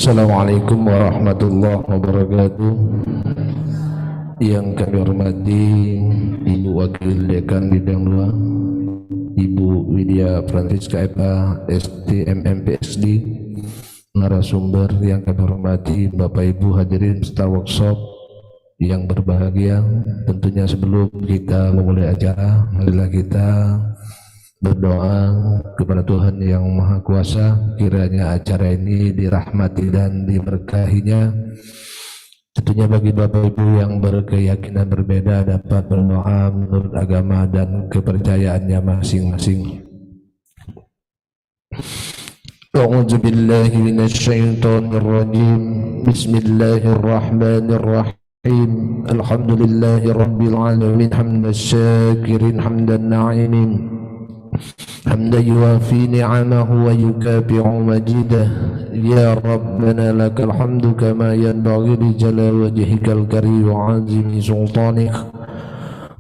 Assalamualaikum warahmatullahi wabarakatuh. Yang kami hormati Ibu Wakil Dekan Bidang 2 Ibu Widya Francisca FA STMM PSD, narasumber yang kami hormati Bapak Ibu hadirin peserta workshop yang berbahagia. Tentunya sebelum kita memulai acara, marilah kita berdoa kepada Tuhan yang Maha Kuasa, kiranya acara ini dirahmati dan diberkahinya. Tentunya bagi Bapak Ibu yang berkeyakinan berbeda dapat berdoa menurut agama dan kepercayaannya masing-masing. A'udzu billahi minasyaitonir rajim. Bismillahirrahmanirrahim. Alhamdulillahi rabbil alamin hamdan syakirin hamdan na'imin حمدا يوافي نعمه ويكافئ مجيده يا ربنا لك الحمد كما ينبغي لجلال وجهك الكريم وعظيم سلطانك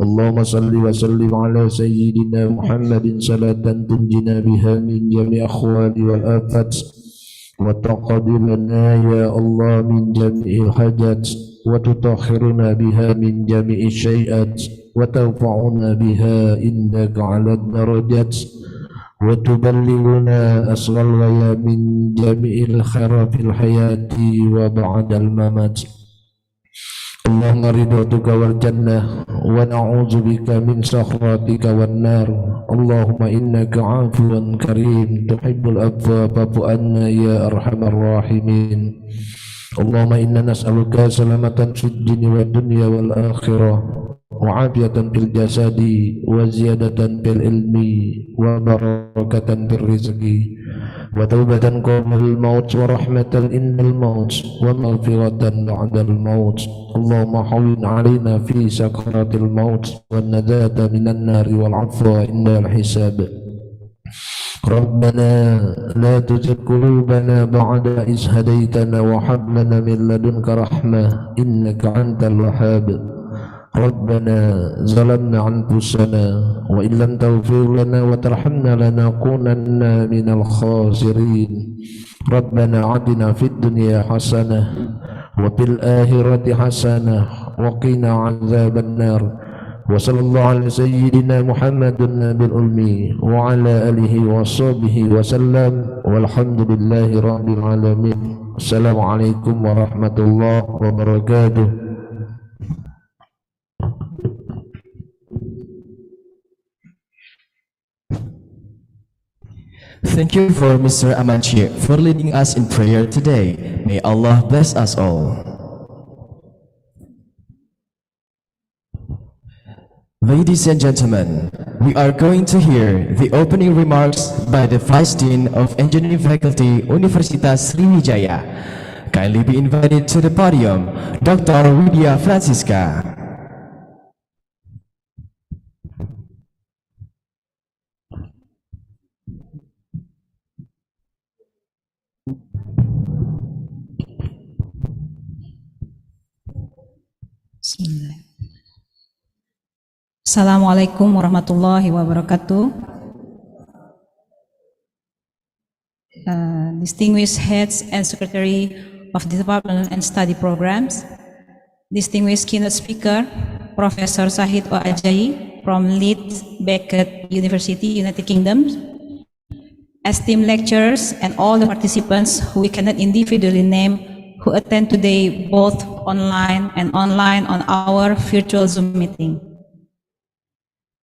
اللهم صل وسلم على سيدنا محمد صلاة تنجينا بها من جميع الأخوال والآفات وتقضي لنا يا الله من جميع الحاجات وتطهرنا بها من جميع الشيئات وترفعنا بها إنك على الدرجات وتبلغنا أصل الغاية من جميع الخير في الحياة وبعد الممات اللهم رضوتك والجنة ونعوذ بك من سخطك والنار اللهم إنك عفو كريم تحب العفو فاعف عنا يا أرحم الراحمين اللهم إنا نسألك سلامة في الدين والدنيا والآخرة وعافية في الجسد وزيادة في العلم وبركة في الرزق وتوبة قبل الموت ورحمة عند الموت ومغفرة بعد الموت اللهم حول علينا في سكرات الموت والنجاة من النار والعفو عند الحساب ربنا لا تزغ قلوبنا بعد إذ هديتنا وهب لنا من لدنك رحمة إنك أنت الوهاب ربنا ظلمنا أنفسنا وإن لم تغفر لنا وترحمنا لنكونن من الخاسرين ربنا آتنا في الدنيا حسنة وفي الآخرة حسنة وقنا عذاب النار وصلى الله على سيدنا محمد النبي الأمي وعلى آله وصحبه وسلم والحمد لله رب العالمين. السلام عليكم ورحمة الله وبركاته. Thank you for Mr. Amanci for leading us in prayer today. May Allah bless us all. Ladies and gentlemen, we are going to hear the opening remarks by the Vice Dean of Engineering Faculty, Universitas Sriwijaya. Kindly be invited to the podium, Dr. Widya Francisca. Bismillah. Assalamualaikum warahmatullahi wabarakatuh. Distinguished heads and secretary of the Department and Study Programs, distinguished keynote speaker, Professor Sahid O. Ajayi from Leeds Beckett University, United Kingdom, esteemed lecturers, and all the participants who we cannot individually name who attend today both online and online on our virtual Zoom meeting.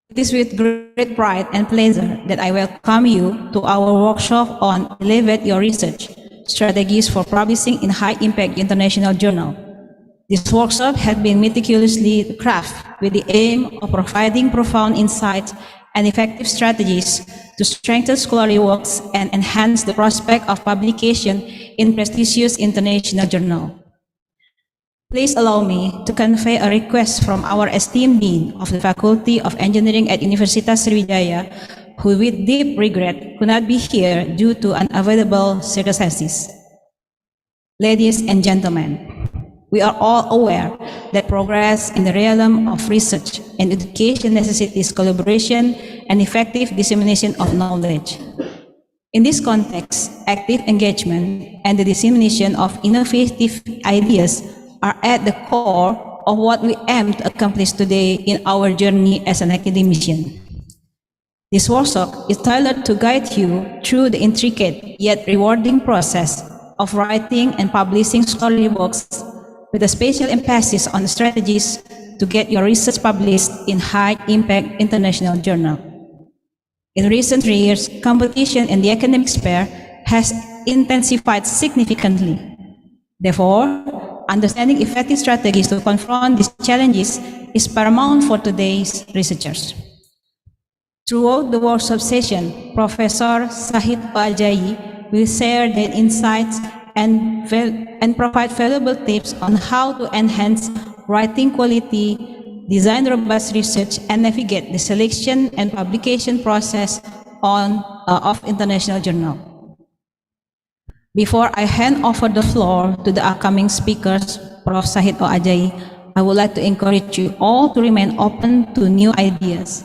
It is with great pride and pleasure that I welcome you to our workshop on Elevate Your Research, Strategies for Publishing in High Impact International Journal. This workshop has been meticulously crafted with the aim of providing profound insights and effective strategies to strengthen scholarly works and enhance the prospect of publication in prestigious international journals. Please allow me to convey a request from our esteemed Dean of the Faculty of Engineering at Universitas Sriwijaya, who with deep regret could not be here due to unavoidable circumstances. Ladies and gentlemen, we are all aware that progress in the realm of research and education necessitates collaboration and effective dissemination of knowledge. In this context, active engagement and the dissemination of innovative ideas are at the core of what we aim to accomplish today in our journey as an academician. This workshop is tailored to guide you through the intricate yet rewarding process of writing and publishing scholarly books with a special emphasis on strategies to get your research published in high-impact international journal. In recent years, competition in the academic sphere has intensified significantly. Therefore, understanding effective strategies to confront these challenges is paramount for today's researchers. Throughout the workshop session, Professor Sahid Ajayi will share their insights and provide valuable tips on how to enhance writing quality, design robust research, and navigate the selection and publication process of international journal. Before I hand over the floor to the upcoming speakers, Prof. Sahid Ajayi, I would like to encourage you all to remain open to new ideas,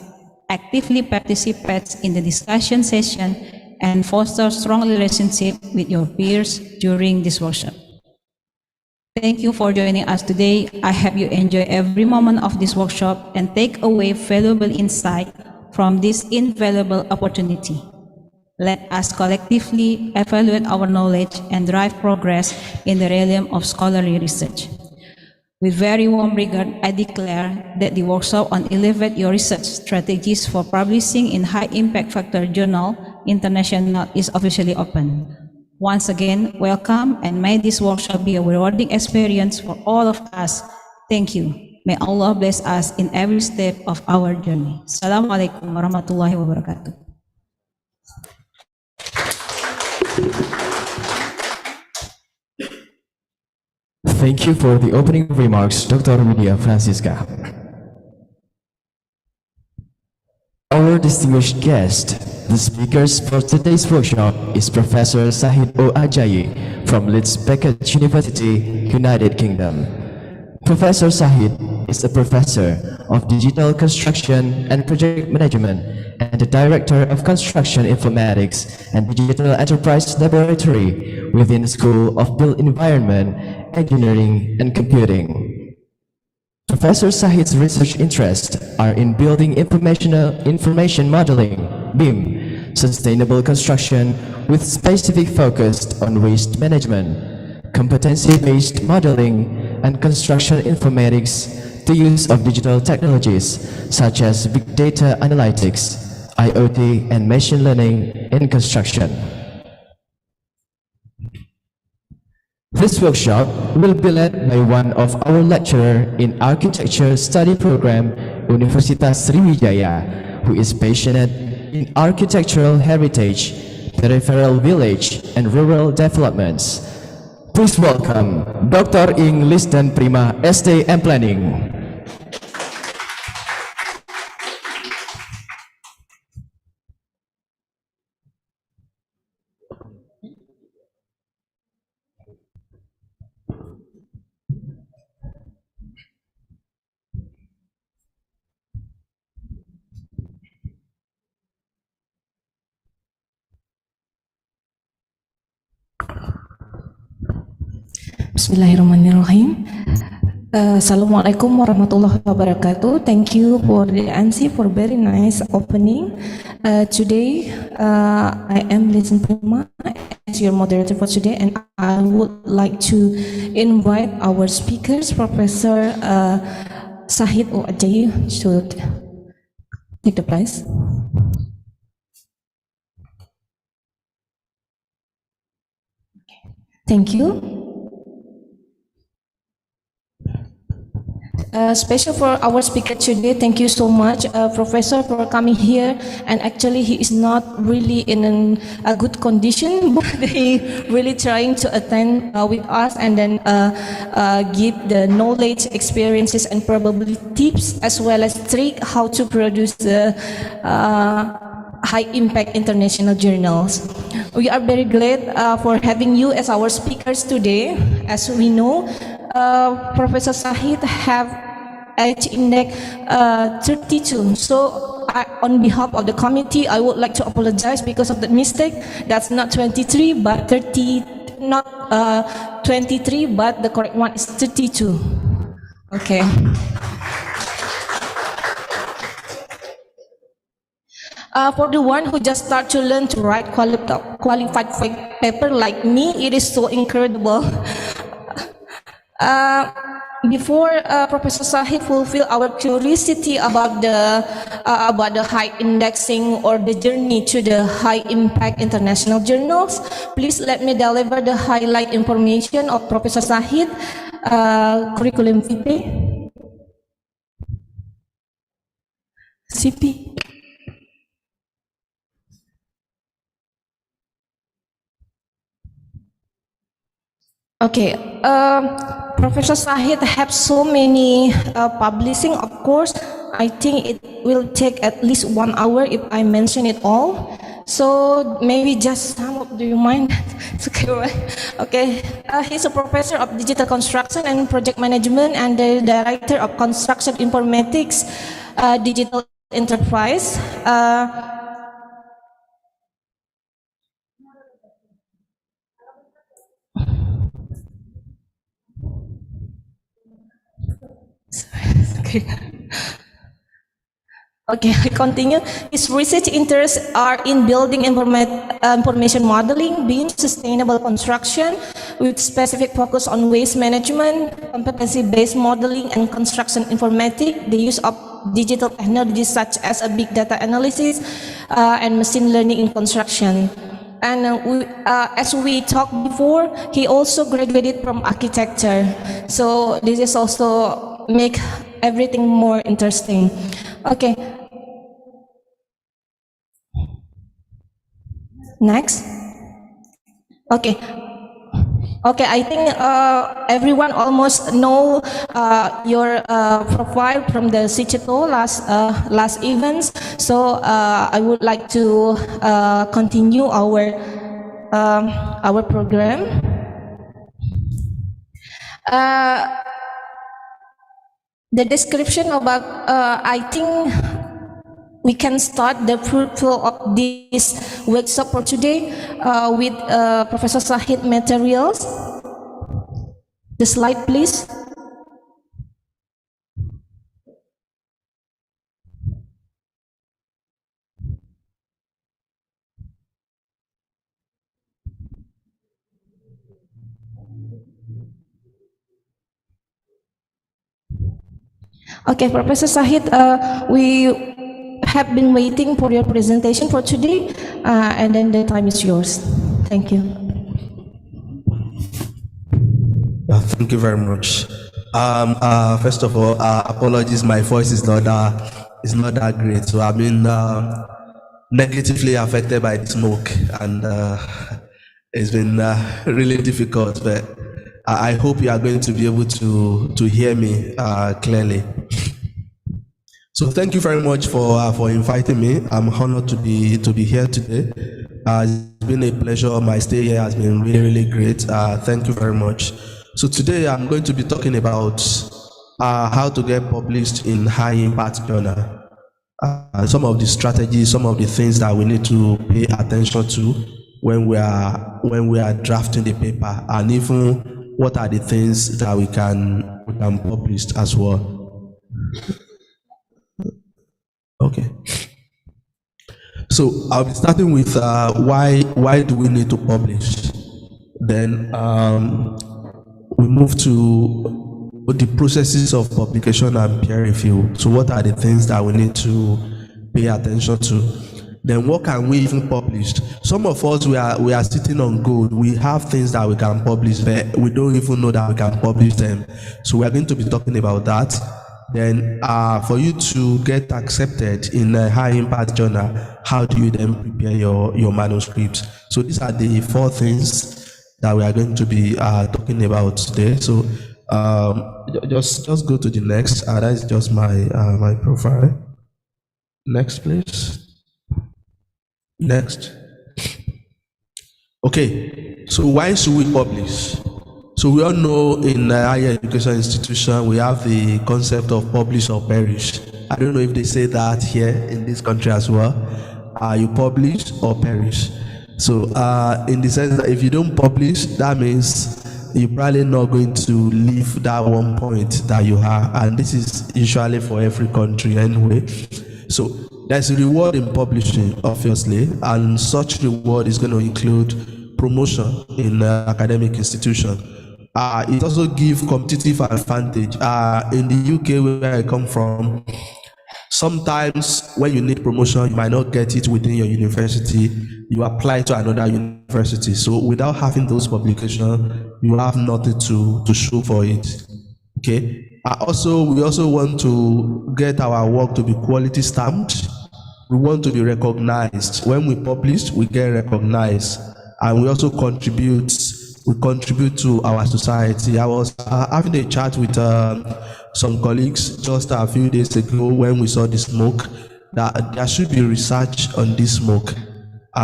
actively participate in the discussion session, and foster strong relationship with your peers during this workshop. Thank you for joining us today. I hope you enjoy every moment of this workshop and take away valuable insight from this invaluable opportunity. Let us collectively evaluate our knowledge and drive progress in the realm of scholarly research. With very warm regard, I declare that the workshop on Elevate Your Research Strategies for Publishing in High Impact Factor Journal International is officially open. Once again, welcome, and may this workshop be a rewarding experience for all of us. Thank you. May Allah bless us in every step of our journey. Assalamualaikum warahmatullahi wabarakatuh. Thank you for the opening remarks, Dr. Widya Francisca. Our distinguished guest, the speakers for today's workshop is Professor Sahid O. Ajayi from Leeds Beckett University, United Kingdom. Professor Sahid is a professor of digital construction and project management and the director of construction informatics and digital enterprise laboratory within the School of Built Environment, Engineering and Computing. Professor Sahid's research interests are in building information modeling, BIM, sustainable construction with specific focus on waste management, competency-based modeling, and construction informatics, the use of digital technologies such as big data analytics, IoT, and machine learning in construction. This workshop will be led by one of our lecturers in Architecture Study Program, Universitas Sriwijaya, who is passionate in architectural heritage, peripheral village, and rural developments. Please welcome Dr. Ing Lisdan Prima, ST and Planning. Bismillahirrahmanirrahim. Assalamualaikum warahmatullahi wabarakatuh. Thank you for the MC for very nice opening. Today I am Lisan Prima as your moderator for today, and I would like to invite our speakers, Professor Sahid O. Ajayi, to take the prize. Thank you. Special for our speaker today, thank you so much, Professor, for coming here. And actually, he is not really in a good condition, but he really trying to attend with us and then give the knowledge, experiences, and probably tips as well as trick how to produce the high-impact international journals. We are very glad for having you as our speakers today. As we know, Professor Sahid have H index 32. So on behalf of the committee, I would like to apologize because of the mistake. That's not 23, but 30, not 23, but the correct one is 32. Okay. For the one who just start to learn to write qualified paper like me, it is so incredible. Before Professor Sahid fulfill our curiosity about the hight indexing or the journey to the high impact international journals, please let me deliver the highlight information of Professor Sahid curriculum vitae. CP. Okay, Professor Sahid have so many publishing, of course. I think it will take at least 1 hour if I mention it all. So maybe just some of, do you mind? It's okay, right? Okay, he's a professor of digital construction and project management and the director of construction informatics, digital enterprise. Okay, I continue. His research interests are in building information modeling, BIM, sustainable construction, with specific focus on waste management, competency-based modeling, and construction informatics, the use of digital technologies such as a big data analysis and machine learning in construction. And as we talked before, he also graduated from architecture. So this is also make everything more interesting. Okay. Next. Okay. Okay, I think everyone almost know your profile from the Sichito last events. So I would like to continue our program. The description about I think we can start the fruitful of this workshop for today with Professor Sahid materials. The slide, please. Okay, Professor Sahid, we have been waiting for your presentation for today, and then the time is yours. Thank you. Thank you very much. First of all, apologies, my voice is not that great. So I've been negatively affected by the smoke, and it's been really difficult. But I hope you are going to be able to hear me clearly. So thank you very much for inviting me. I'm honored to be here today. It's been a pleasure. My stay here has been really, really great. Thank you very much. So today I'm going to be talking about how to get published in high impact journal. Some of the strategies, some of the things that we need to pay attention to when we are drafting the paper, and even what are the things that we can publish as well. Okay. So I'll be starting with why do we need to publish? Then we move to the processes of publication and peer review. So what are the things that we need to pay attention to? Then what can we even publish? Some of us, we are sitting on gold. We have things that we can publish, but we don't even know that we can publish them. So we are going to be talking about that. Then for you to get accepted in a high impact journal, how do you then prepare your manuscript? So these are the 4 things that we are going to be talking about today. So just go to the next. That is just my profile. Next, please. Next. Okay. So why should we publish? So we all know in higher education institution we have the concept of publish or perish. I don't know if they say that here in this country as well. You publish or perish. So in the sense that if you don't publish, that means you're probably not going to leave that one point that you have, and this is usually for every country anyway. So there's a reward in publishing, obviously, and such reward is going to include promotion in academic institution. It also gives competitive advantage. In the UK, where I come from, sometimes when you need promotion, you might not get it within your university. You apply to another university. So without having those publications, you have nothing to show for it. Okay. We also want to get our work to be quality stamped. We want to be recognized. When we publish, we get recognized, and we also contribute to our society. I was having a chat with some colleagues just a few days ago when we saw the smoke, that there should be research on this smoke.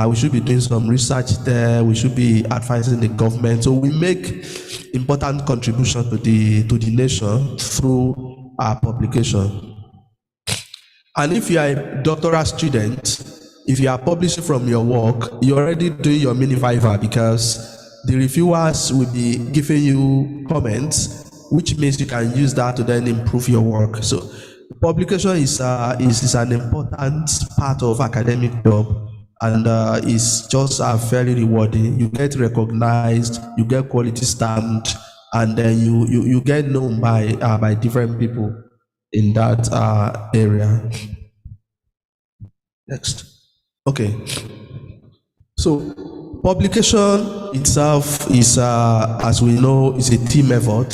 We should be doing some research there. We should be advising the government. So we make important contribution to the nation through our publication. And if you are a doctoral student, if you are publishing from your work, you're already doing your mini viva, because the reviewers will be giving you comments, which means you can use that to then improve your work. So publication is an important part of academic job, and it's just very rewarding. You get recognized, you get quality stamped, and then you get known by different people in that area. Next. Okay. So publication itself is, as we know, is a team effort.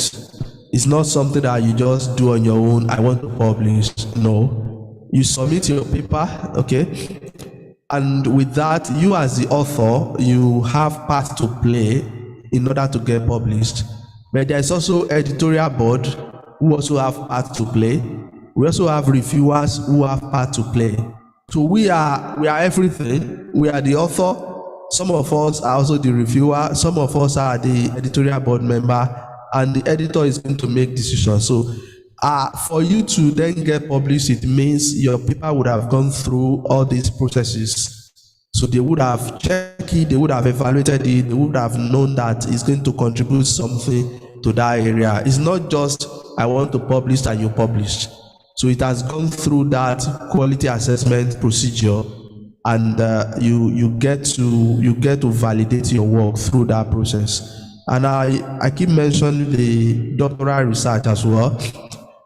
It's not something that you just do on your own. I want to publish. No. You submit your paper, okay? And with that, you as the author, you have part to play in order to get published. But there's also editorial board who also have part to play. We also have reviewers who have part to play. So we are everything. We are the author. Some of us are also the reviewer. Some of us are the editorial board member, and the editor is going to make decisions. So for you to then get published, it means your paper would have gone through all these processes. So they would have checked it, they would have evaluated it, they would have known that it's going to contribute something to that area. It's not just, I want to publish and you publish. So it has gone through that quality assessment procedure, and you get to validate your work through that process. And I keep mentioning the doctoral research as well.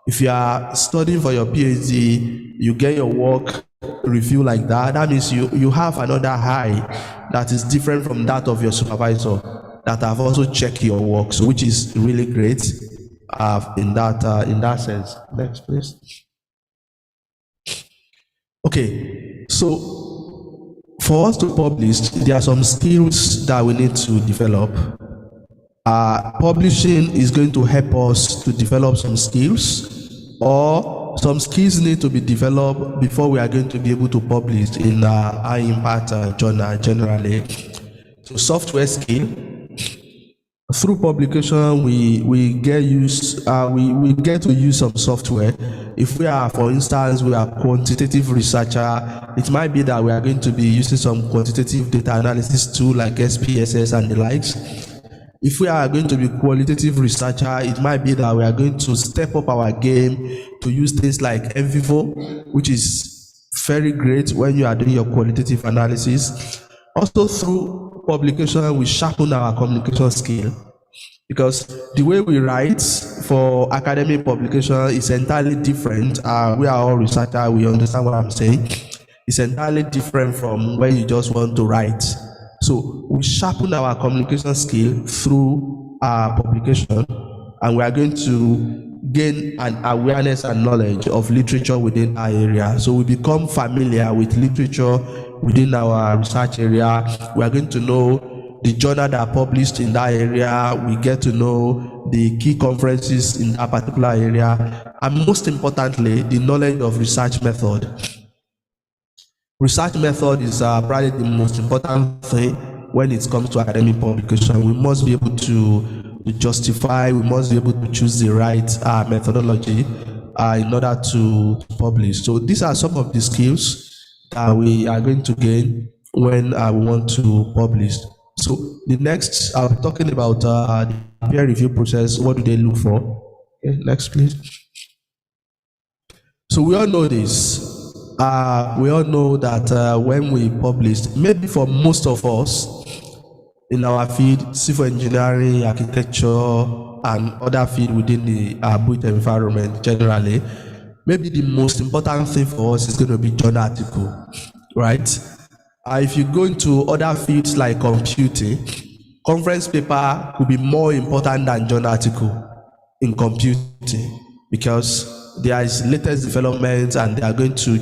If you are studying for your PhD, you get your work review like that. That means you have another high that is different from that of your supervisor that have also checked your work, so which is really great in that sense. Next, please. Okay, so for us to publish, there are some skills that we need to develop. Publishing is going to help us to develop some skills, or some skills need to be developed before we are going to be able to publish in a high impact journal generally. So software skill. Through publication, we get to use some software. If we are, for instance, we are quantitative researcher, it might be that we are going to be using some quantitative data analysis tool like SPSS and the likes. If we are going to be qualitative researcher, it might be that we are going to step up our game to use things like NVivo, which is very great when you are doing your qualitative analysis. Also, through publication, we sharpen our communication skill, because the way we write for academic publication is entirely different. We are all researchers, we understand what I'm saying. It's entirely different from when you just want to write. So we sharpen our communication skill through our publication, and we are going to gain an awareness and knowledge of literature within our area. So we become familiar with literature within our research area. We are going to know the journal that are published in that area. We get to know the key conferences in that particular area, and most importantly, the knowledge of research method. Research method is probably the most important thing when it comes to academic publication. We must be able to justify, we must be able to choose the right methodology. in order to publish. So these are some of the skills that we are going to gain when we want to publish. So the next, I'll be talking about the peer review process. What do they look for? Okay, next, please. So we all know this. We all know that when we publish, maybe for most of us in our field, civil engineering, architecture, and other field within the built environment generally, maybe the most important thing for us is going to be journal article, right? If you go into other fields like computing, conference paper could be more important than journal article in computing, because there is latest developments and they are going to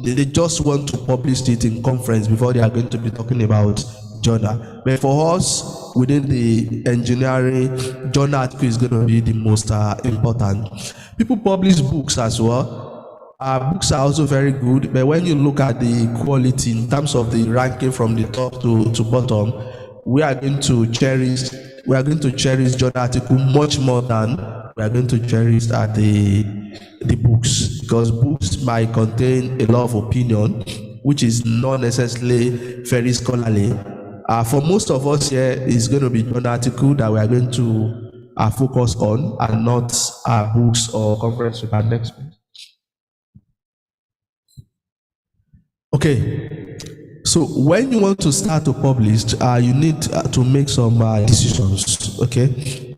they just want to publish it in conference before they are going to be talking about journal. But for us within the engineering, journal article is going to be the most important. People publish books as well. Books are also very good, but when you look at the quality in terms of the ranking from the top to bottom, we are going to cherish journal article much more than we are going to cherish the books, because books might contain a lot of opinion which is not necessarily very scholarly. For most of us here, it's going to be journal article that we are going to focus on, and not books or conference paper. Next, please. Okay, so when you want to start to publish, you need to make some decisions. Okay,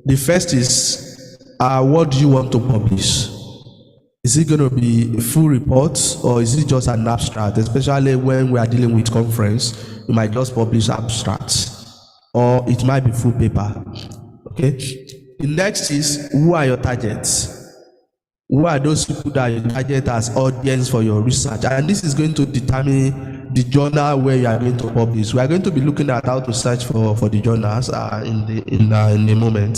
the first is what do you want to publish? Is it going to be a full report, or is it just an abstract? Especially when we are dealing with conference, you might just publish abstracts, or it might be full paper. Okay, the next is, who are your targets? Who are those people that you target as audience for your research? And this is going to determine the journal where you are going to publish. We are going to be looking at how to search for the journals in a moment.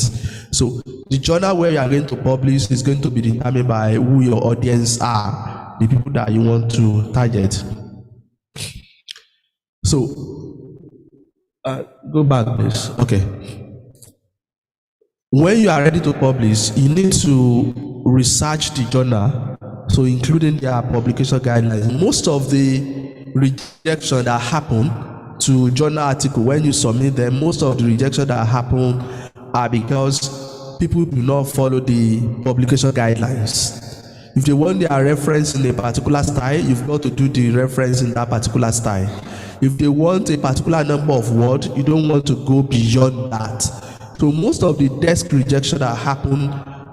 So the journal where you are going to publish is going to be determined by who your audience are, the people that you want to target. So go back, please. Okay. When you are ready to publish, you need to research the journal, so including their publication guidelines. Most of the rejection that happen to journal article when you submit them, most of the rejection that happen are because people do not follow the publication guidelines. If they want their reference in a particular style, you've got to do the reference in that particular style. If they want a particular number of words, you don't want to go beyond that. So most of the desk rejection that happen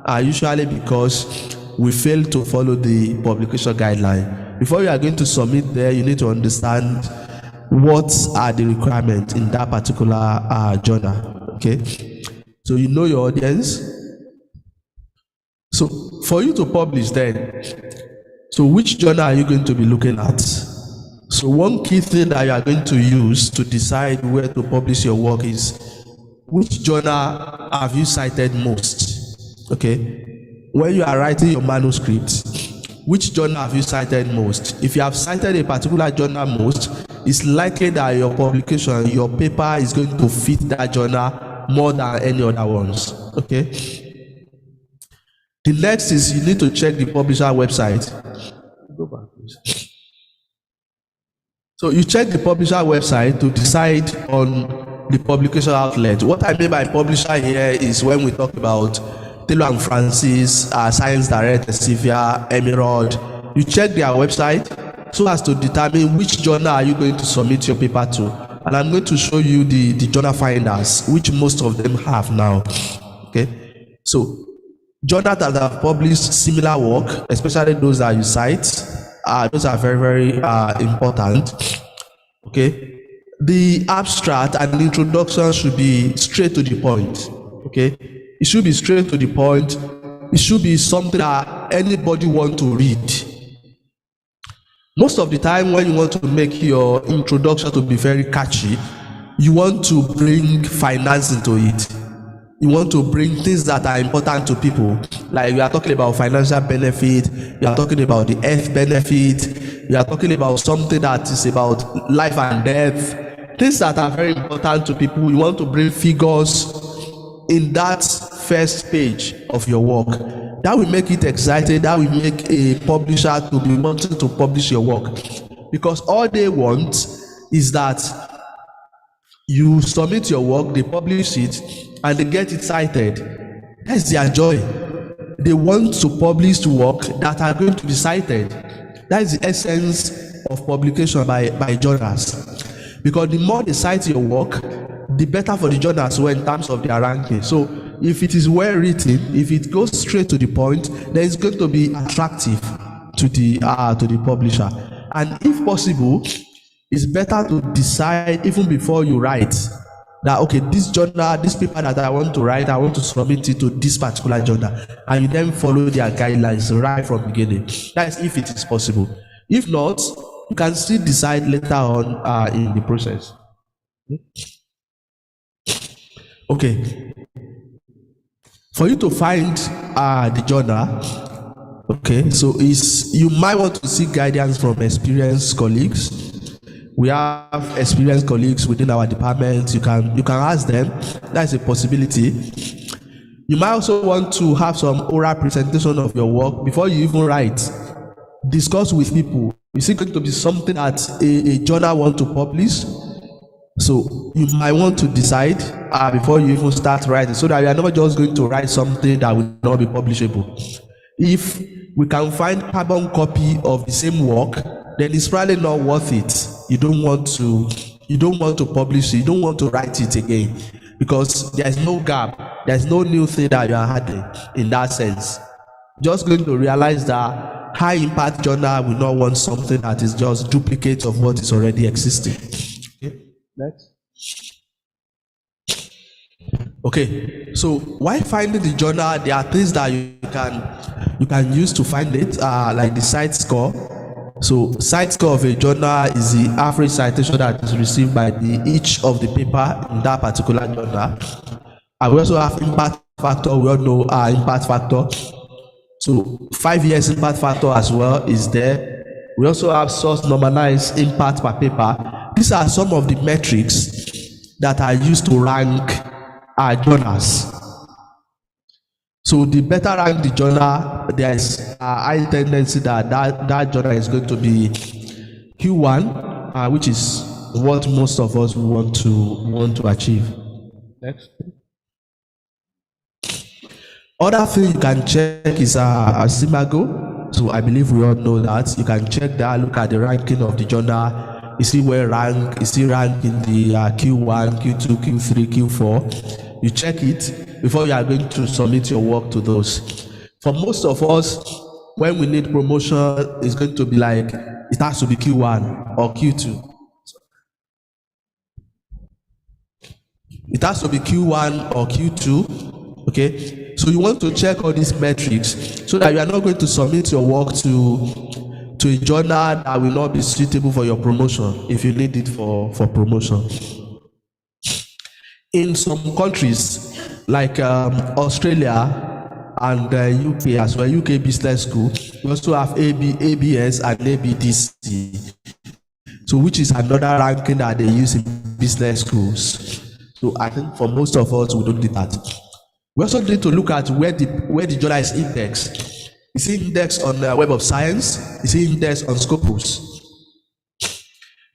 are usually because we fail to follow the publication guideline. Before you are going to submit there, you need to understand what are the requirements in that particular journal. Okay, so you know your audience. So for you to publish then, so which journal are you going to be looking at? So one key thing that you are going to use to decide where to publish your work is, which journal have you cited most? Okay, when you are writing your manuscript, which journal have you cited most? If you have cited a particular journal most, it's likely that your publication, your paper is going to fit that journal more than any other ones. Okay. The next is, you need to check the publisher website. Go back, please. So you check the publisher website to decide on the publication outlet. What I mean by publisher here is when we talk about Taylor and Francis, Science Direct, Sevilla, Emerald. You check their website so as to determine which journal are you going to submit your paper to. And I'm going to show you the journal finders, which most of them have now. Okay, so journals that have published similar work, especially those that you cite, those are very, very important. Okay, the abstract and the introduction should be straight to the point. Okay, it should be straight to the point. It should be something that anybody want to read. Most of the time when you want to make your introduction to be very catchy, you want to bring finance into it. You want to bring things that are important to people. Like we are talking about financial benefit, you are talking about the health benefit, you are talking about something that is about life and death. Things that are very important to people. You want to bring figures in that first page of your work. That will make it exciting. That will make a publisher to be wanting to publish your work, because all they want is that you submit your work, they publish it, and they get it cited. That's their joy. They want to publish work that are going to be cited. That is the essence of publication by journals. Because the more they cite your work, the better for the journals in terms of their ranking. So if it is well written, if it goes straight to the point, then it's going to be attractive to the publisher. And if possible, it's better to decide even before you write that, okay, this journal, this paper that I want to write, I want to submit it to this particular journal, and you then follow their guidelines right from the beginning. That is if it is possible. If not, you can still decide later on in the process. Okay. For you to find the journal, okay, so you might want to seek guidance from experienced colleagues. We have experienced colleagues within our department. You can ask them. That's a possibility. You might also want to have some oral presentation of your work before you even write. Discuss with people. Is it going to be something that a journal want to publish? So you might want to decide before you even start writing, so that you are not just going to write something that will not be publishable. If we can find carbon copy of the same work, then it's probably not worth it. You don't want to publish it, you don't want to write it again, because there's no gap, there's no new thing that you are adding in that sense. Just going to realize that high impact journal will not want something that is just duplicate of what is already existing. Okay, next. Okay, so while finding the journal, there are things that you can use to find it, like the cite score. So cite score of a journal is the average citation that is received by each of the paper in that particular journal. And we also have impact factor. We all know our impact factor. So 5 years impact factor as well is there. We also have source normalized impact per paper. These are some of the metrics that are used to rank our journals. So the better rank the journal, there is a high tendency that journal is going to be Q1, which is what most of us want to achieve. Next. Other thing you can check is a Simago. So I believe we all know that. You can check that, look at the ranking of the journal. Is it well ranked? Is it ranked in the Q1, Q2, Q3, Q4? You check it before you are going to submit your work to those. For most of us, when we need promotion, it's going to be like, it has to be Q1 or Q2. It has to be Q1 or Q2, okay? So you want to check all these metrics so that you are not going to submit your work to a journal that will not be suitable for your promotion if you need it for promotion. In some countries, like Australia and UK as well, UK Business School, we also have ABS and ABDC, so which is another ranking that they use in business schools. So I think for most of us, we don't do that. We also need to look at where the journal is indexed. Is it indexed on the Web of Science? Is it indexed on Scopus?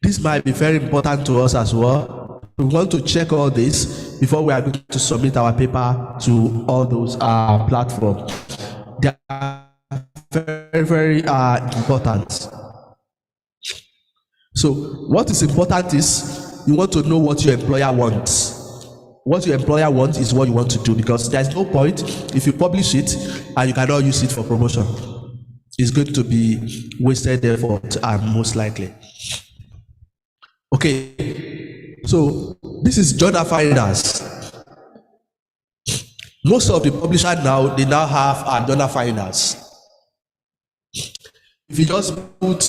This might be very important to us as well. We want to check all this before we are going to submit our paper to all those platforms. They are very, very important. So what is important is you want to know what your employer wants. What your employer wants is what you want to do, because there's no point if you publish it and you cannot use it for promotion. It's going to be wasted effort, most likely. Okay. So this is journal finders. Most of the publishers now, they now have journal finders. If you just put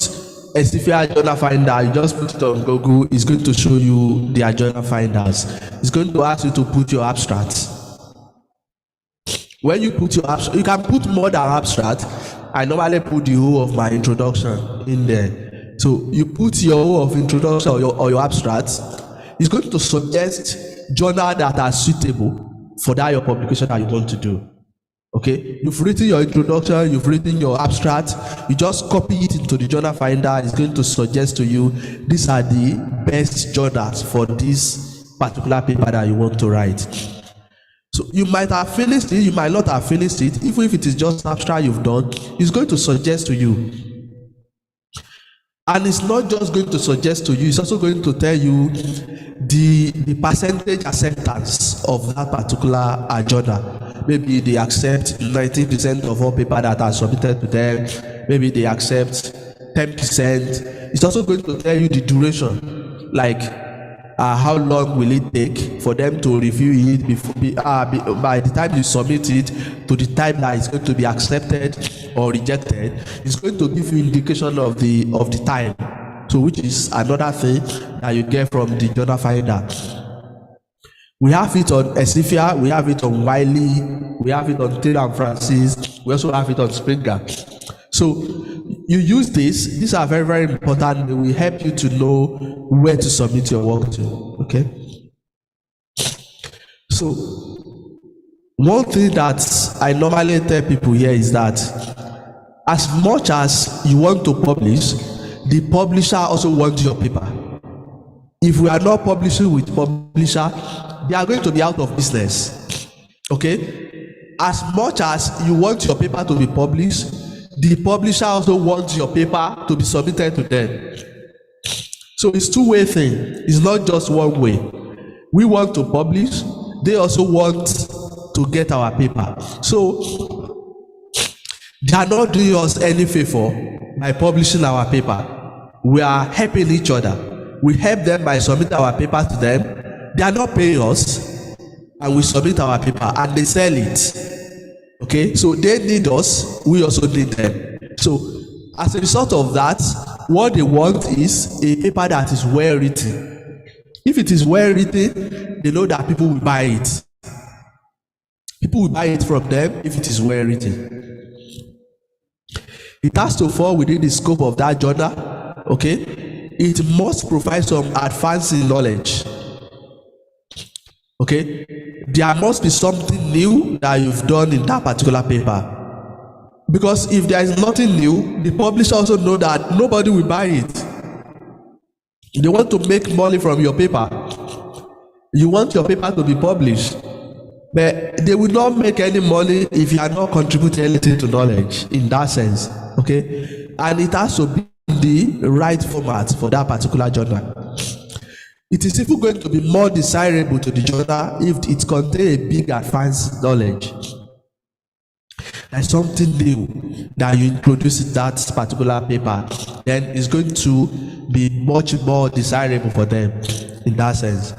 a SFIA journal finder, you just put it on Google, it's going to show you their journal finders. It's going to ask you to put your abstract. When you put your abstract, you can put more than abstract. I normally put the whole of my introduction in there. So you put your whole of introduction or your abstract. It's going to suggest journals that are suitable for that your publication that you want to do. Okay, you've written your introduction, you've written your abstract, you just copy it into the journal finder. It's going to suggest to you these are the best journals for this particular paper that you want to write. So you might have finished it, you might not have finished it. Even if it is just abstract you've done, it's going to suggest to you. And it's not just going to suggest to you, it's also going to tell you the percentage acceptance of that particular journal. Maybe they accept 90% of all paper that are submitted to them. Maybe they accept 10%. It's also going to tell you the duration, like how long will it take for them to review it by the time you submit it to the time that it's going to be accepted or rejected. It's going to give you indication of the time. So which is another thing that you get from the journal finder. We have it on Esifia, we have it on Wiley, we have it on Taylor and Francis, we also have it on Springer. So you use this, these are very, very important. They will help you to know where to submit your work to. Okay? So one thing that I normally tell people here is that as much as you want to publish, the publisher also wants your paper. If we are not publishing with publisher, they are going to be out of business. Okay? As much as you want your paper to be published, the publisher also wants your paper to be submitted to them. So it's two-way thing. It's not just one way. We want to publish, they also want to get our paper. So they are not doing us any favor by publishing our paper. We are helping each other. We help them by submitting our paper to them. They are not paying us, and we submit our paper and they sell it. Okay, so they need us, we also need them. So as a result of that, what they want is a paper that is well written. If it is well written, they know that people will buy it. People will buy it from them if it is well written. It has to fall within the scope of that journal. Okay, it must provide some advance in knowledge. Okay, there must be something new that you've done in that particular paper. Because if there is nothing new, the publisher also know that nobody will buy it. They want to make money from your paper. You want your paper to be published, but they will not make any money if you are not contributing anything to knowledge in that sense. Okay, and it has to be the right format for that particular journal. It is even going to be more desirable to the journal if it contains a big advanced knowledge. There's something new that you introduce in that particular paper, then it's going to be much more desirable for them in that sense.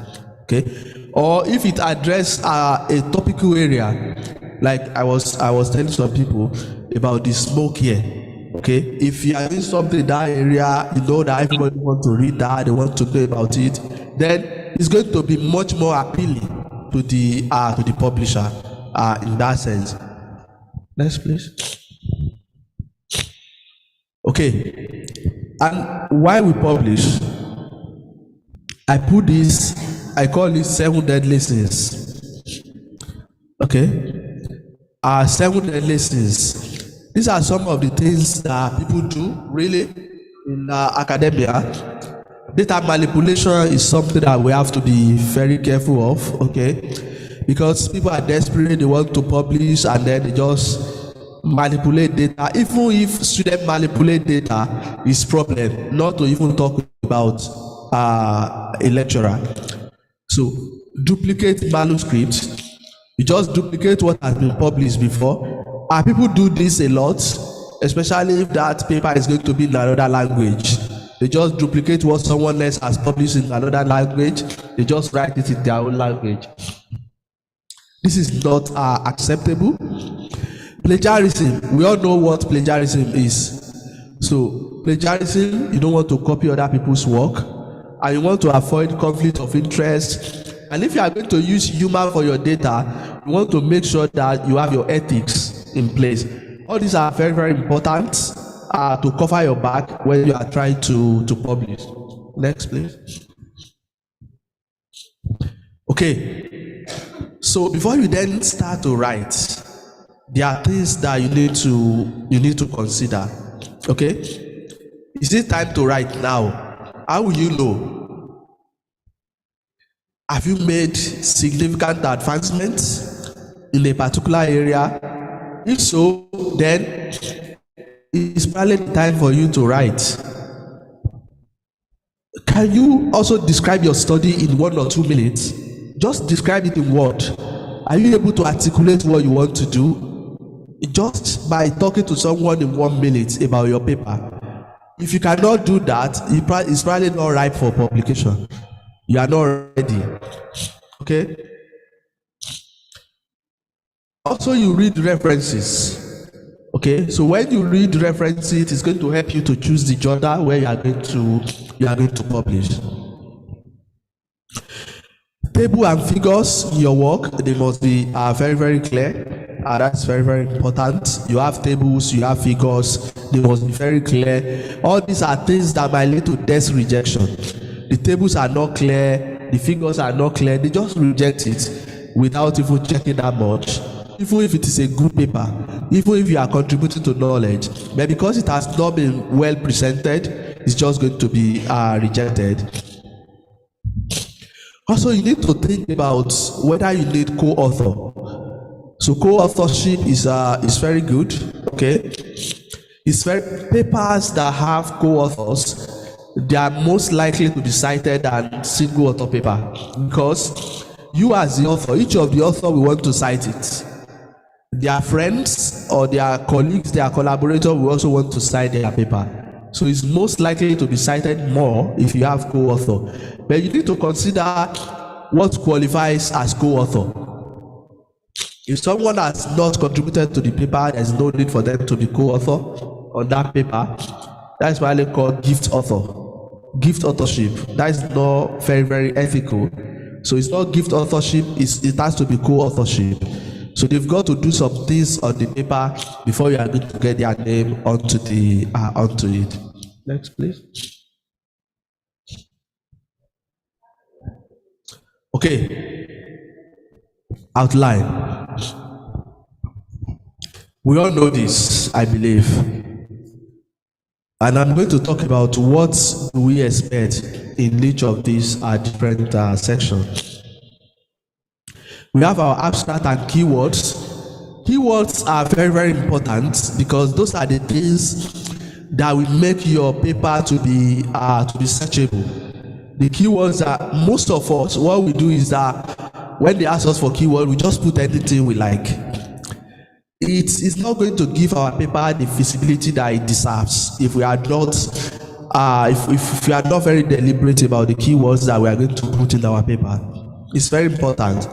Okay, or if it addresses a topical area, like I was telling some people about the smoke here. Okay, if you are doing something in that area, you know that everybody wants to read that, they want to know about it, then it's going to be much more appealing to the publisher in that sense. Next, please. Okay, and why we publish, I put this, I call it 7 deadly sins. Okay, 7 deadly sins. These are some of the things that people do really in academia. Data manipulation is something that we have to be very careful of, okay? Because people are desperate, they want to publish and then they just manipulate data. Even if students manipulate data, is problem, not to even talk about a lecturer. So duplicate manuscripts, you just duplicate what has been published before. And people do this a lot, especially if that paper is going to be in another language. They just duplicate what someone else has published in another language. They just write it in their own language. This is not acceptable. Plagiarism, we all know what plagiarism is. So plagiarism, you don't want to copy other people's work, and you want to avoid conflict of interest. And if you are going to use humor for your data, you want to make sure that you have your ethics in place. All these are very, very important to cover your back when you are trying to publish. Next, please. Okay, so before you then start to write, there are things that you need to consider. Okay, is it time to write now? How will you know? Have you made significant advancements in a particular area? If so, then it's probably the time for you to write. Can you also describe your study in 1 or 2 minutes? Just describe it in word. Are you able to articulate what you want to do? Just by talking to someone in 1 minute about your paper. If you cannot do that, it's probably not ripe for publication. You are not ready. Okay? Also, you read references. Okay, so when you read references, it's going to help you to choose the journal where you are going to publish. Table and figures in your work, they must be very, very clear. That's very, very important. You have tables, you have figures, they must be very clear. All these are things that might lead to desk rejection. The tables are not clear, the figures are not clear, they just reject it without even checking that much. Even if it is a good paper, even if you are contributing to knowledge, but because it has not been well presented, it's just going to be rejected. Also, you need to think about whether you need co-author. So co-authorship is very good. Okay, it's very papers that have co-authors, they are most likely to be cited than single author paper, because you as the author, each of the author will want to cite it. Their friends or their colleagues, their collaborators will also want to cite their paper. So it's most likely to be cited more if you have co-author. But you need to consider what qualifies as co-author. If someone has not contributed to the paper, there's no need for them to be co-author on that paper. That's why they call gift author. Gift authorship. That is not very, very ethical. So it's not gift authorship, it has to be co-authorship. So they've got to do some things on the paper before you are going to get their name onto it. Next, please. Okay. Outline. We all know this, I believe. And I'm going to talk about what we expect in each of these different sections. We have our abstract and keywords. Keywords are very, very important because those are the things that will make your paper to be searchable. The keywords are, most of us, what we do is that when they ask us for keyword, we just put anything we like. It's not going to give our paper the visibility that it deserves if we are not if we are not very deliberate about the keywords that we are going to put in our paper. It's very important.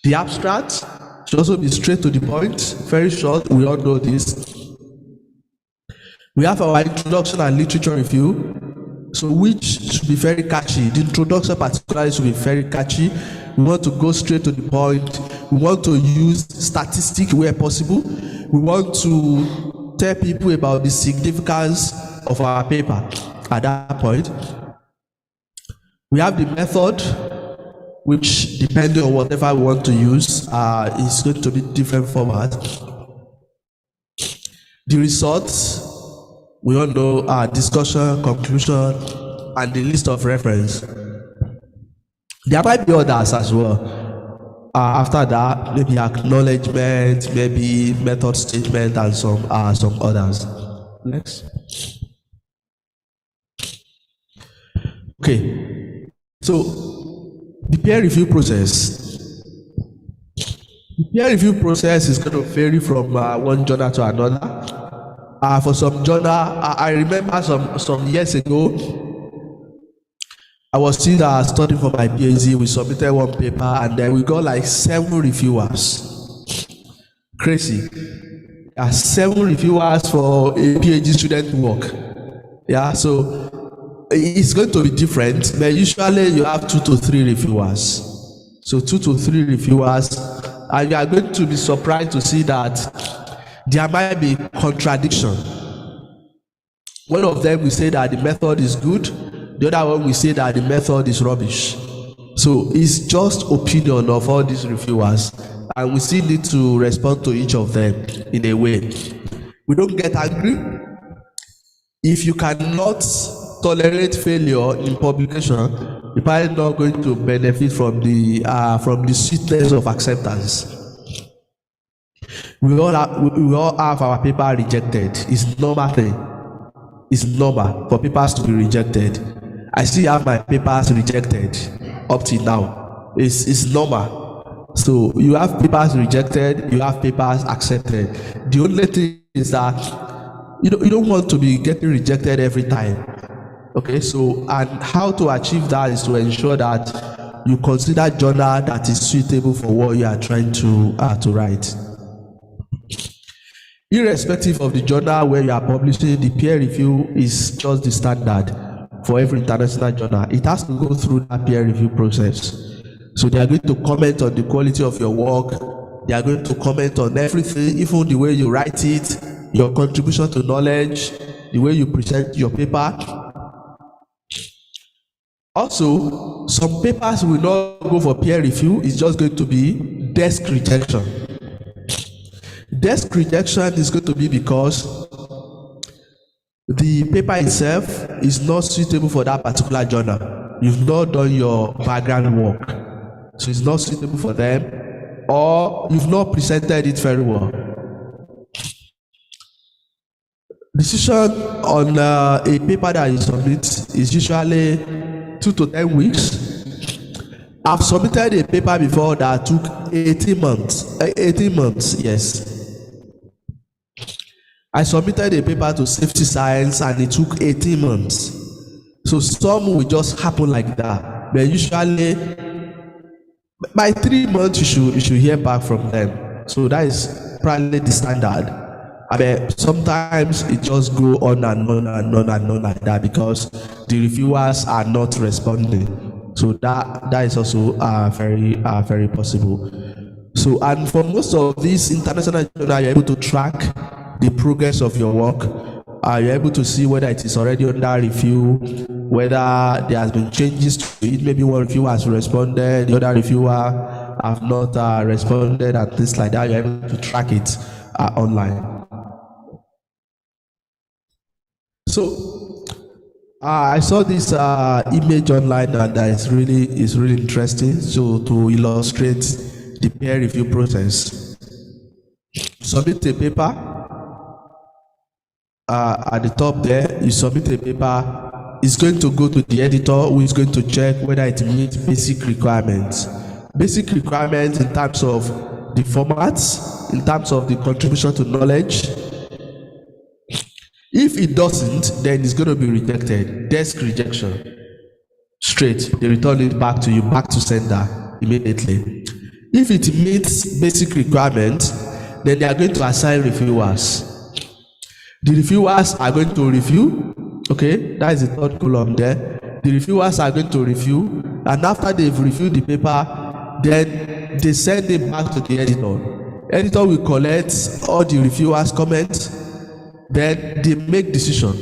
The abstract should also be straight to the point, very short. We all know this. We have our introduction and literature review, so which should be very catchy. The introduction particularly should be very catchy. We want to go straight to the point. We want to use statistics where possible. We want to tell people about the significance of our paper at that point. We have the method, which depending on whatever we want to use, is going to be different format. The results, we all know discussion, conclusion, and the list of reference. There might be others as well. After that, maybe acknowledgement, maybe method statement, and some others. Next. Okay. So the peer review process. The peer review process is going to vary from one journal to another. For some journal, I remember some years ago, I was still studying for my PhD. We submitted one paper and then we got like 7 reviewers. Crazy. 7 reviewers for a PhD student work. Yeah, so it's going to be different, but usually you have 2 to 3 reviewers. So 2 to 3 reviewers, and you are going to be surprised to see that there might be contradiction. One of them will say that the method is good, the other one will say that the method is rubbish. So it's just opinion of all these reviewers, and we still need to respond to each of them in a way. We don't get angry. If you cannot tolerate failure in publication, you're probably not going to benefit from the sweetness of acceptance. We all have our paper rejected. It's normal thing. It's normal for papers to be rejected. I still have my papers rejected up till now. It's normal. So you have papers rejected, you have papers accepted. The only thing is that you don't want to be getting rejected every time. Okay, so and how to achieve that is to ensure that you consider journal that is suitable for what you are trying to write. Irrespective of the journal where you are publishing, the peer review is just the standard for every international journal. It has to go through that peer review process. So they are going to comment on the quality of your work. They are going to comment on everything, even the way you write it, your contribution to knowledge, the way you present your paper. Also, some papers will not go for peer review. It's just going to be desk rejection. Desk rejection is going to be because the paper itself is not suitable for that particular journal. You've not done your background work, so it's not suitable for them, or you've not presented it very well. Decision on a paper that you submit is usually 2 to 10 weeks. I've submitted a paper before that took 18 months. 18 months, yes. I submitted a paper to Safety Science and it took 18 months. So some will just happen like that. But usually, by 3 months, you should hear back from them. So that is probably the standard. I mean, sometimes it just go on and on and on and on like that because the reviewers are not responding. So that is also very possible. So, and for most of these international journals, you're able to track the progress of your work. You're able to see whether it is already under review, whether there has been changes to it. Maybe one reviewer has responded, the other reviewer have not responded, and things like that. You're able to track it online. So I saw this image online, and that is really interesting. So to illustrate the peer review process, submit a paper. At the top there, you submit a paper. It's going to go to the editor, who is going to check whether it meets basic requirements. Basic requirements in terms of the formats, in terms of the contribution to knowledge. If it doesn't, then it's going to be rejected. Desk rejection. Straight. They return it back to you, back to sender immediately. If it meets basic requirements, then they are going to assign reviewers. The reviewers are going to review. Okay, that is the third column there. The reviewers are going to review, and after they've reviewed the paper, then they send it back to the editor. Editor will collect all the reviewers' comments, then they make decision.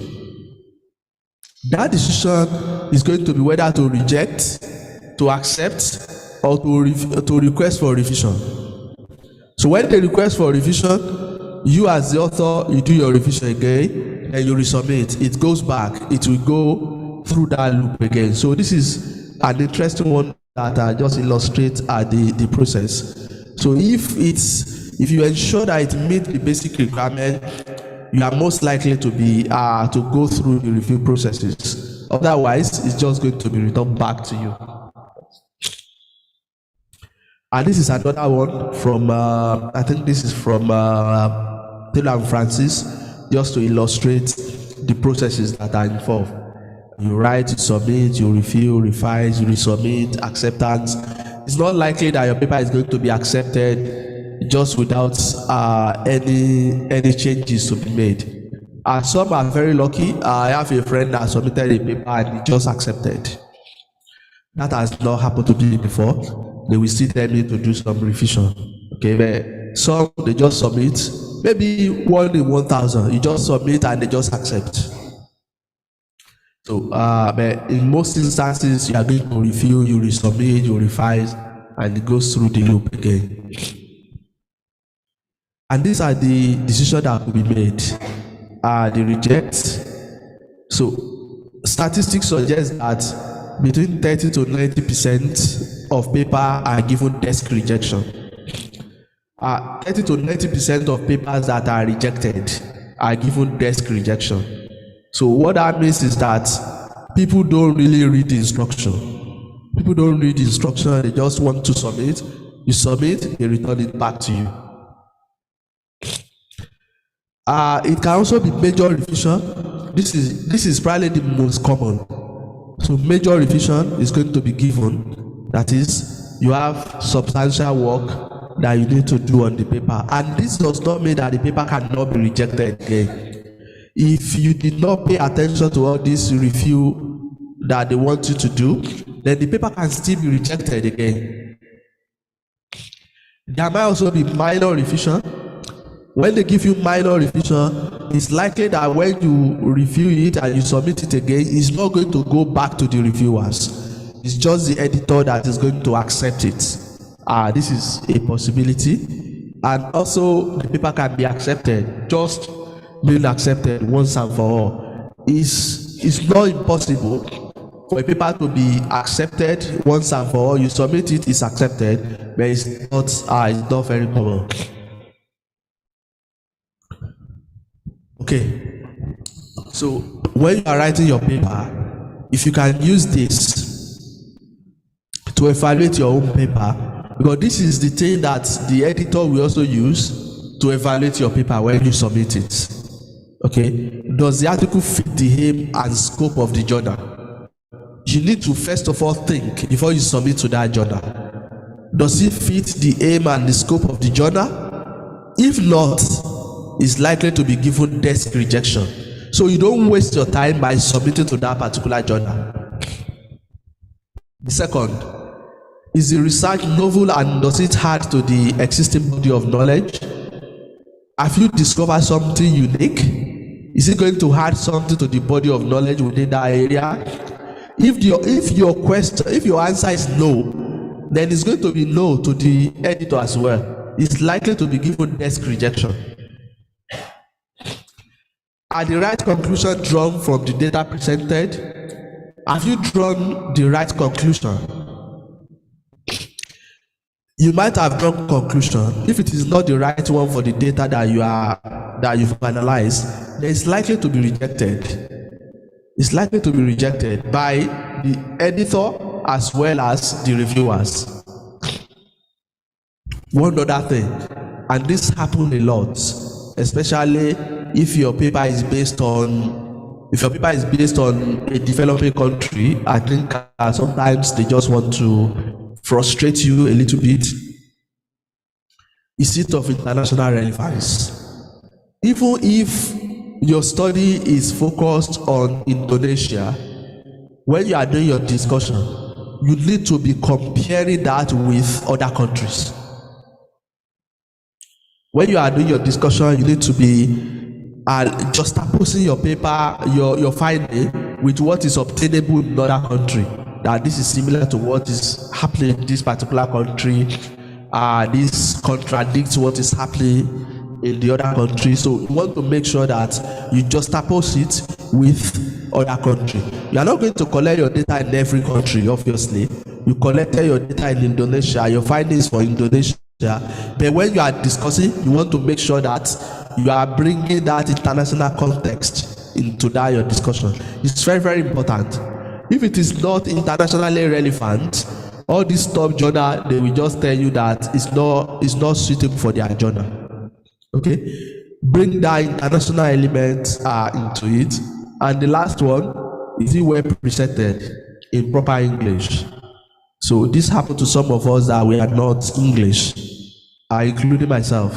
That decision is going to be whether to reject, to accept, or to request for revision. So when they request for revision, you as the author, you do your revision again, and you resubmit. It goes back. It will go through that loop again. So this is an interesting one that just illustrates the process. So if you ensure that it meets the basic requirement, you are most likely to be to go through the review processes. Otherwise, it's just going to be returned back to you. And this is another one from I think this is from Taylor and Francis, just to illustrate the processes that are involved. You write, you submit, you review, revise, you resubmit, acceptance. It's not likely that your paper is going to be accepted just without any changes to be made. Some are very lucky. I have a friend that submitted a paper and he just accepted. That has not happened to me before. They will still tell me to do some revision. Okay, but some they just submit. Maybe 1 in 1,000. You just submit and they just accept. So, but in most instances, you are going to review, you resubmit, you revise, and it goes through the loop again. And these are the decisions that could be made. The reject. So statistics suggest that between 30 to 90% of paper are given desk rejection. 30 to 90% of papers that are rejected are given desk rejection. So what that means is that people don't really read the instruction. People don't read the instruction, they just want to submit. You submit, they return it back to you. It can also be major revision. This is probably the most common. So major revision is going to be given. That is, you have substantial work that you need to do on the paper, and this does not mean that the paper cannot be rejected again. If you did not pay attention to all this review that they want you to do, then the paper can still be rejected again. There might also be minor revision. When they give you minor revision, it's likely that when you review it and you submit it again, it's not going to go back to the reviewers. It's just the editor that is going to accept it. This is a possibility. And also, the paper can be accepted, just being accepted once and for all. It's not impossible for a paper to be accepted once and for all. You submit it, it's accepted, but it's not very common. Okay, so when you are writing your paper, if you can use this to evaluate your own paper, because this is the thing that the editor will also use to evaluate your paper when you submit it. Okay, does the article fit the aim and scope of the journal? You need to first of all think before you submit to that journal. Does it fit the aim and the scope of the journal? If not, it's likely to be given desk rejection. So you don't waste your time by submitting to that particular journal. The second, is the research novel and does it add to the existing body of knowledge? Have you discovered something unique? Is it going to add something to the body of knowledge within that area? If your answer is no, then it's going to be no to the editor as well. It's likely to be given desk rejection. Are the right conclusion drawn from the data presented? Have you drawn the right conclusion? You might have drawn conclusion. If it is not the right one for the data that you've analyzed, then it's likely to be rejected. It's likely to be rejected by the editor as well as the reviewers. One other thing, and this happens a lot, especially if your paper is based on a developing country. I think sometimes they just want to frustrate you a little bit. Is it of international relevance? Even if your study is focused on Indonesia, when you are doing your discussion, you need to be comparing that with other countries. When you are doing your discussion, you need to be just opposing your paper, your finding with what is obtainable in another country. That this is similar to what is happening in this particular country. This contradicts what is happening in the other country. So you want to make sure that you just oppose it with other country. You are not going to collect your data in every country, obviously. You collected your data in Indonesia, your findings for Indonesia. But when you are discussing, you want to make sure that you are bringing that international context into that your discussion. It's very, very important. If it is not internationally relevant, all these top journal, they will just tell you that it's not suitable for their journal. Okay, bring that international element into it. And the last one, is it well presented in proper English? So this happened to some of us that we are not English, including myself.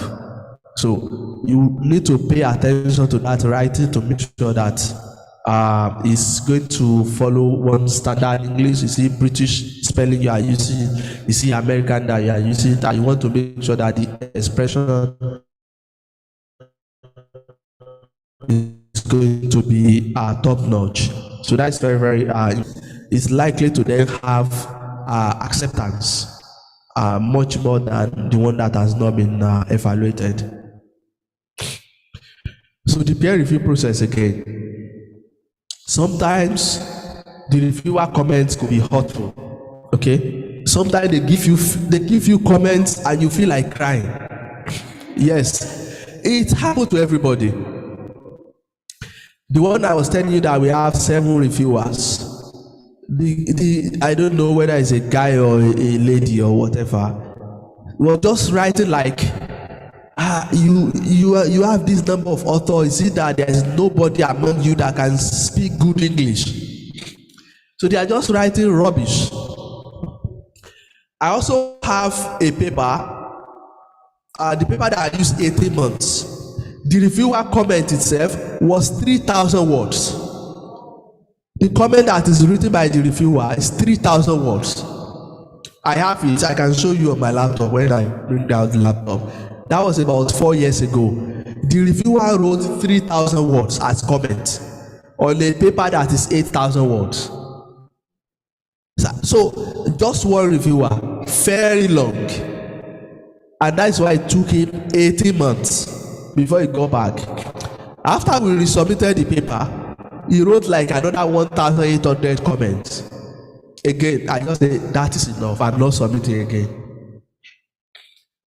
So you need to pay attention to that writing to make sure that it's going to follow one standard English. You see British spelling you are using, you see American that you are using, and you want to make sure that the expression is going to be top notch. So that's very, very it's likely to then have acceptance much more than the one that has not been evaluated. So the peer review process again. Sometimes the reviewer comments could be hurtful. Okay. Sometimes they give you comments and you feel like crying. Yes, it happened to everybody. The one I was telling you that we have 7 reviewers. I don't know whether it's a guy or a lady or whatever. We're just writing like, you have this number of authors. Is it that there is nobody among you that can speak good English? So they are just writing rubbish. I also have a paper. The paper that I used 18 months. The reviewer comment itself was 3,000 words. The comment that is written by the reviewer is 3,000 words. I have it. I can show you on my laptop when I bring down the laptop. That was about 4 years ago. The reviewer wrote 3,000 words as comment on a paper that is 8,000 words. So just one reviewer, very long. And that's why it took him 18 months before he got back. After we resubmitted the paper, he wrote like another 1,800 comments. Again, I just said, that is enough. I'm not submitting again.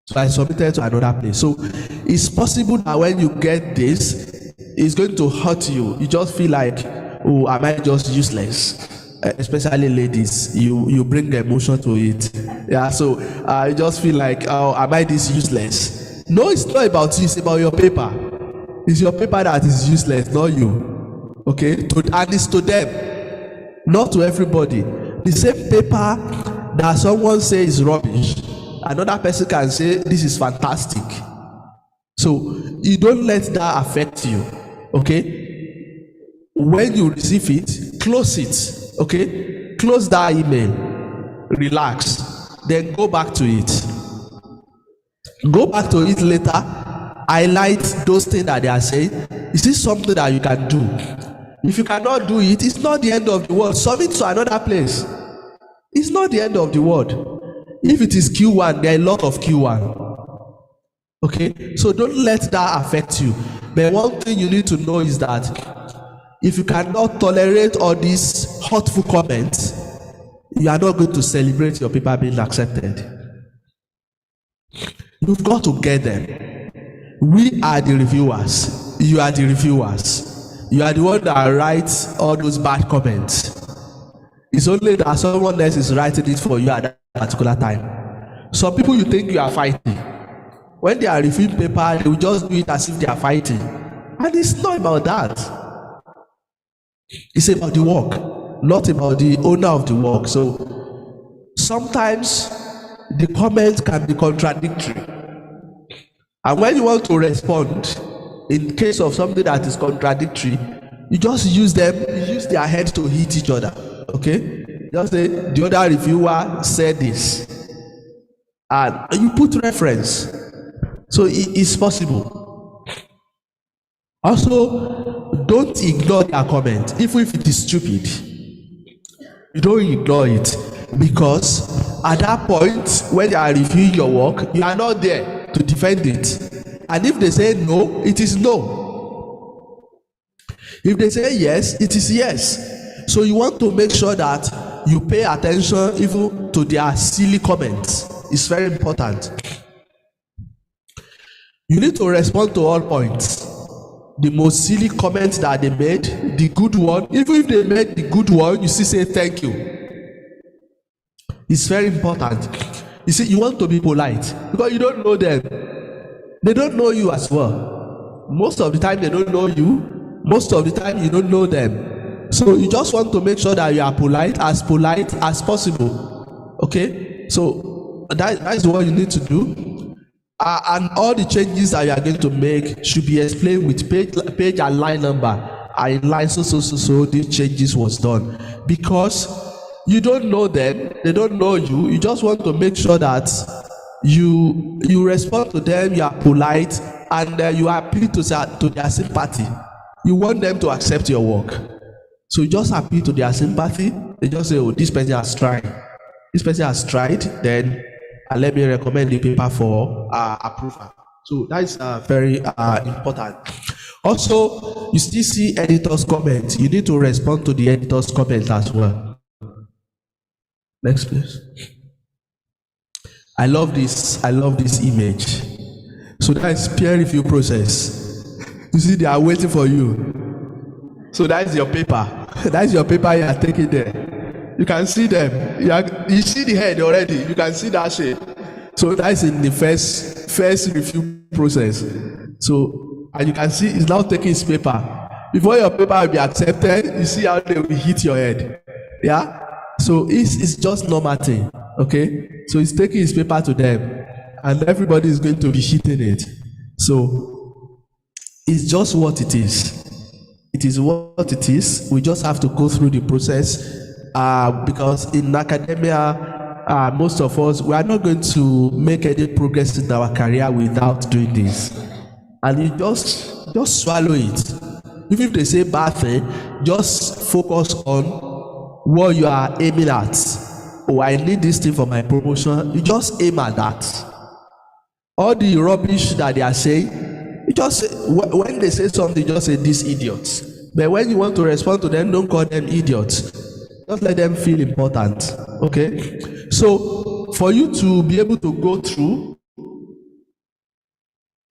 So I submitted to another place. So it's possible that when you get this, it's going to hurt you. You just feel like, oh, am I just useless? Especially ladies, you bring emotion to it. Yeah, so you just feel like, oh, am I this useless? No, it's not about you, it's about your paper. It's your paper that is useless, not you. Okay? And it's to them, not to everybody. The same paper that someone says is rubbish, another person can say this is fantastic. So you don't let that affect you. Okay? When you receive it, close it. Okay, close that email, relax, then go back to it. Go back to it later, highlight those things that they are saying. Is this something that you can do? If you cannot do it, it's not the end of the world. Submit to another place. It's not the end of the world. If it is Q1, there are a lot of Q1. Okay, so don't let that affect you. But one thing you need to know is that if you cannot tolerate all these hurtful comments, you are not going to celebrate your paper being accepted. You've got to get them. We are the reviewers. You are the reviewers. You are the one that writes all those bad comments. It's only that someone else is writing it for you at that particular time. Some people, you think you are fighting. When they are reviewing paper, they will just do it as if they are fighting. And it's not about that. It's about the work, not about the owner of the work. So sometimes the comments can be contradictory. And when you want to respond, in case of something that is contradictory, you just use their head to hit each other. Okay? Just say, the other reviewer said this. And you put reference. So it is possible. Also, don't ignore their comment. Even if it is stupid, you don't ignore it. Because at that point, when they are reviewing your work, you are not there to defend it. And if they say no, it is no. If they say yes, it is yes. So you want to make sure that you pay attention even to their silly comments. It's very important. You need to respond to all points. The most silly comments that they made, the good one, even if they made the good one, you still say thank you. It's very important. You see, you want to be polite because you don't know them. They don't know you as well. Most of the time they don't know you. Most of the time you don't know them. So you just want to make sure that you are polite as possible. Okay? So that is what you need to do. And all the changes that you are going to make should be explained with page and line number. And in line so these changes was done. Because you don't know them, they don't know you. You just want to make sure that you respond to them, you are polite, and you appeal to their sympathy. You want them to accept your work. So you just appeal to their sympathy. They just say, oh, this person has tried. This person has tried, then let me recommend the paper for approval. So that is very important. Also, you still see editor's comment. You need to respond to the editor's comment as well. Next, please. I love this image. So that is peer review process. You see, they are waiting for you. So that is your paper. That is your paper you are taking there. You can see them. You see the head already. You can see that shape. So that is in the first review process. So, and you can see it's now taking his paper. Before your paper will be accepted, you see how they will hit your head. Yeah? So it's just normal thing. Okay? So he's taking his paper to them, and everybody is going to be hitting it. So it's just what it is. It is what it is. We just have to go through the process because in academia, most of us, we are not going to make any progress in our career without doing this. And you just swallow it. Even if they say bad thing, just focus on what you are aiming at. Oh, I need this thing for my promotion. You just aim at that. All the rubbish that they are saying, you just say, when they say something, just say these idiots. But when you want to respond to them, don't call them idiots. Just let them feel important. Okay? So for you to be able to go through,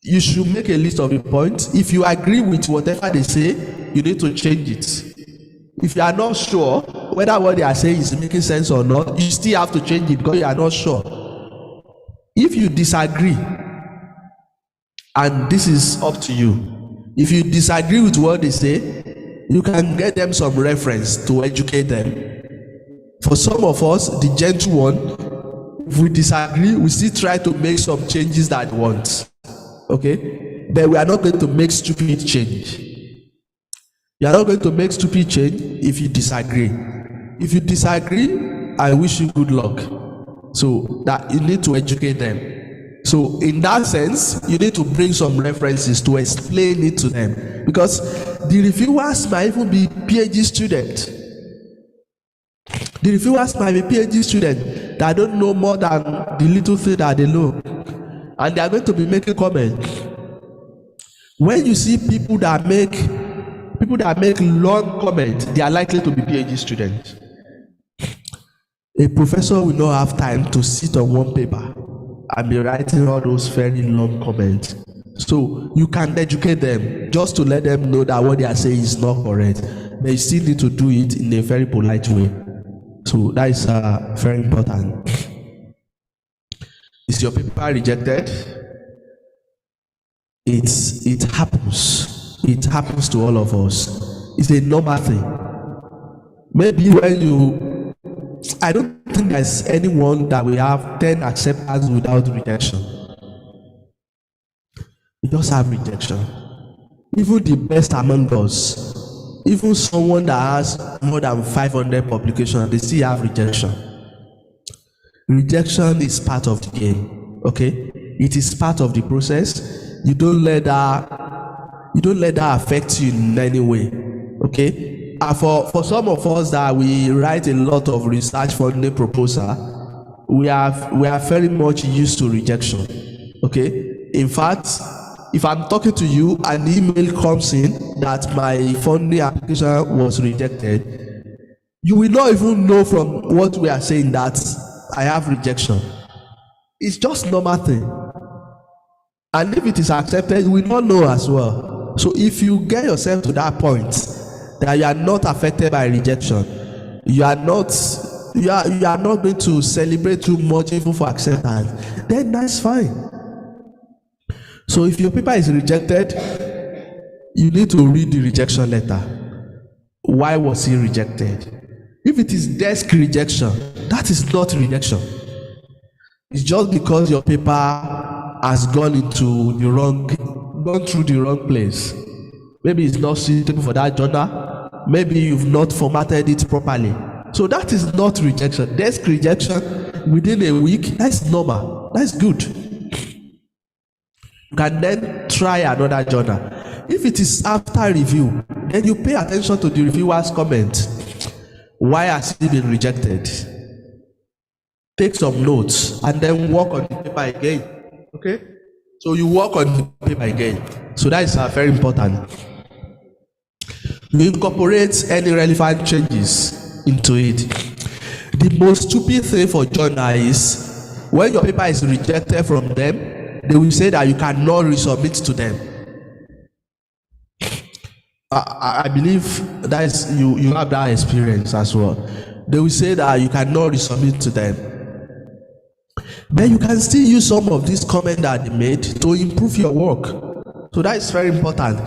you should make a list of the points. If you agree with whatever they say, you need to change it. If you are not sure whether what they are saying is making sense or not, you still have to change it because you are not sure. If you disagree, and this is up to you, if you disagree with what they say, you can get them some reference to educate them. For some of us, the gentle one, if we disagree, we still try to make some changes that we want. Okay? But we are not going to make stupid change. You are not going to make stupid change if you disagree. If you disagree, I wish you good luck. So that you need to educate them. So in that sense, you need to bring some references to explain it to them. Because the reviewers might even be PhD students. The reviewers might be PhD students that don't know more than the little thing that they know. And they are going to be making comments. When you see people that make long comments, they are likely to be PhD students. A professor will not have time to sit on one paper and be writing all those very long comments. So you can educate them just to let them know that what they are saying is not correct. But you still need to do it in a very polite way. So that is very important. Is your paper rejected? It happens. It happens to all of us. It's a normal thing. Maybe when I don't think there's anyone that will have 10 acceptance without rejection. We just have rejection. Even the best among us, even someone that has more than 500 publications, they still have rejection. Rejection is part of the game. Okay? It is part of the process. You don't let that affect you in any way. Okay? For some of us that we write a lot of research funding proposal, we are very much used to rejection. Okay? In fact, if I'm talking to you, an email comes in that my funding application was rejected, you will not even know from what we are saying that I have rejection. It's just normal thing. And if it is accepted, you will not know as well. So if you get yourself to that point that you are not affected by rejection, you are not going to celebrate too much even for acceptance, then that's fine. So if your paper is rejected, you need to read the rejection letter. Why was he rejected? If it is desk rejection, that is not rejection. It's just because your paper has gone through the wrong place. Maybe it's not suitable for that journal. Maybe you've not formatted it properly. So that is not rejection. Desk rejection within a week, that's normal. That's good. You can then try another journal. If it is after review, then you pay attention to the reviewer's comment. Why has he been rejected? Take some notes and then work on the paper again. Okay? So you work on the paper again. So that is very important. You incorporate any relevant changes into it. The most stupid thing for journalists, when your paper is rejected from them, they will say that you cannot resubmit to them. I believe that is you have that experience as well. They will say that you cannot resubmit to them. But you can still use some of these comments that they made to improve your work. So that is very important.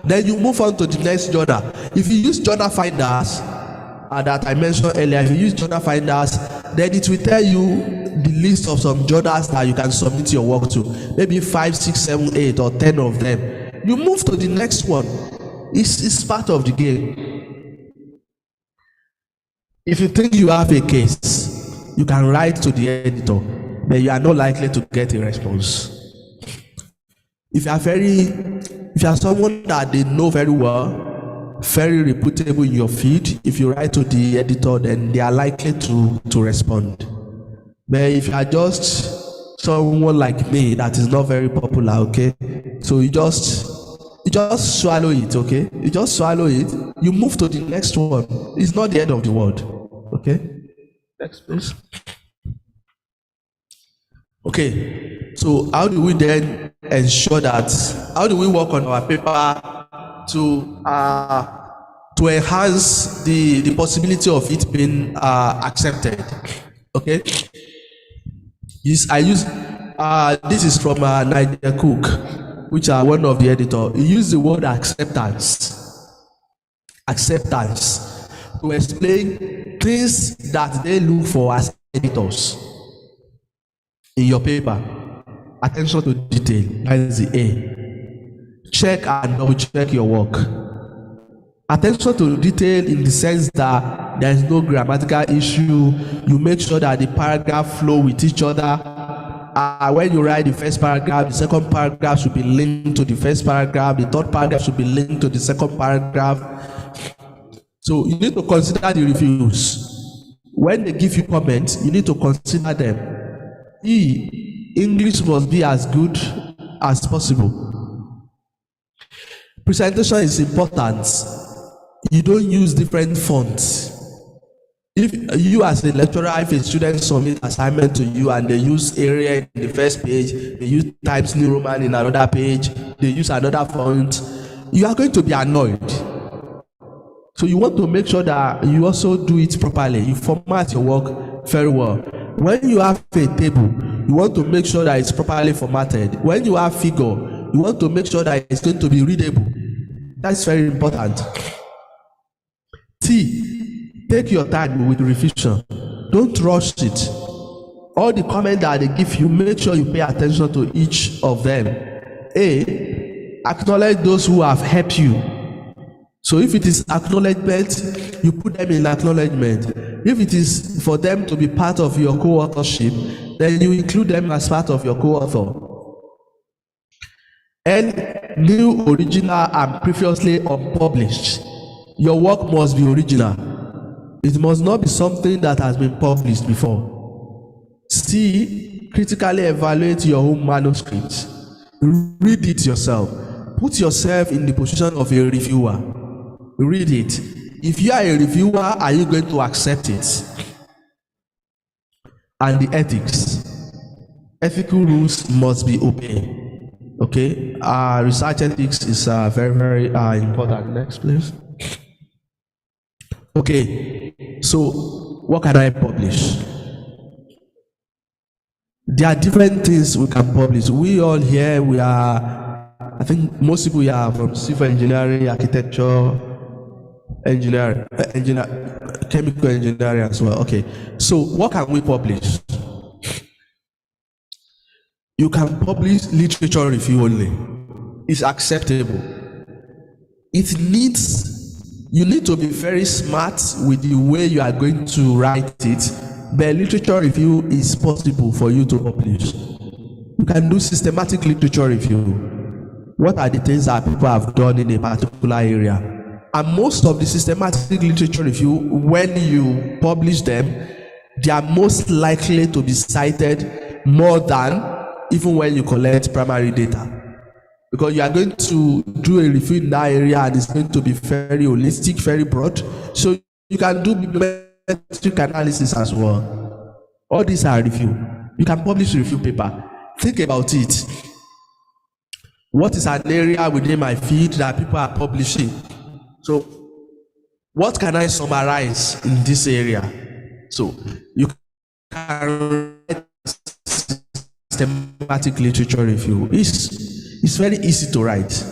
Then you move on to the next journal. If you use journal finders, that I mentioned earlier, if you use journal finders, then it will tell you the list of some journals that you can submit your work to. Maybe 5, 6, 7, 8, or 10 of them. You move to the next one. It's part of the game. If you think you have a case, you can write to the editor, but you are not likely to get a response. If you are someone that they know very well, very reputable in your field, if you write to the editor, then they are likely to respond. But if you are just someone like me that is not very popular, okay, so you just swallow it, okay? You just swallow it, you move to the next one. It's not the end of the world, okay? Next, please. Okay, so how do we then ensure that, how do we work on our paper to enhance the possibility of it being accepted? Okay, this is from Nigel Cook, which are one of the editor. He used the word acceptance to explain things that they look for as editors in your paper. Attention to detail, that is the A. Check and double check your work. Attention to detail in the sense that there is no grammatical issue. You make sure that the paragraph flow with each other. When you write the first paragraph, the second paragraph should be linked to the first paragraph. The third paragraph should be linked to the second paragraph. So you need to consider the reviews. When they give you comments, you need to consider them. English must be as good as possible. Presentation is important. You don't use different fonts. If you as a lecturer, if a student submit assignment to you and they use Arial in the first page, they use Times New Roman in another page, they use another font, you are going to be annoyed. So you want to make sure that you also do it properly. You format your work very well. When you have a table, you want to make sure that it's properly formatted. When you have figure, you want to make sure that it's going to be readable. That's very important. T, take your time with revision. Don't rush it. All the comments that they give you, make sure you pay attention to each of them. A, acknowledge those who have helped you. So if it is acknowledgement, you put them in acknowledgement. If it is for them to be part of your co-authorship, then you include them as part of your co-author. And new, original, and previously unpublished. Your work must be original. It must not be something that has been published before. C, critically evaluate your own manuscript. Read it yourself. Put yourself in the position of a reviewer. Read it. If you are a reviewer, are you going to accept it? And the ethics. Ethical rules must be obeyed. Okay? Research ethics is very, very important. Next, please. Okay. So, what can I publish? There are different things we can publish. We all here, we are, I think most people here are from civil engineering, architecture, chemical engineering as well. Okay, so what can we publish? You can publish literature review only. It's acceptable. You need to be very smart with the way you are going to write it, but literature review is possible for you to publish. You can do systematic literature review. What are the things that people have done in a particular area? And most of the systematic literature review, when you publish them, they are most likely to be cited more than even when you collect primary data. Because you are going to do a review in that area and it's going to be very holistic, very broad. So you can do bibliometric analysis as well. All these are review. You can publish a review paper. Think about it. What is an area within my field that people are publishing? So what can I summarize in this area? So you can write systematic literature review. It's very easy to write.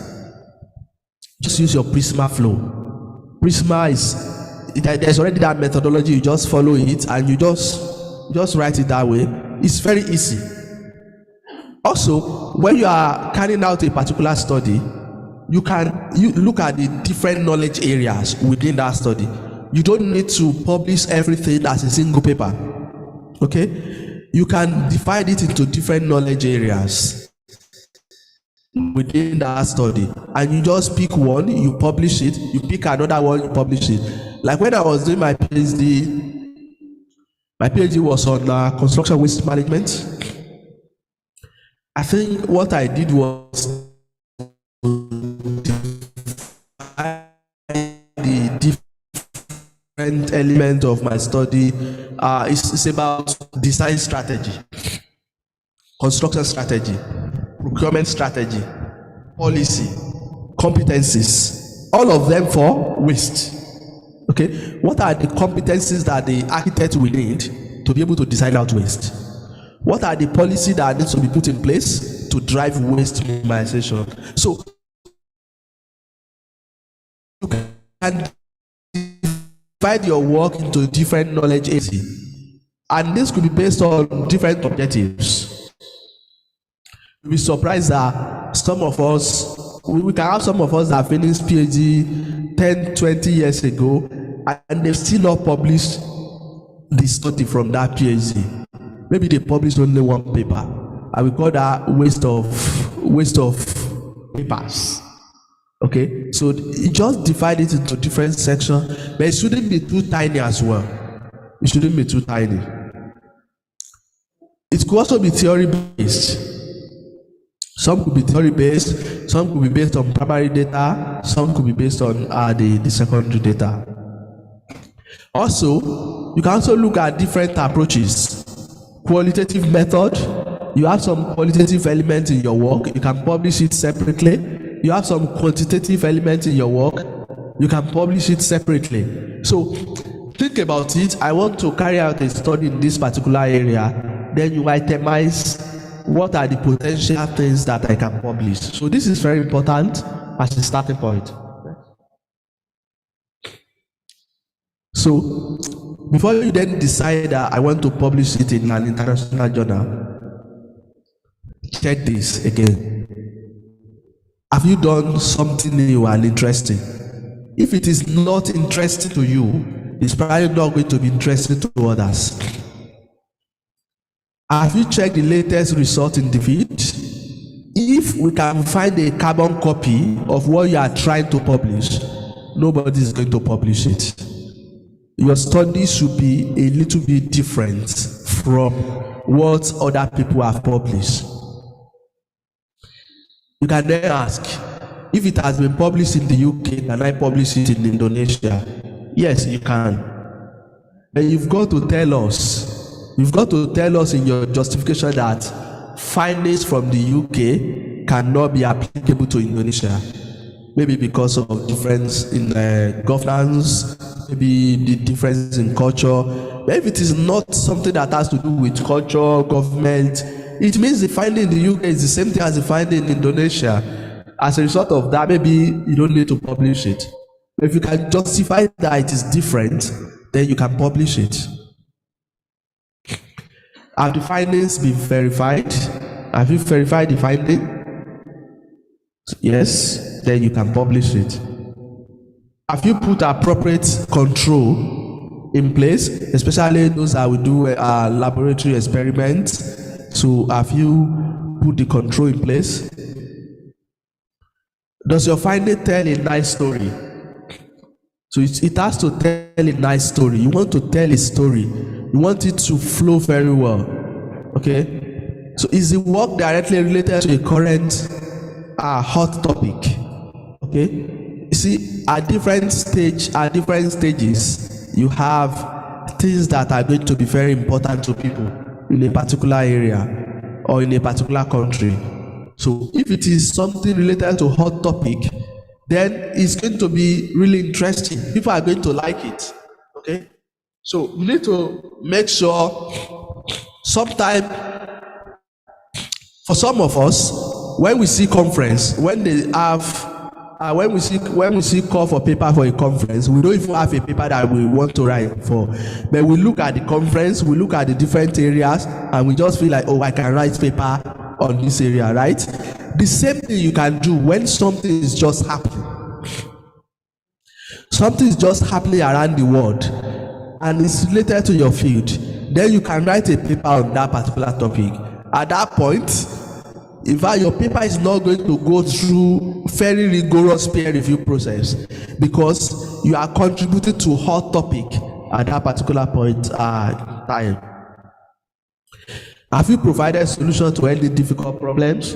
Just use your Prisma flow. Prisma there's already that methodology. You just follow it and you just write it that way. It's very easy. Also, when you are carrying out a particular study, you look at the different knowledge areas within that study. You don't need to publish everything as a single paper. Okay? You can divide it into different knowledge areas within that study, and you just pick one, you publish it, you pick another one, you publish it. Like when I was doing my PhD was on construction waste management. I think what I did was the different element of my study. It's about design strategy, construction strategy, procurement strategy, policy, competencies, all of them for waste. Okay, what are the competencies that the architect will need to be able to design out waste? What are the policies that needs to be put in place to drive waste minimization? So you can divide your work into different knowledge areas, and this could be based on different objectives. You'll be surprised that some of us, we can have some of us that finished PhD 10, 20 years ago, and they've still not published the study from that PhD. Maybe they published only one paper. I will call that waste of papers. Okay, so you just divide it into different sections, but it shouldn't be too tiny as well. It shouldn't be too tiny. It could also be theory based. Some could be theory based, some could be based on primary data, some could be based on the secondary data. Also, you can also look at different approaches. Qualitative method, you have some qualitative elements in your work, you can publish it separately. You have some quantitative elements in your work, you can publish it separately. So think about it. I want to carry out a study in this particular area, then you itemize what are the potential things that I can publish. So this is very important as a starting point. So before you then decide that I want to publish it in an international journal, check this again. Have you done something new and interesting? If it is not interesting to you, it's probably not going to be interesting to others. Have you checked the latest result in the field? If we can find a carbon copy of what you are trying to publish, nobody is going to publish it. Your study should be a little bit different from what other people have published. You can then ask, if it has been published in the UK, can I publish it in Indonesia? Yes, you can. But you've got to tell us in your justification that findings from the UK cannot be applicable to Indonesia. Maybe because of difference in governance, maybe the difference in culture. But if it is not something that has to do with culture, government, it means the finding in the UK is the same thing as the finding in Indonesia. As a result of that, maybe you don't need to publish it. But if you can justify that it is different, then you can publish it. Have the findings been verified? Have you verified the finding? Yes, then you can publish it. Have you put appropriate control in place, especially those that will do laboratory experiments? So have you put the control in place? Does your finding tell a nice story? So it has to tell a nice story. You want to tell a story. You want it to flow very well. Okay? So is the work directly related to a current hot topic? Okay. You see, at different stages, you have things that are going to be very important to people in a particular area or in a particular country. So if it is something related to hot topic, then it's going to be really interesting. People are going to like it. Okay. So we need to make sure sometime for some of us, when we see conference, when they have when we see call for paper for a conference, we don't even have a paper that we want to write for. But we look at the conference, we look at the different areas, and we just feel like, oh, I can write paper on this area, right? The same thing you can do when something is just happening. Something is just happening around the world, and it's related to your field. Then you can write a paper on that particular topic. At that point, in fact, your paper is not going to go through very rigorous peer review process because you are contributing to hot topic at that particular point time. Have you provided solutions to any difficult problems?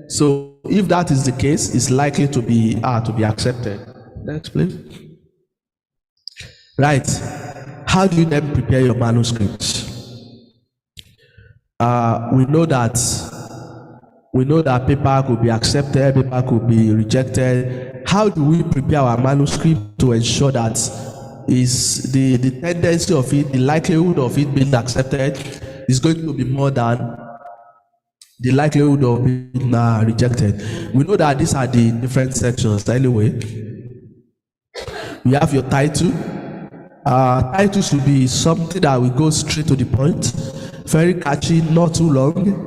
So if that is the case, it's likely to be accepted. Next, please. Right. How do you then prepare your manuscript? We know that paper could be accepted, paper could be rejected. How do we prepare our manuscript to ensure that is the tendency of it, the likelihood of it being accepted is going to be more than the likelihood of being rejected? We know that these are the different sections. Anyway, you have your title. Title should be something that will go straight to the point, very catchy, not too long.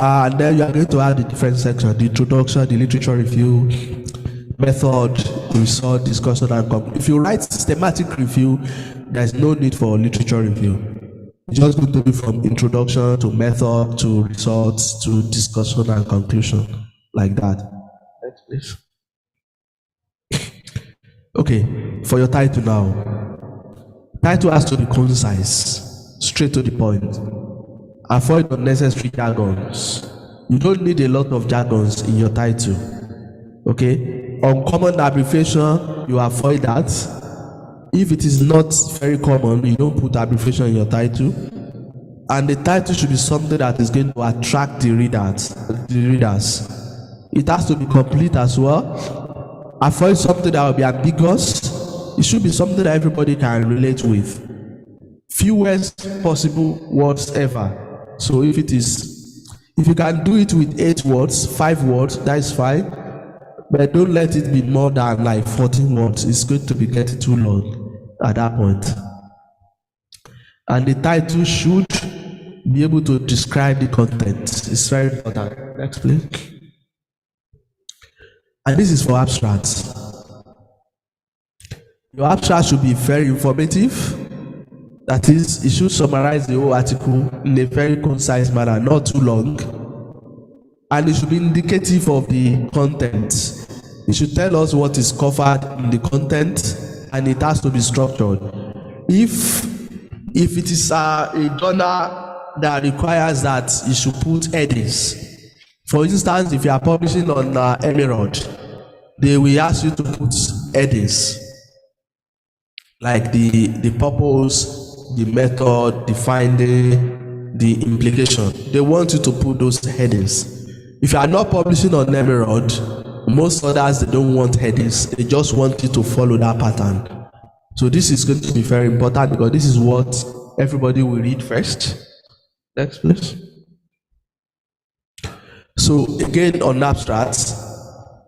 And then you are going to have the different sections: the introduction, the literature review, method, result, discussion, and conclusion. If you write systematic review, there's no need for literature review. It's just going to be from introduction to method to results to discussion and conclusion, like that. Next, please. Okay, for your title now. Title has to be concise, straight to the point. Avoid unnecessary jargons. You don't need a lot of jargons in your title. Okay? Uncommon abbreviation, you avoid that. If it is not very common, you don't put abbreviation in your title. And the title should be something that is going to attract the readers. It has to be complete as well. Avoid something that will be ambiguous. It should be something that everybody can relate with. Fewest possible words ever. So if you can do it with 8 words, 5 words, that is fine. But don't let it be more than like 14 words. It's going to be getting too long at that point. And the title should be able to describe the content. It's very important. Next, please. And this is for abstracts. Your abstract should be very informative. That is, it should summarize the whole article in a very concise manner, not too long. And it should be indicative of the content. It should tell us what is covered in the content, and it has to be structured. If it is a journal that requires that you should put headings. For instance, if you are publishing on Emerald, they will ask you to put headings, like the purpose, the method, the finding, the implication. They want you to put those headings. If you are not publishing on Emerald, most others, they don't want headings. They just want you to follow that pattern. So this is going to be very important because this is what everybody will read first. Next, please. So again, on abstracts,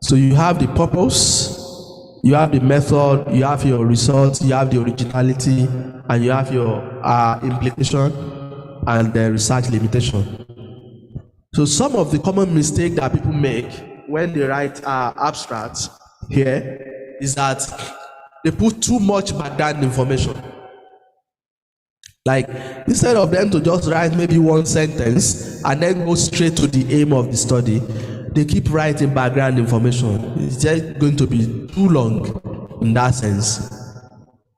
so you have the purpose, you have the method, you have your results, you have the originality, and you have your implication and the research limitation. So some of the common mistakes that people make when they write abstracts here is that they put too much background information. Like, instead of them to just write maybe one sentence and then go straight to the aim of the study, they keep writing background information. It's just going to be too long in that sense.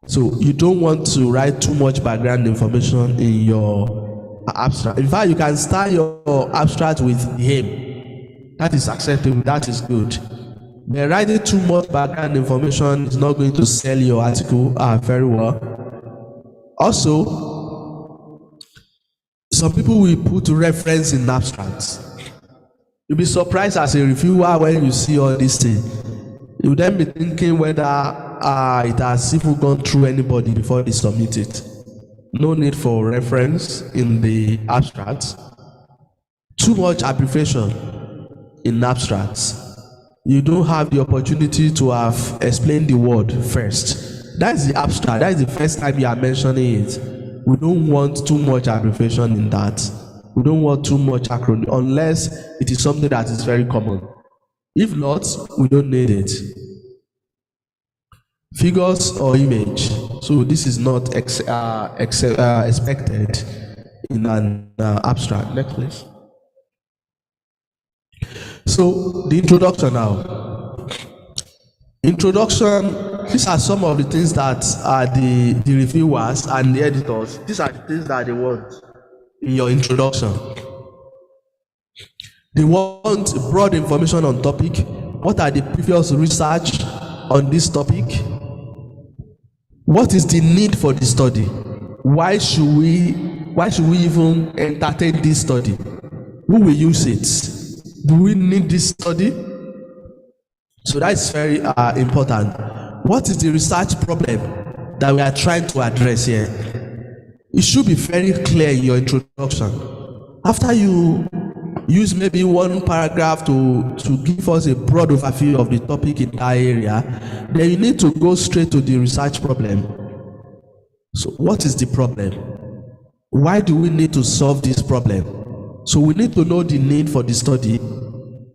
So you don't want to write too much background information in your abstract. In fact, you can start your abstract with him. That is acceptable. That is good. But writing too much background information is not going to sell your article very well. Also, some people will put reference in abstracts. You'll be surprised as a reviewer when you see all these things. You'll then be thinking whether it has even gone through anybody before they submit it. No need for reference in the abstracts. Too much abbreviation in abstracts. You don't have the opportunity to have explained the word first. That is the abstract. That is the first time you are mentioning it. We don't want too much abbreviation in that. We don't want too much acronym unless it is something that is very common. If not, we don't need it. Figures or image. So this is not expected in an abstract. Next, please. So the introduction now. Introduction, these are some of the things that are the reviewers and the editors. These are the things that they want in your introduction. They want broad information on topic. What are the previous research on this topic? What is the need for the study? Why should we even entertain this study? Who will use it? Do we need this study? So that's very important. What is the research problem that we are trying to address here? It should be very clear in your introduction. After you use maybe one paragraph to give us a broad overview of the topic in that area, then you need to go straight to the research problem. So what is the problem? Why do we need to solve this problem? So we need to know the need for the study.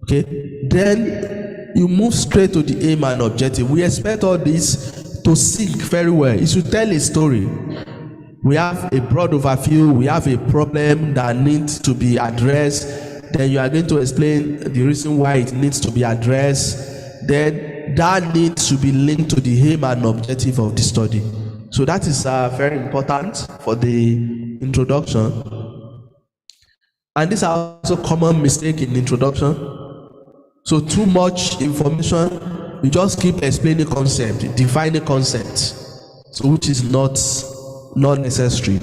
Okay, then you move straight to the aim and objective. We expect all this to sync very well. It should tell a story. We have a broad overview, we have a problem that needs to be addressed, then you are going to explain the reason why it needs to be addressed, then that needs to be linked to the aim and objective of the study. So that is very important for the introduction. And this is also a common mistake in introduction. So too much information, you just keep explaining concept, defining concept, so which is not necessary.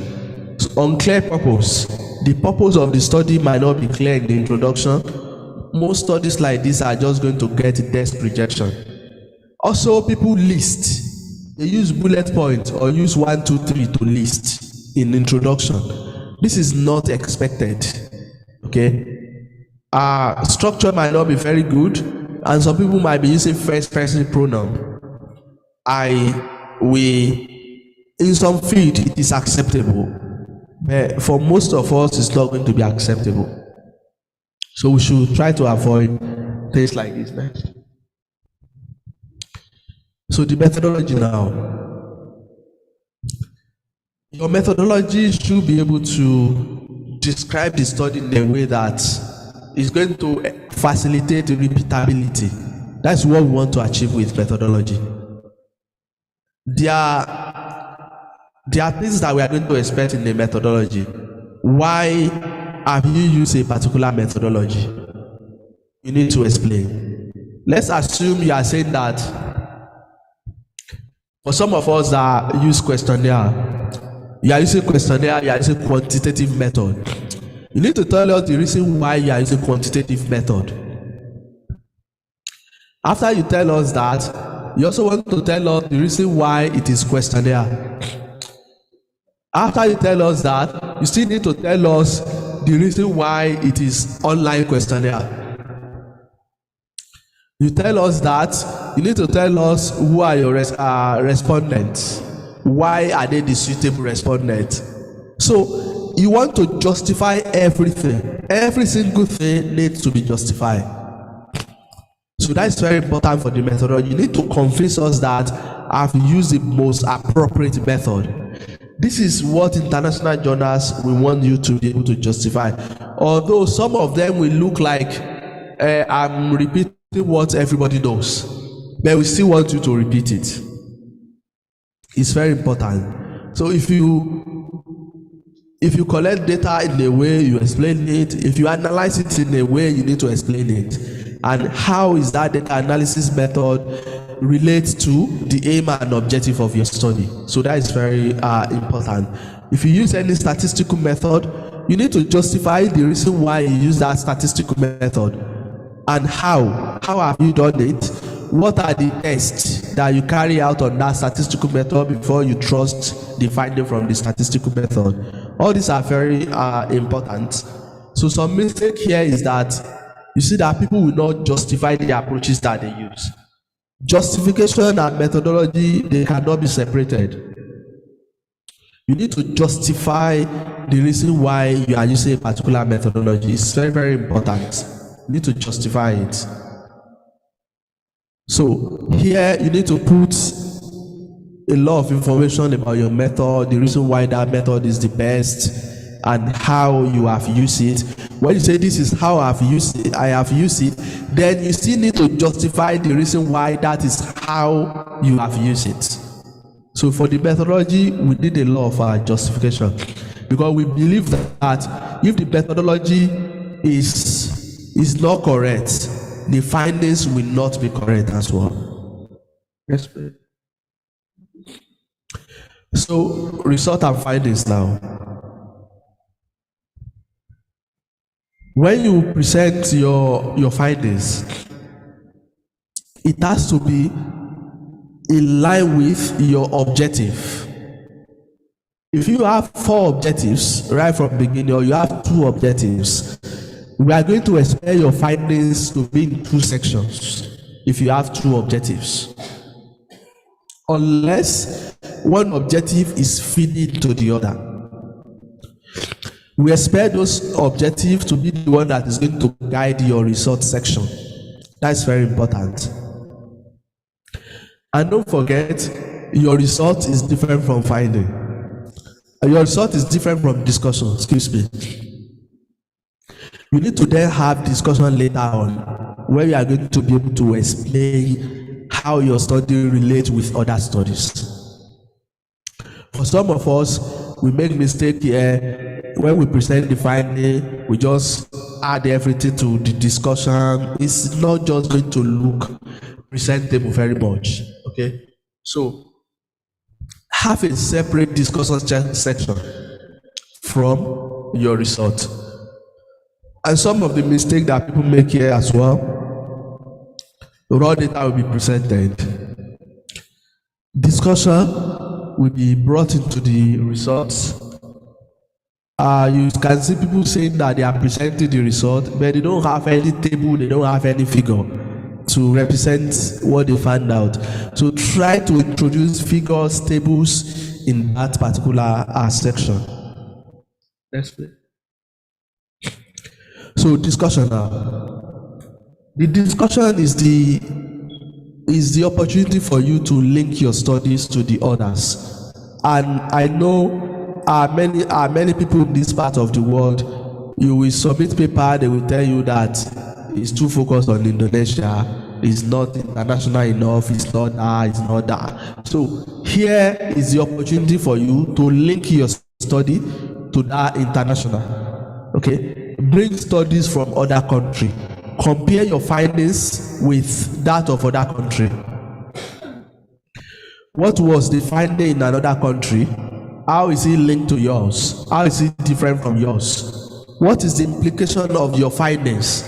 So unclear purpose. The purpose of the study might not be clear in the introduction. Most studies like this are just going to get desk rejection. Also, people list. They use bullet points or use 1, 2, 3 to list in introduction. This is not expected. Okay. Structure might not be very good, and some people might be using first person pronoun. In some field it is acceptable, but for most of us it's not going to be acceptable. So we should try to avoid things like this. Next. So the methodology now. Your methodology should be able to describe the study in a way that is going to facilitate repeatability. That's what we want to achieve with methodology. There are things that we are going to expect in the methodology. Why have you used a particular methodology? You need to explain. Let's assume you are saying that for some of us that use questionnaire, you are using questionnaire, you are using quantitative method. You need to tell us the reason why you are using quantitative method. After you tell us that, you also want to tell us the reason why it is questionnaire. After you tell us that, you still need to tell us the reason why it is online questionnaire. You tell us that, you need to tell us who are your respondents. Why are they the suitable respondents? So you want to justify everything. Every single thing needs to be justified. So that's very important for the methodology. You need to convince us that I've used the most appropriate method. This is what international journals will want you to be able to justify. Although some of them will look like I'm repeating what everybody knows, but we still want you to repeat it. It's very important. So if you If you collect data in a way, you explain it. If you analyze it in a way, you need to explain it. And how is that data analysis method relates to the aim and objective of your study? So that is very important. If you use any statistical method, you need to justify the reason why you use that statistical method and how. How have you done it? What are the tests that you carry out on that statistical method before you trust the finding from the statistical method? All these are very important. So some mistake here is that you see that people will not justify the approaches that they use. Justification and methodology, they cannot be separated. You need to justify the reason why you are using a particular methodology. It's very, very important. You need to justify it. So here you need to put a lot of information about your method, the reason why that method is the best, and how you have used it. When you say this is how I have used it, then you still need to justify the reason why that is how you have used it. So for the methodology, we need a lot of justification, because we believe that if the methodology is not correct, the findings will not be correct as well. Yes, please. So result and findings now. When you present your findings, it has to be in line with your objective. If you have 4 objectives right from the beginning, or you have 2 objectives, we are going to expect your findings to be in 2 sections if you have 2 objectives. Unless one objective is feeding to the other. We expect those objectives to be the one that is going to guide your result section. That's very important. And don't forget, your result is different from finding. Your result is different from discussion, excuse me. You need to then have discussion later on, where you are going to be able to explain how your study relates with other studies. For some of us, we make mistake here. When we present the finding, we just add everything to the discussion. It's not just going to look presentable very much. Okay, so have a separate discussion section from your result. And some of the mistakes that people make here as well, raw data will be presented. Discussion will be brought into the results. You can see people saying that they are presenting the result, but they don't have any table, they don't have any figure to represent what they found out. So try to introduce figures, tables in that particular section. Next, please. So discussion now. The discussion is the opportunity for you to link your studies to the others. And I know many people in this part of the world, you will submit paper, they will tell you that it's too focused on Indonesia, it's not international enough, it's not that. So here is the opportunity for you to link your study to that international. Okay? Bring studies from other country. Compare your findings with that of other country. What was the finding in another country? How is it linked to yours? How is it different from yours? What is the implication of your findings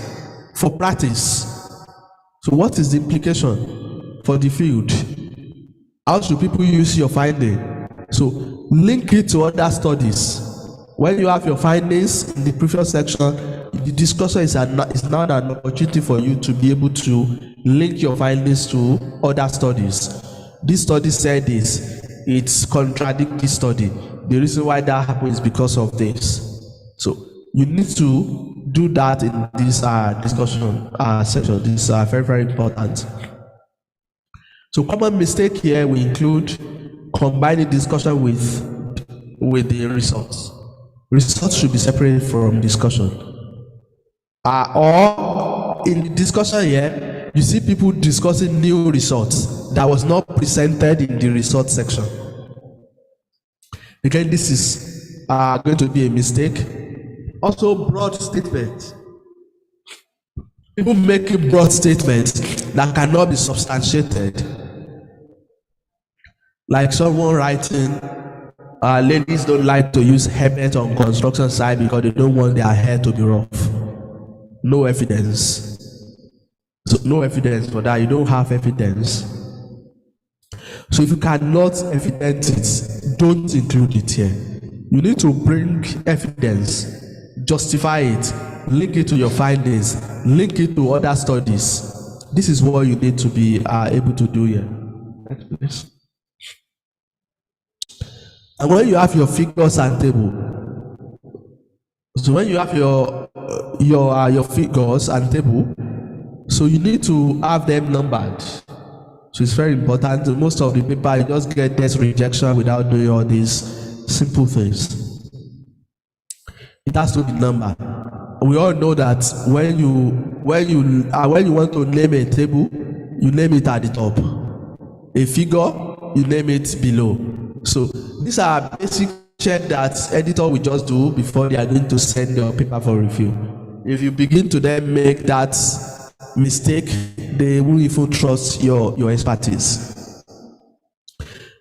for practice? So what is the implication for the field? How should people use your finding? So link it to other studies. When you have your findings in the previous section, the discussion is now an opportunity for you to be able to link your findings to other studies. This study said this, it's contradicting this study. The reason why that happens is because of this. So you need to do that in this discussion section. This is very, very important. So common mistake here we include combining discussion with the results. Results should be separated from discussion. Or in the discussion here, you see people discussing new results that was not presented in the results section. Again, this is are going to be a mistake. Also, broad statements. People making broad statements that cannot be substantiated. Like someone writing, ladies don't like to use helmet on construction site because they don't want their hair to be rough. No evidence. So no evidence for that. You don't have evidence. So if you cannot evidence it, don't include it here. You need to bring evidence, justify it, link it to your findings, link it to other studies. This is what you need to be able to do here. Next, please. And when you have your figures and table, so when you have your figures and table, so you need to have them numbered. So it's very important. Most of the people, you just get this rejection without doing all these simple things. It has to be numbered. We all know that when you want to name a table, you name it at the top. A figure, you name it below. So these are basic check that editor will just do before they are going to send your paper for review. If you begin to then make that mistake, they won't even trust your expertise.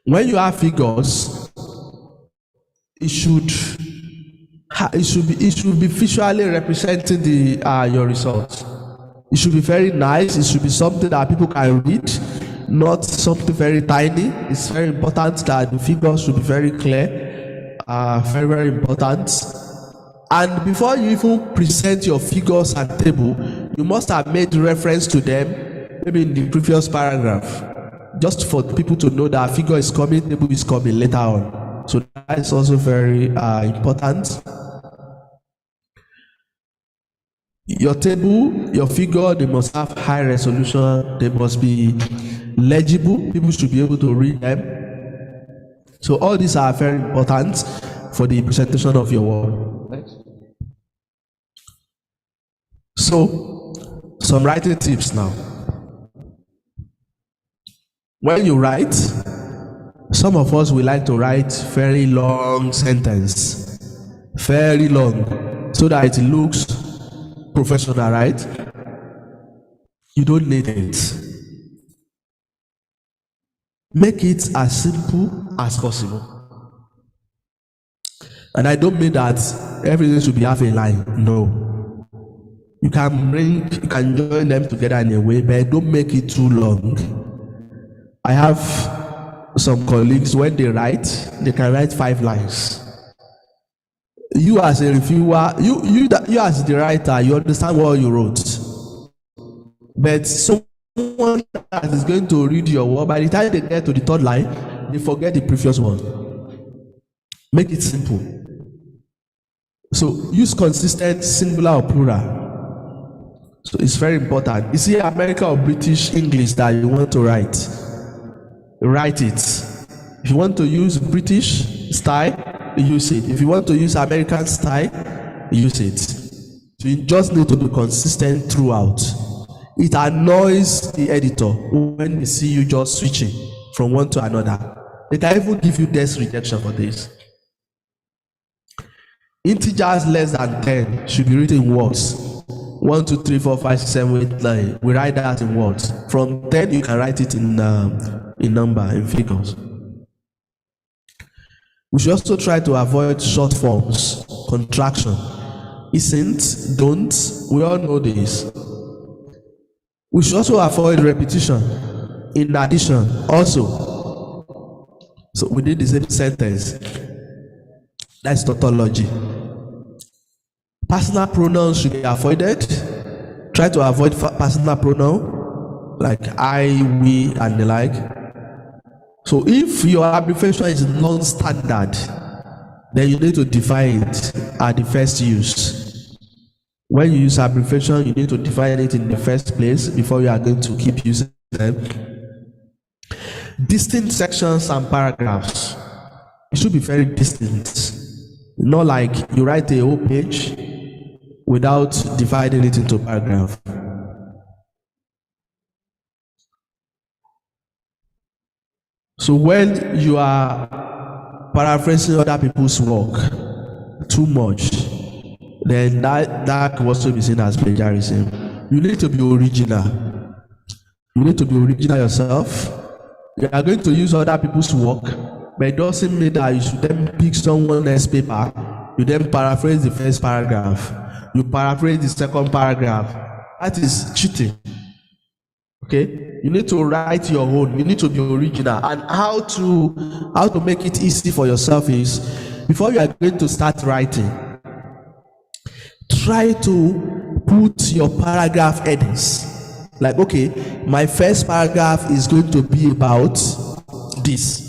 When you have figures, it should be visually representing your results. It should be very nice. It should be something that people can read, not something very tiny. It's very important that the figures should be very clear, very, very important. And before you even present your figures and table, you must have made reference to them, maybe in the previous paragraph, just for people to know that figure is coming, table is coming later on. So that is also very important. Your table, your figure, they must have high resolution, they must be legible, people should be able to read them. So all these are very important for the presentation of your work. So, some writing tips now. When you write, some of us will like to write very long sentence, very long, so that it looks professional, right? You don't need it. Make it as simple as possible. And I don't mean that everything should be half a line. No. You can join them together in a way, but don't make it too long. I have some colleagues, when they write, they can write 5 lines. You as a reviewer, you as the writer, you understand what you wrote. But someone that is going to read your work, by the time they get to the 3rd line, they forget the previous one. Make it simple. So use consistent singular or plural. So it's very important. You see, American or British English that you want to write, write it. If you want to use British style, use it. If you want to use American style, use it. So you just need to be consistent throughout. It annoys the editor when they see you just switching from one to another. They can even give you desk rejection for this. Integers less than 10 should be written in words. 1, 2, 3, 4, 5, 6, 7, 8, 9. We write that in words. From 10, you can write it in number, in figures. We should also try to avoid short forms, contraction. Isn't, don't, we all know this. We should also avoid repetition. In addition, also. So we did the same sentence. That's tautology. Personal pronouns should be avoided. Try to avoid personal pronoun like I, we, and the like. So if your abbreviation is non-standard, then you need to define it at the first use. When you use abbreviation, you need to define it in the first place before you are going to keep using them. Distinct sections and paragraphs. It should be very distinct. Not like you write a whole page without dividing it into paragraph. So when you are paraphrasing other people's work, too much, then that could also be seen as plagiarism. You need to be original. You need to be original yourself. You are going to use other people's work, but it doesn't mean that you should then pick someone else's paper. You then paraphrase the first paragraph. You paraphrase the second paragraph. That is cheating. Okay? You need to write your own. You need to be original. And how to make it easy for yourself is, before you are going to start writing, try to put your paragraph headings. Like, okay, my first paragraph is going to be about this.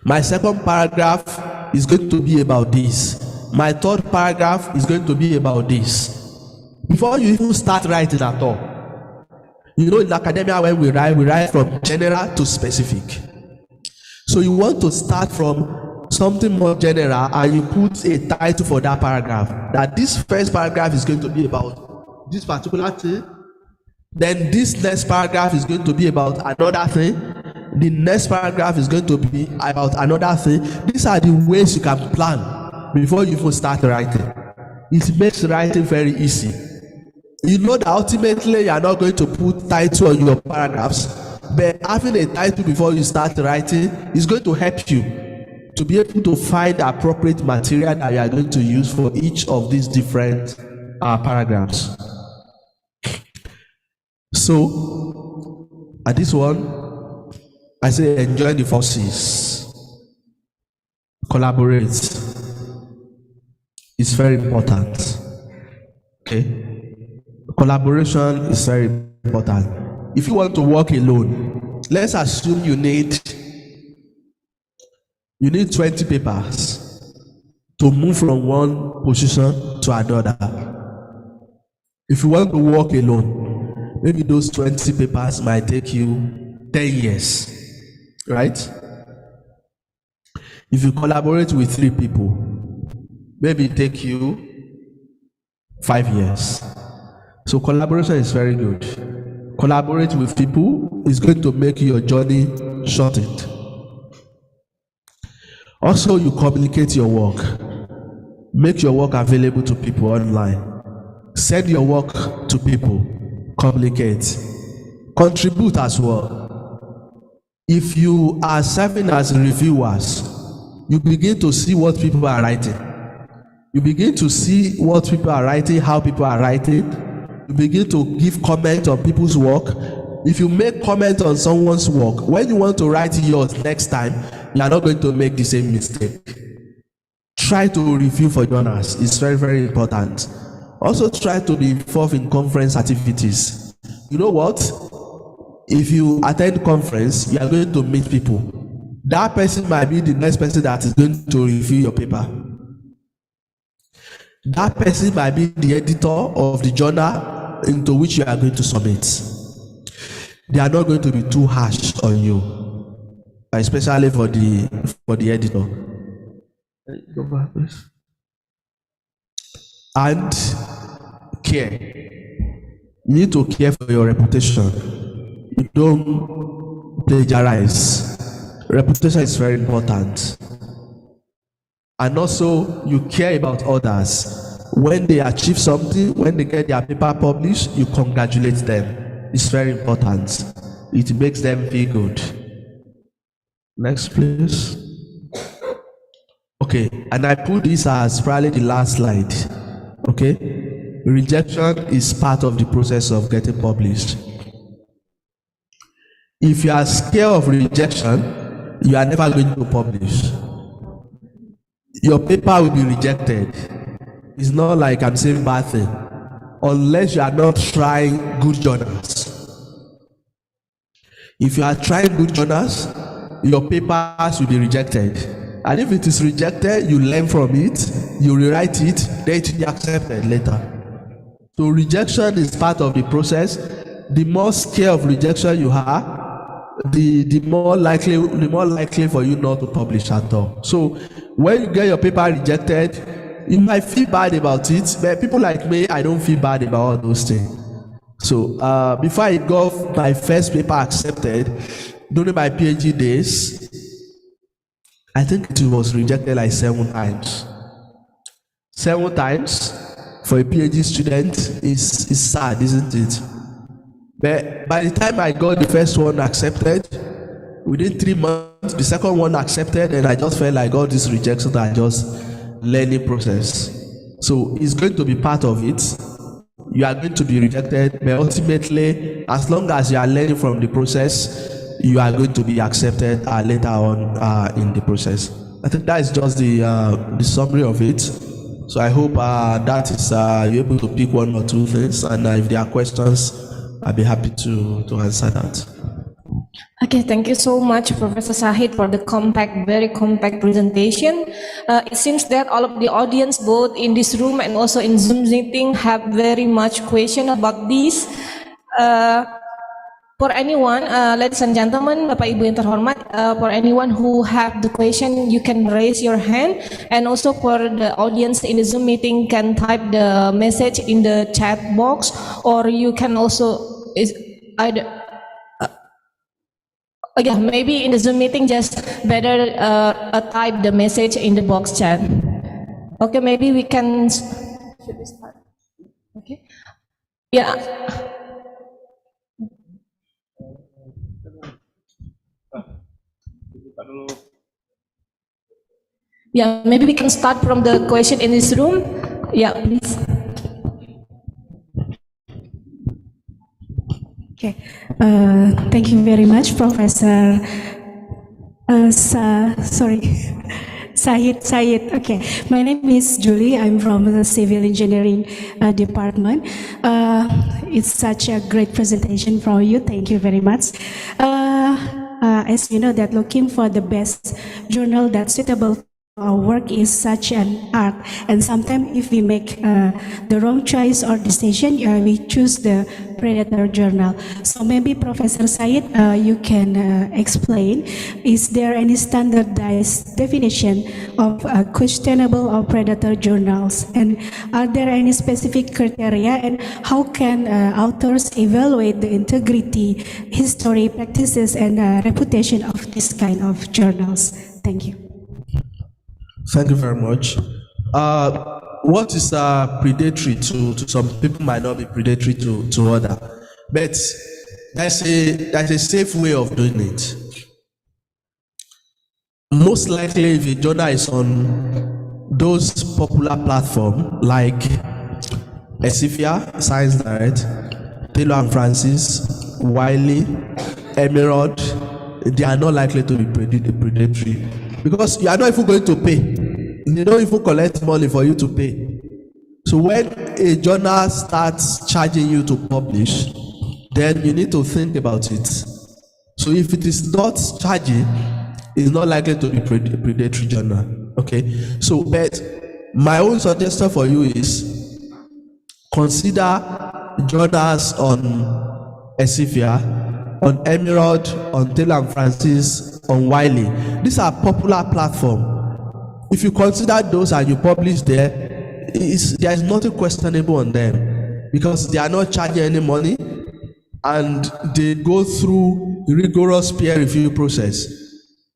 My second paragraph is going to be about this. My third paragraph is going to be about this. Before you even start writing at all. You know, in academia, when we write from general to specific. So you want to start from something more general and you put a title for that paragraph. That this first paragraph is going to be about this particular thing. Then this next paragraph is going to be about another thing. The next paragraph is going to be about another thing. These are the ways you can plan before you even start writing. It makes writing very easy. You know that ultimately you are not going to put title on your paragraphs, but having a title before you start writing is going to help you to be able to find the appropriate material that you are going to use for each of these different paragraphs. So, at this one, I say enjoy the forces. Collaborate. It's very important. Okay? Collaboration is very important. If you want to work alone, let's assume you need 20 papers to move from one position to another. If you want to work alone, maybe those 20 papers might take you 10 years, right? If you collaborate with 3 people, maybe it take you 5 years. So collaboration is very good. Collaborate with people is going to make your journey shortened. Also, you communicate your work. Make your work available to people online. Send your work to people. Communicate. Contribute as well. If you are serving as reviewers, you begin to see what people are writing. You begin to see what people are writing, how people are writing. You begin to give comment on people's work. If you make comment on someone's work, when you want to write yours next time, you are not going to make the same mistake. Try to review for journals. It's very, very important. Also, try to be involved in conference activities. You know what? If you attend conference, you are going to meet people. That person might be the next person that is going to review your paper. That person might be the editor of the journal into which you are going to submit. They are not going to be too harsh on you, especially for the editor. And care. You need to care for your reputation. You don't plagiarize. Reputation is very important. And also, you care about others. When they achieve something, when they get their paper published, you congratulate them. It's very important. It makes them feel good. Next, please. Okay, and I put this as probably the last slide. Okay? Rejection is part of the process of getting published. If you are scared of rejection, you are never going to publish. Your paper will be rejected. It's not like I'm saying bad thing, unless you are not trying good journals. If you are trying good journals, your papers will be rejected. And if it is rejected, you learn from it, you rewrite it, then it will be accepted later. So rejection is part of the process. The more scare of rejection you have, the more likely for you not to publish at all. So when you get your paper rejected, you might feel bad about it, but people like me, I don't feel bad about all those things. So before I got my first paper accepted during my PhD days, I think it was rejected like 7 times. 7 times for a PhD student is sad, isn't it? But by the time I got the first one accepted, within 3 months, the second one accepted, and I just felt like all these rejections are just learning process. So it's going to be part of it. You are going to be rejected, but ultimately, as long as you are learning from the process, you are going to be accepted later on in the process. I think that is just the summary of it. So I hope that is you're able to pick one or two things, and if there are questions, I'll be happy to answer that. Okay, thank you so much, Professor Sahid, for the very compact presentation. It seems that all of the audience, both in this room and also in Zoom meeting, have very much question about this. For anyone, ladies and gentlemen, Bapak Ibu yang terhormat, for anyone who have the question, you can raise your hand, and also for the audience in the Zoom meeting, can type the message in the chat box, or you can also maybe in the Zoom meeting, just better type the message in the box chat. Okay, maybe we can. Should we start? Okay. Yeah. Yeah, maybe we can start from the question in this room. Yeah, please. Okay, thank you very much, Professor. Said. Okay, my name is Julie. I'm from the Civil Engineering Department. It's such a great presentation from you. Thank you very much. As you know, that looking for the best journal that's suitable for our work is such an art, and sometimes if we make the wrong choice or decision, we choose the Predator journal. So maybe Professor Said, you can explain, is there any standardized definition of questionable or Predator journals, and are there any specific criteria, and how can authors evaluate the integrity, history, practices, and reputation of this kind of journals? Thank you. Thank you very much. What is predatory to some people might not be predatory to others, but there's a safe way of doing it. Most likely, if a journal is on those popular platforms like Esifia, Science Direct, Taylor and Francis, Wiley, Emerald, they are not likely to be predatory, because you are not even going to pay. They don't even collect money for you to pay. So when a journal starts charging you to publish, then you need to think about it. So if it is not charging, it's not likely to be a predatory journal. Okay. So, but my own suggestion for you is consider journals on Esifia, on Emerald, on Taylor and Francis, on Wiley. These are popular platforms. If you consider those and you publish there, there is nothing questionable on them, because they are not charging any money and they go through rigorous peer review process.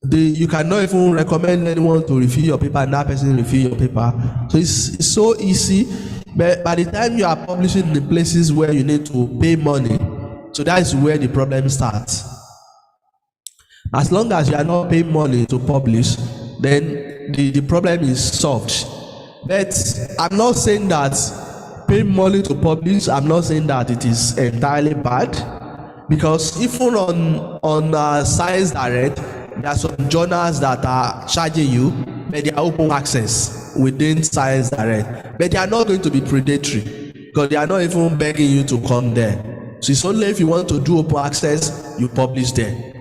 You cannot even recommend anyone to review your paper and that person review your paper. So it's so easy. But by the time you are publishing in the places where you need to pay money, so that is where the problem starts. As long as you are not paying money to publish, then the problem is solved. But I'm not saying that paying money to publish, I'm not saying that it is entirely bad, because even on Science Direct, there are some journals that are charging you, but they are open access within Science Direct, but they are not going to be predatory, because they are not even begging you to come there. So it's only if you want to do open access, you publish there.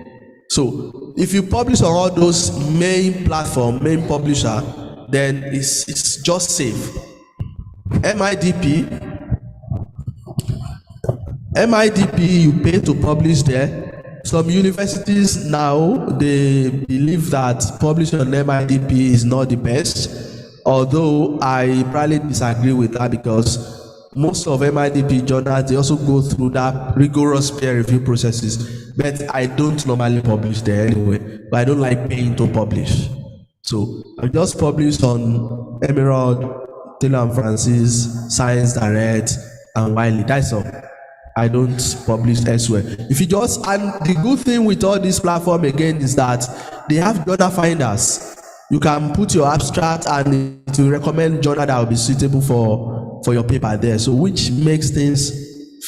So if you publish on all those main publisher, then it's just safe. MIDP, you pay to publish there. Some universities now, they believe that publishing on MIDP is not the best, although I probably disagree with that, because most of MIDP journals, they also go through that rigorous peer review processes. But I don't normally publish there anyway, but I don't like paying to publish. So I just publish on Emerald, Taylor and Francis, Science Direct, and Wiley. That's all. I don't publish elsewhere. If you just, and the good thing with all this platform again is that they have journal finders. You can put your abstract and it will recommend journal that will be suitable for your paper there. So which makes things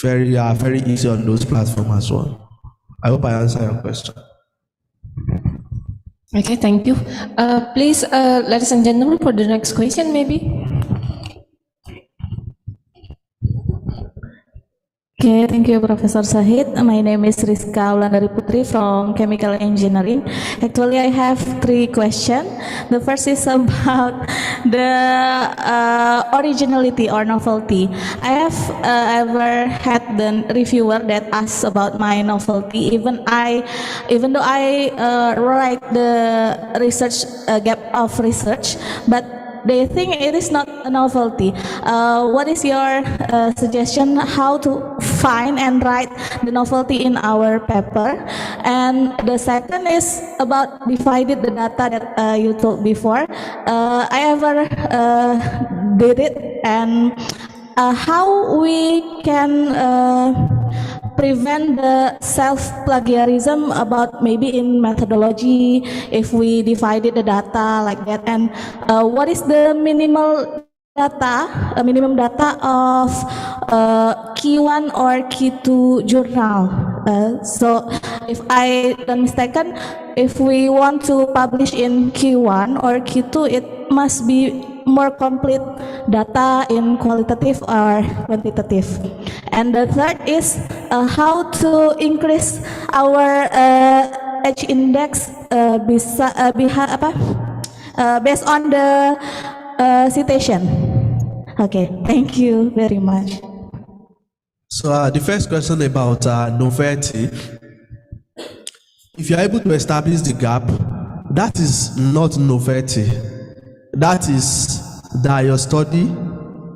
very easy on those platforms as well. I hope I answer your question. Okay, thank you. Please, ladies and gentlemen, for the next question, maybe. Okay, thank you, Professor Sahid. My name is Rizka Ulandari Putri from Chemical Engineering. Actually, I have 3 questions. The first is about the originality or novelty. I have ever had the reviewer that asks about my novelty, even though I write the research gap of research, but they think it is not a novelty. What is your suggestion how to find and write the novelty in our paper? And the second is about divided the data that you told before. I ever did it, and how we can prevent the self-plagiarism about maybe in methodology if we divided the data like that, and what is the minimum data of Q1 or Q2 journal. So if I don't mistaken, if we want to publish in Q1 or Q2, it must be more complete data in qualitative or quantitative. And the third is how to increase our H index based on the citation. Okay, thank you very much. So the first question about novelty, if you are able to establish the gap, that is not novelty. That is that your study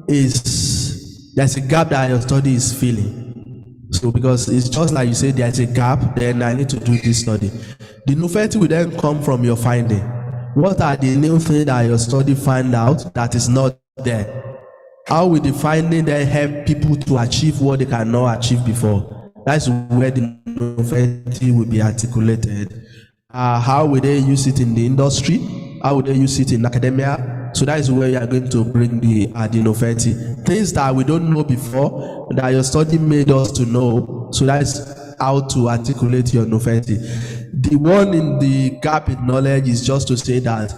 is, there's a gap that your study is filling. So because it's just like you say there's a gap, then I need to do this study. The novelty will then come from your finding. What are the new things that your study find out that is not there? How will the finding then help people to achieve what they cannot achieve before? That's where the novelty will be articulated. How will they use it in the industry? How will they use it in academia? So that is where you are going to bring the novelty. Things that we don't know before, that your study made us to know. So that's how to articulate your novelty. The one in the gap in knowledge is just to say that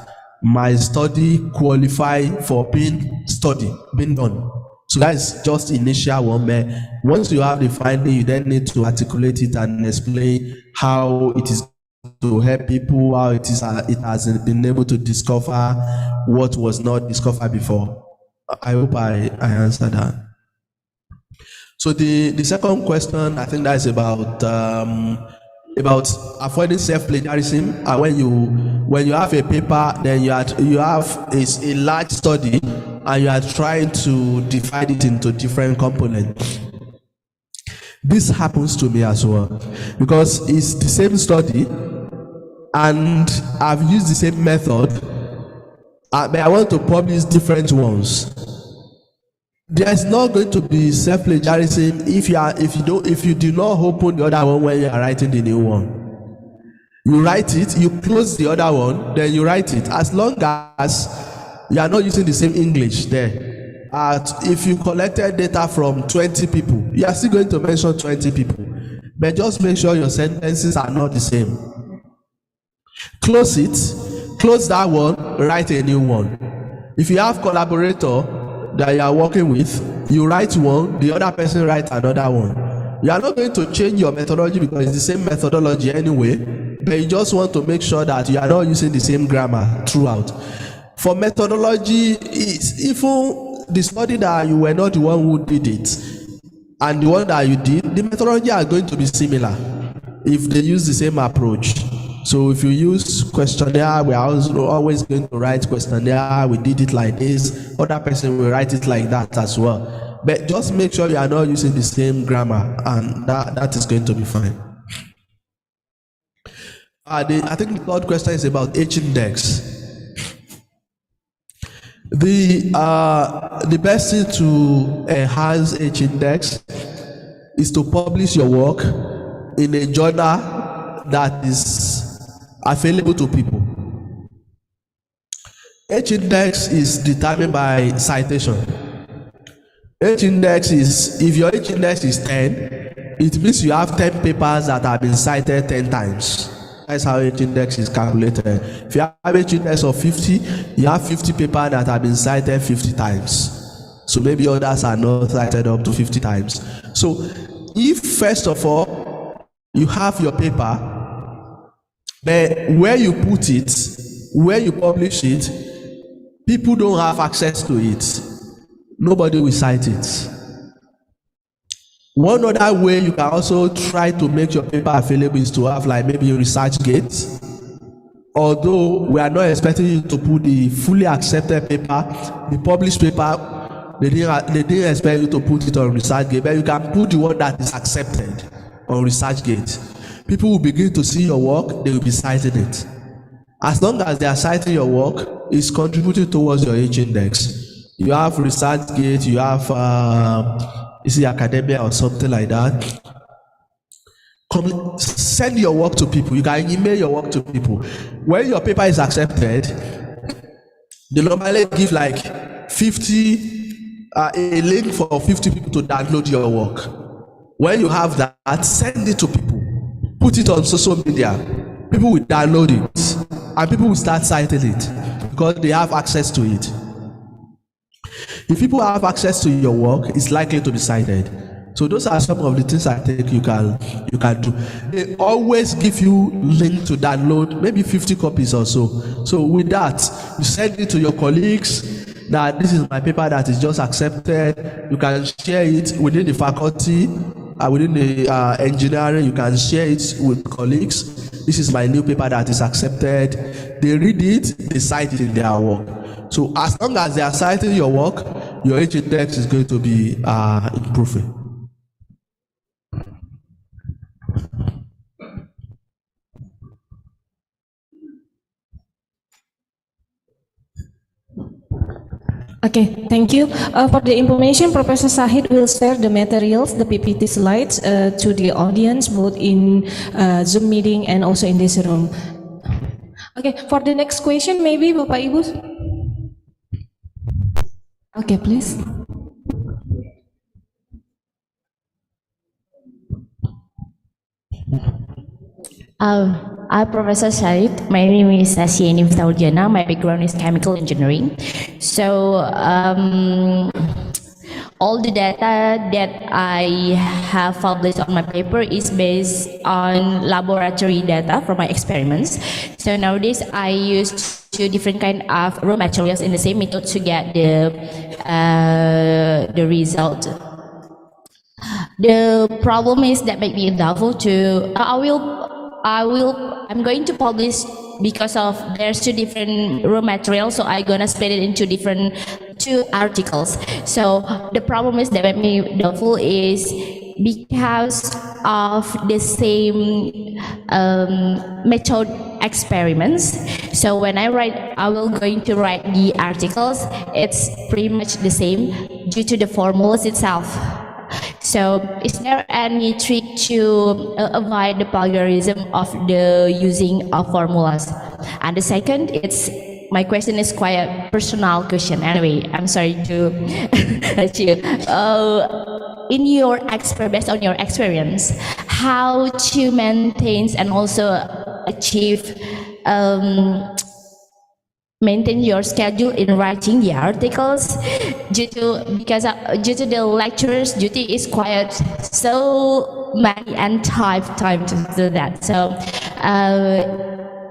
my study qualify for being done. So that's just initial one. Once you have the finding, you then need to articulate it and explain how it is to help people, how it has been able to discover what was not discovered before. I hope I answered that. So the second question, I think that's about avoiding self-plagiarism. When you have a paper, then you have a large study, and you are trying to divide it into different components. This happens to me as well, because it's the same study, and I've used the same method, but I want to publish different ones. There's not going to be self-plagiarism if you do not open the other one when you are writing the new one. You write it, you close the other one, then you write it. As long as you are not using the same English there. If you collected data from 20 people, you are still going to mention 20 people. But just make sure your sentences are not the same. Close it, close that one, write a new one. If you have collaborator that you are working with, you write one, the other person writes another one. You are not going to change your methodology because it's the same methodology anyway, but you just want to make sure that you are not using the same grammar throughout. For methodology, it's even the study that you were not the one who did it and the one that you did, the methodology are going to be similar if they use the same approach. So if you use questionnaire, we are also always going to write questionnaire, we did it like this, other person will write it like that as well. But just make sure you are not using the same grammar, and that is going to be fine. I think the third question is about H index. The best thing to enhance H index is to publish your work in a journal that is available to people. H index is determined by citation. H index is, if your H index is 10, it means you have 10 papers that have been cited 10 times. That's how H index is calculated. If you have H index of 50, you have 50 papers that have been cited 50 times. So maybe others are not cited up to 50 times. So if first of all you have your paper, but where you put it, where you publish it, people don't have access to it, nobody will cite it. One other way you can also try to make your paper available is to have like maybe a ResearchGate. Although we are not expecting you to put the fully accepted paper, the published paper, they didn't expect you to put it on ResearchGate, but you can put the one that is accepted on ResearchGate. People will begin to see your work, they will be citing it. As long as they are citing your work, it's contributing towards your H index. You have ResearchGate, you have is it academia or something like that. Send your work to people. You can email your work to people. When your paper is accepted, they normally give like 50 a link for 50 people to download your work. When you have that, send it to people. Put it on social media. People will download it and people will start citing it because they have access to it. If people have access to your work, it's likely to be cited. So those are some of the things I think you can do. They always give you link to download, maybe 50 copies or so. So with that, you send it to your colleagues that this is my paper that is just accepted. You can share it within the faculty, within the engineering. You can share it with colleagues. This is my new paper that is accepted. They read it, they cite it in their work. So as long as they are citing your work, your H index is going to be improving. Okay, thank you. For the information, Professor Sahid will share the materials, the PPT slides to the audience, both in Zoom meeting and also in this room. Okay, for the next question, maybe Bapak Ibu. Okay, please. I'm Professor Sahid. My name is Asiani Vitaudjana. My background is chemical engineering. So all the data that I have published on my paper is based on laboratory data from my experiments. So nowadays I use two different kind of raw materials in the same method to get the result. The problem is that make me doubtful to I'm going to publish because of there's two different raw materials, so I'm gonna split it into two articles. So the problem is that make me doubtful is because of the same method experiments. So when I will going to write the articles, it's pretty much the same due to the formulas itself. So is there any trick to avoid the plagiarism of the using of formulas? And the second, my question is quite a personal question. Anyway, I'm sorry to let you. In your based on your experience, how to maintain and also achieve maintain your schedule in writing the articles because due to the lecturers' duty is quite so many and time to do that. So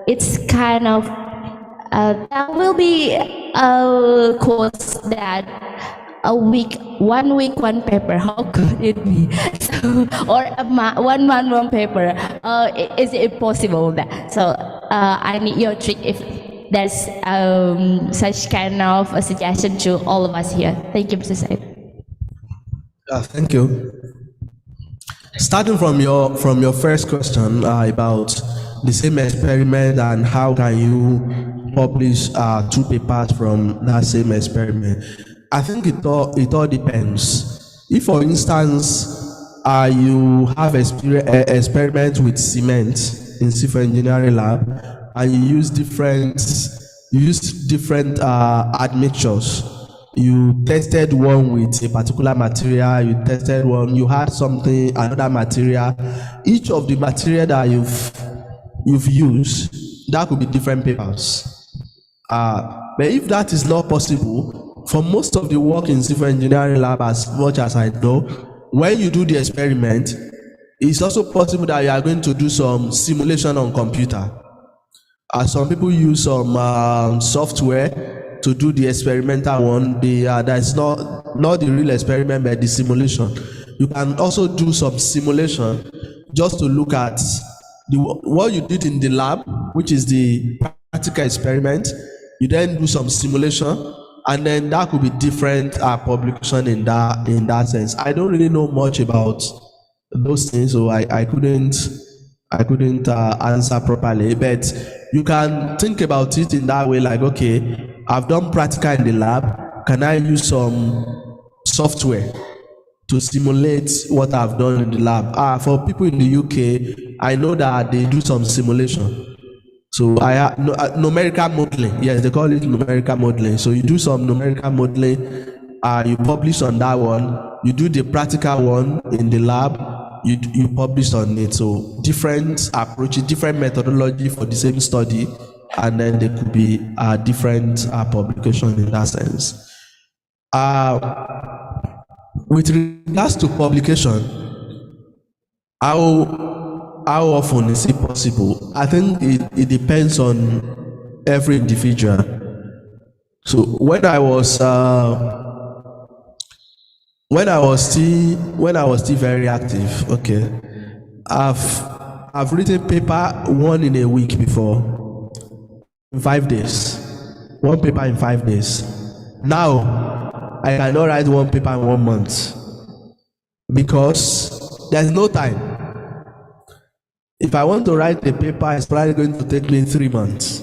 it's kind of that will be a course that one week one paper. How could it be? So, or 1 month one paper? Is it possible that? So I need your trick if there's such kind of a suggestion to all of us here. Thank you, Mr. Said. Thank you. Starting from your first question about the same experiment and how can you publish 2 papers from that same experiment. I think it all depends. If, for instance, you have experiment with cement in civil engineering lab, and you use different admixtures. You tested one with a particular material, you tested one, you had something, another material. Each of the material that you've used, that could be different papers. But if that is not possible, for most of the work in civil engineering lab, as much as I know, when you do the experiment, it's also possible that you are going to do some simulation on computer. Some people use some software to do the experimental one. That's not the real experiment, but the simulation. You can also do some simulation just to look at what you did in the lab, which is the practical experiment. You then do some simulation, and then that could be different publication in that sense. I don't really know much about those things, so I couldn't answer properly. But you can think about it in that way, like, okay, I've done practical in the lab. Can I use some software to simulate what I've done in the lab? For people in the UK, I know that they do some simulation. So I have numerical modeling. Yes, they call it numerical modeling. So you do some numerical modeling, you publish on that one. You do the practical one in the lab, you publish on it. So different approaches, different methodology for the same study, and then there could be different publication in that sense. With regards to publication, how often is it possible? I think it depends on every individual. So when I was still very active, okay, I've written paper 1 in a week before, in 5 days, 1 paper in 5 days. Now I cannot write 1 paper in 1 month because there's no time. If I want to write a paper, it's probably going to take me 3 months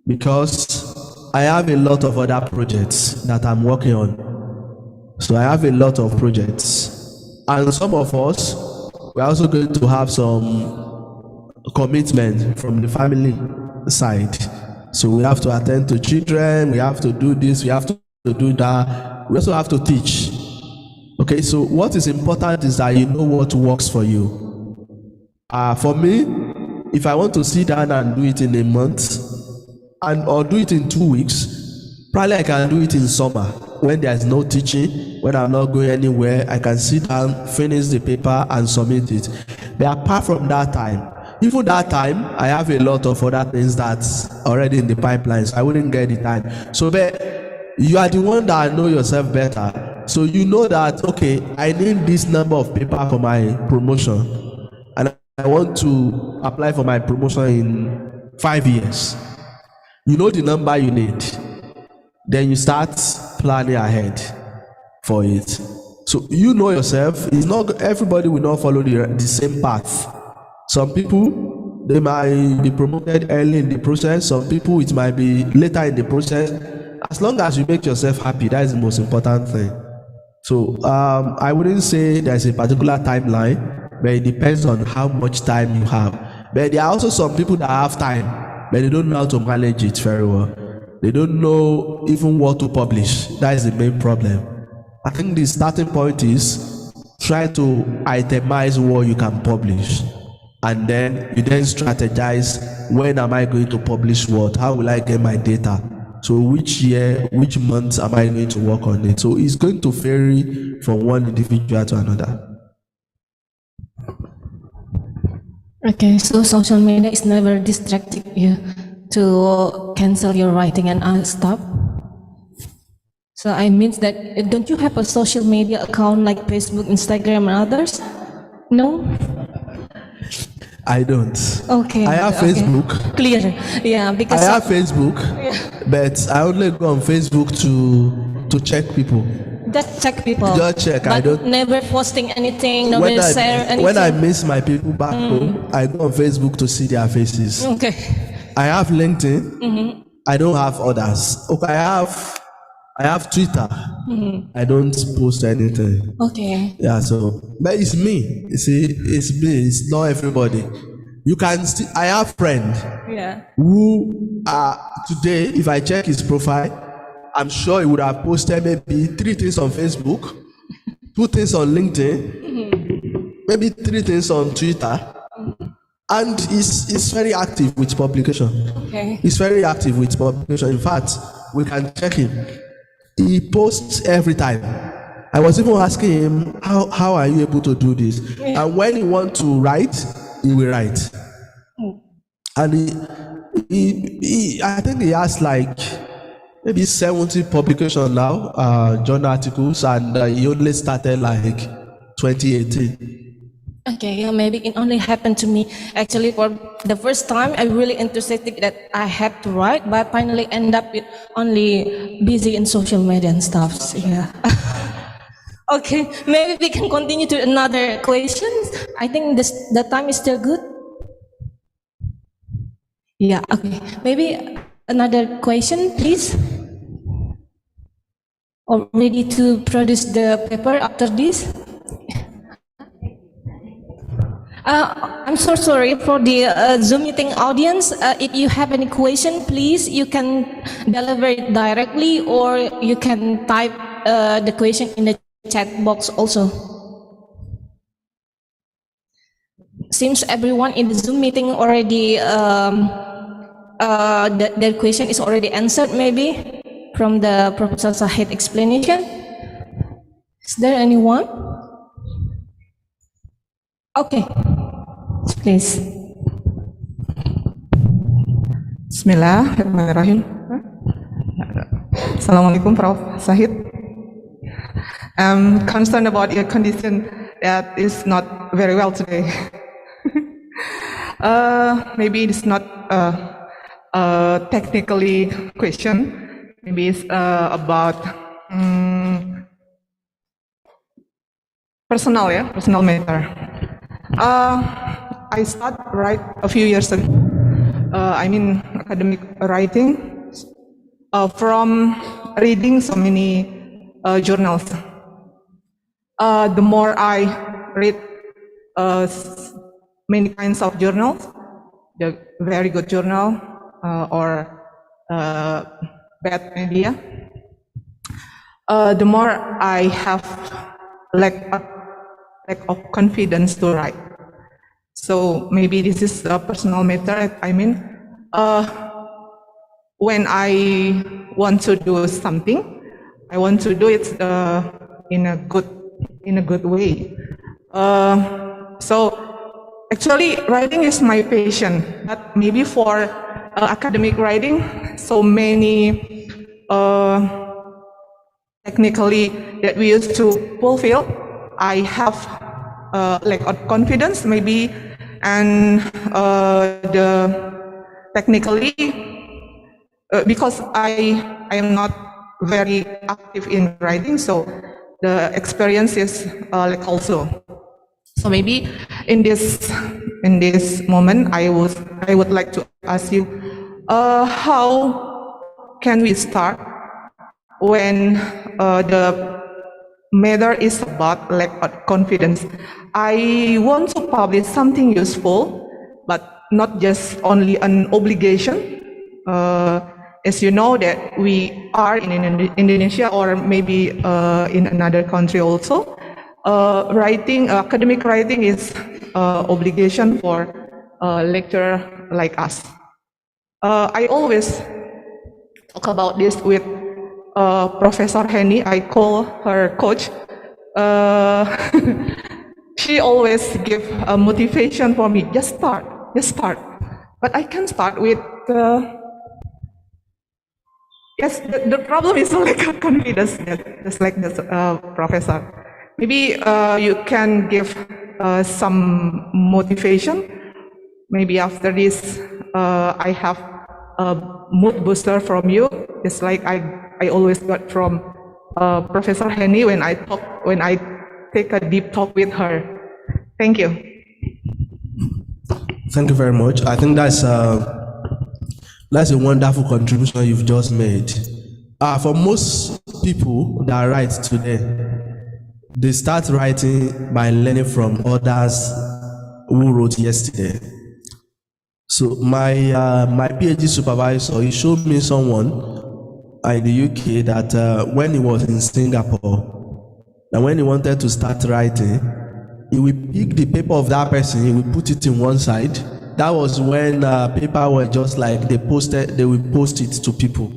because I have a lot of other projects that I'm working on. So I have a lot of projects, and some of us, we're also going to have some commitment from the family side. So we have to attend to children, we have to do this, we have to do that. We also have to teach. Okay, so what is important is that you know what works for you. For me, if I want to sit down and do it in a month or do it in 2 weeks, probably I can do it in summer when there's no teaching, when I'm not going anywhere. I can sit down, finish the paper and submit it. But apart from that time, even that time, I have a lot of other things that's already in the pipeline, so I wouldn't get the time. So but you are the one that know yourself better. So you know that, okay, I need this number of paper for my promotion, and I want to apply for my promotion in 5 years. You know the number you need. Then you start planning ahead for it. So you know yourself. It's not everybody will not follow the same path. Some people, they might be promoted early in the process. Some people, it might be later in the process. As long as you make yourself happy, that is the most important thing. So I wouldn't say there's a particular timeline, but it depends on how much time you have. But there are also some people that have time, but they don't know how to manage it very well. They don't know even what to publish. That is the main problem. I think the starting point is try to itemize what you can publish, and then you then strategize, when am I going to publish what? How will I get my data? So which year, which month am I going to work on it? So it's going to vary from one individual to another. Okay, so social media is never distracting you to cancel your writing and stop. So I mean that, don't you have a social media account like Facebook, Instagram, and others? No? I don't. Okay. I have okay. Facebook. Clear. Yeah, because I have Facebook, but I only go on Facebook to check people. Just check people. Just check. But I don't. Never posting anything. Never share anything. When I miss my people back home, I go on Facebook to see their faces. Okay. I have LinkedIn, I don't have others. Okay, I have Twitter. I don't post anything. Okay. Yeah, so but it's me. You see, it's me. It's not everybody. You can still. I have friend Yeah. who today, if I check his profile, I'm sure he would have posted maybe 3 things on Facebook, 2 things on LinkedIn, maybe 3 things on Twitter, and he's very active with publication. Okay. He's very active with publication. In fact, we can check him. He posts every time. I was even asking him, how are you able to do this? And when he wants to write, he will write. And he I think he has like maybe 70 publications now, journal articles, and he only started like 2018. Okay, yeah, maybe it only happened to me. Actually, for the first time, I really interested that I had to write, but finally end up with only busy in social media and stuff. So, yeah. Okay, maybe we can continue to another questions. I think the time is still good. Yeah, okay. Maybe another question, please. Or ready to produce the paper after this? I'm so sorry for the Zoom meeting audience. If you have any question, please, you can deliver it directly or you can type the question in the chat box also. Seems everyone in the Zoom meeting already, their question is already answered maybe from the Professor Sahid explanation. Is there anyone? Okay, please. Bismillahirrahmanirrahim. Assalamualaikum, Prof. Sahid. I'm concerned about your condition that is not very well today. Maybe it's not a technically question. Maybe it's about personal matter. I started write a few years ago. I mean academic writing from reading so many journals. The more I read many kinds of journals, the very good journal or bad media, the more I have lack of confidence to write. So maybe this is a personal matter. I mean, when I want to do something, I want to do it in a good way. So actually, writing is my passion. But maybe for academic writing, so many technically that we used to fulfill, I have lack of confidence maybe, and the technically because I am not very active in writing, so the experience is like also. So maybe in this moment, I would like to ask you, how can we start when the matter is about lack of confidence? I want to publish something useful, but not just only an obligation. As you know that we are in Indonesia or maybe in another country also, writing, academic writing is obligation for a lecturer like us. I always talk about this with Professor Henny. I call her coach. She always give a motivation for me. Just start. But I can start with. Yes, the problem is lack of confidence. Just like this professor. Maybe you can give some motivation. Maybe after this, I have a mood booster from you. It's like I always got from Professor Henny when I take a deep talk with her. Thank you. Thank you very much. I think that's That's a wonderful contribution you've just made. For most people that write today, they start writing by learning from others who wrote yesterday. So my PhD supervisor, he showed me someone in the UK that when he was in Singapore, and when he wanted to start writing, he would pick the paper of that person, he would put it in one side. That was when paper were just like they would post it to people.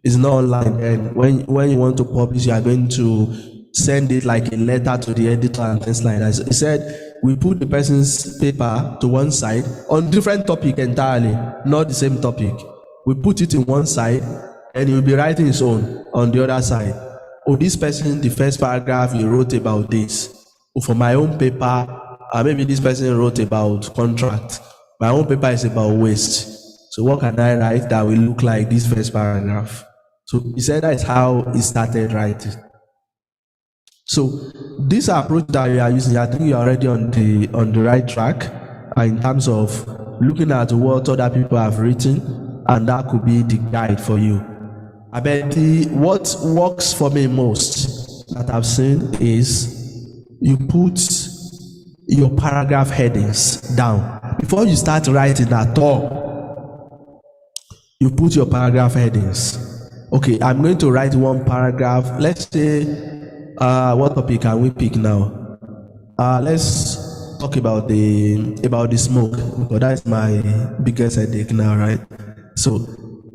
It's not online, and when you want to publish, you are going to send it like a letter to the editor and things like that. So he said we put the person's paper to one side on different topic entirely, not the same topic. We put it in one side, and he will be writing his own on the other side. Oh, this person, the first paragraph he wrote about this. Oh, for my own paper, maybe this person wrote about contract. My own paper is about waste. So what can I write that will look like this first paragraph? So he said that is how he started writing. So this approach that you are using, I think you are already on the right track in terms of looking at what other people have written, and that could be the guide for you. I bet what works for me most that I've seen is you put your paragraph headings down. Before you start writing at all, you put your paragraph headings. Okay, I'm going to write one paragraph. Let's say, what topic can we pick now? Let's talk about the smoke, because that's my biggest headache now, right? So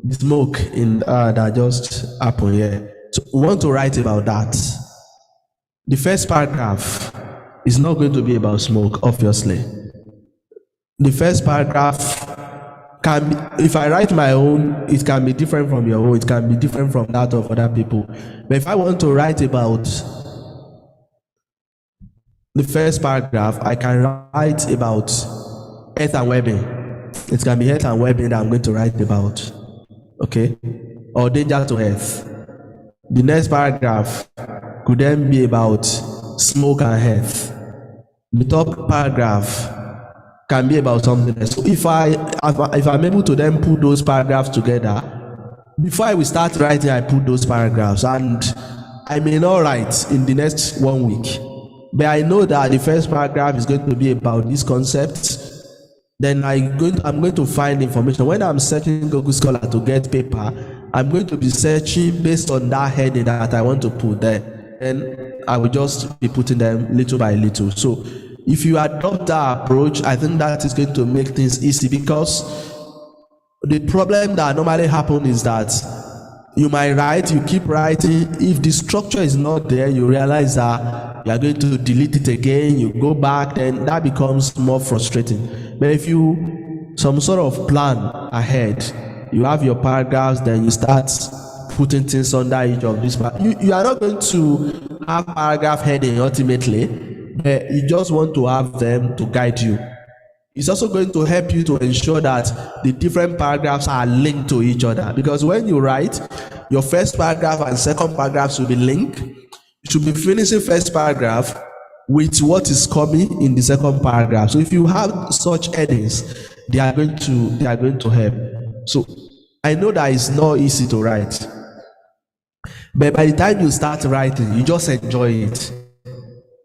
the smoke that just happened here. So we want to write about that. The first paragraph is not going to be about smoke, obviously. The first paragraph can be, if I write my own, it can be different from your own, it can be different from that of other people. But if I want to write about the first paragraph, I can write about health and well-being. It can be health and well-being that I'm going to write about, okay? Or danger to health. The next paragraph could then be about smoke and health. The top paragraph can be about something else. So if I'm able to then put those paragraphs together, before I will start writing, I put those paragraphs, and I may not write in the next 1 week, but I know that the first paragraph is going to be about these concepts. Then I'm going to find information. When I'm searching Google Scholar to get paper, I'm going to be searching based on that heading that I want to put there. And I will just be putting them little by little. So if you adopt that approach, I think that is going to make things easy, because the problem that normally happens is that you might write, you keep writing. If the structure is not there, you realize that you are going to delete it again, you go back, then that becomes more frustrating. But if you some sort of plan ahead, you have your paragraphs, then you start putting things under each of these. You are not going to have paragraph heading ultimately, but you just want to have them to guide you. It's also going to help you to ensure that the different paragraphs are linked to each other, because when you write, your first paragraph and second paragraphs will be linked. You should be finishing first paragraph with what is coming in the second paragraph. So if you have such headings, they are going to help. So I know that it's not easy to write, but by the time you start writing, you just enjoy it.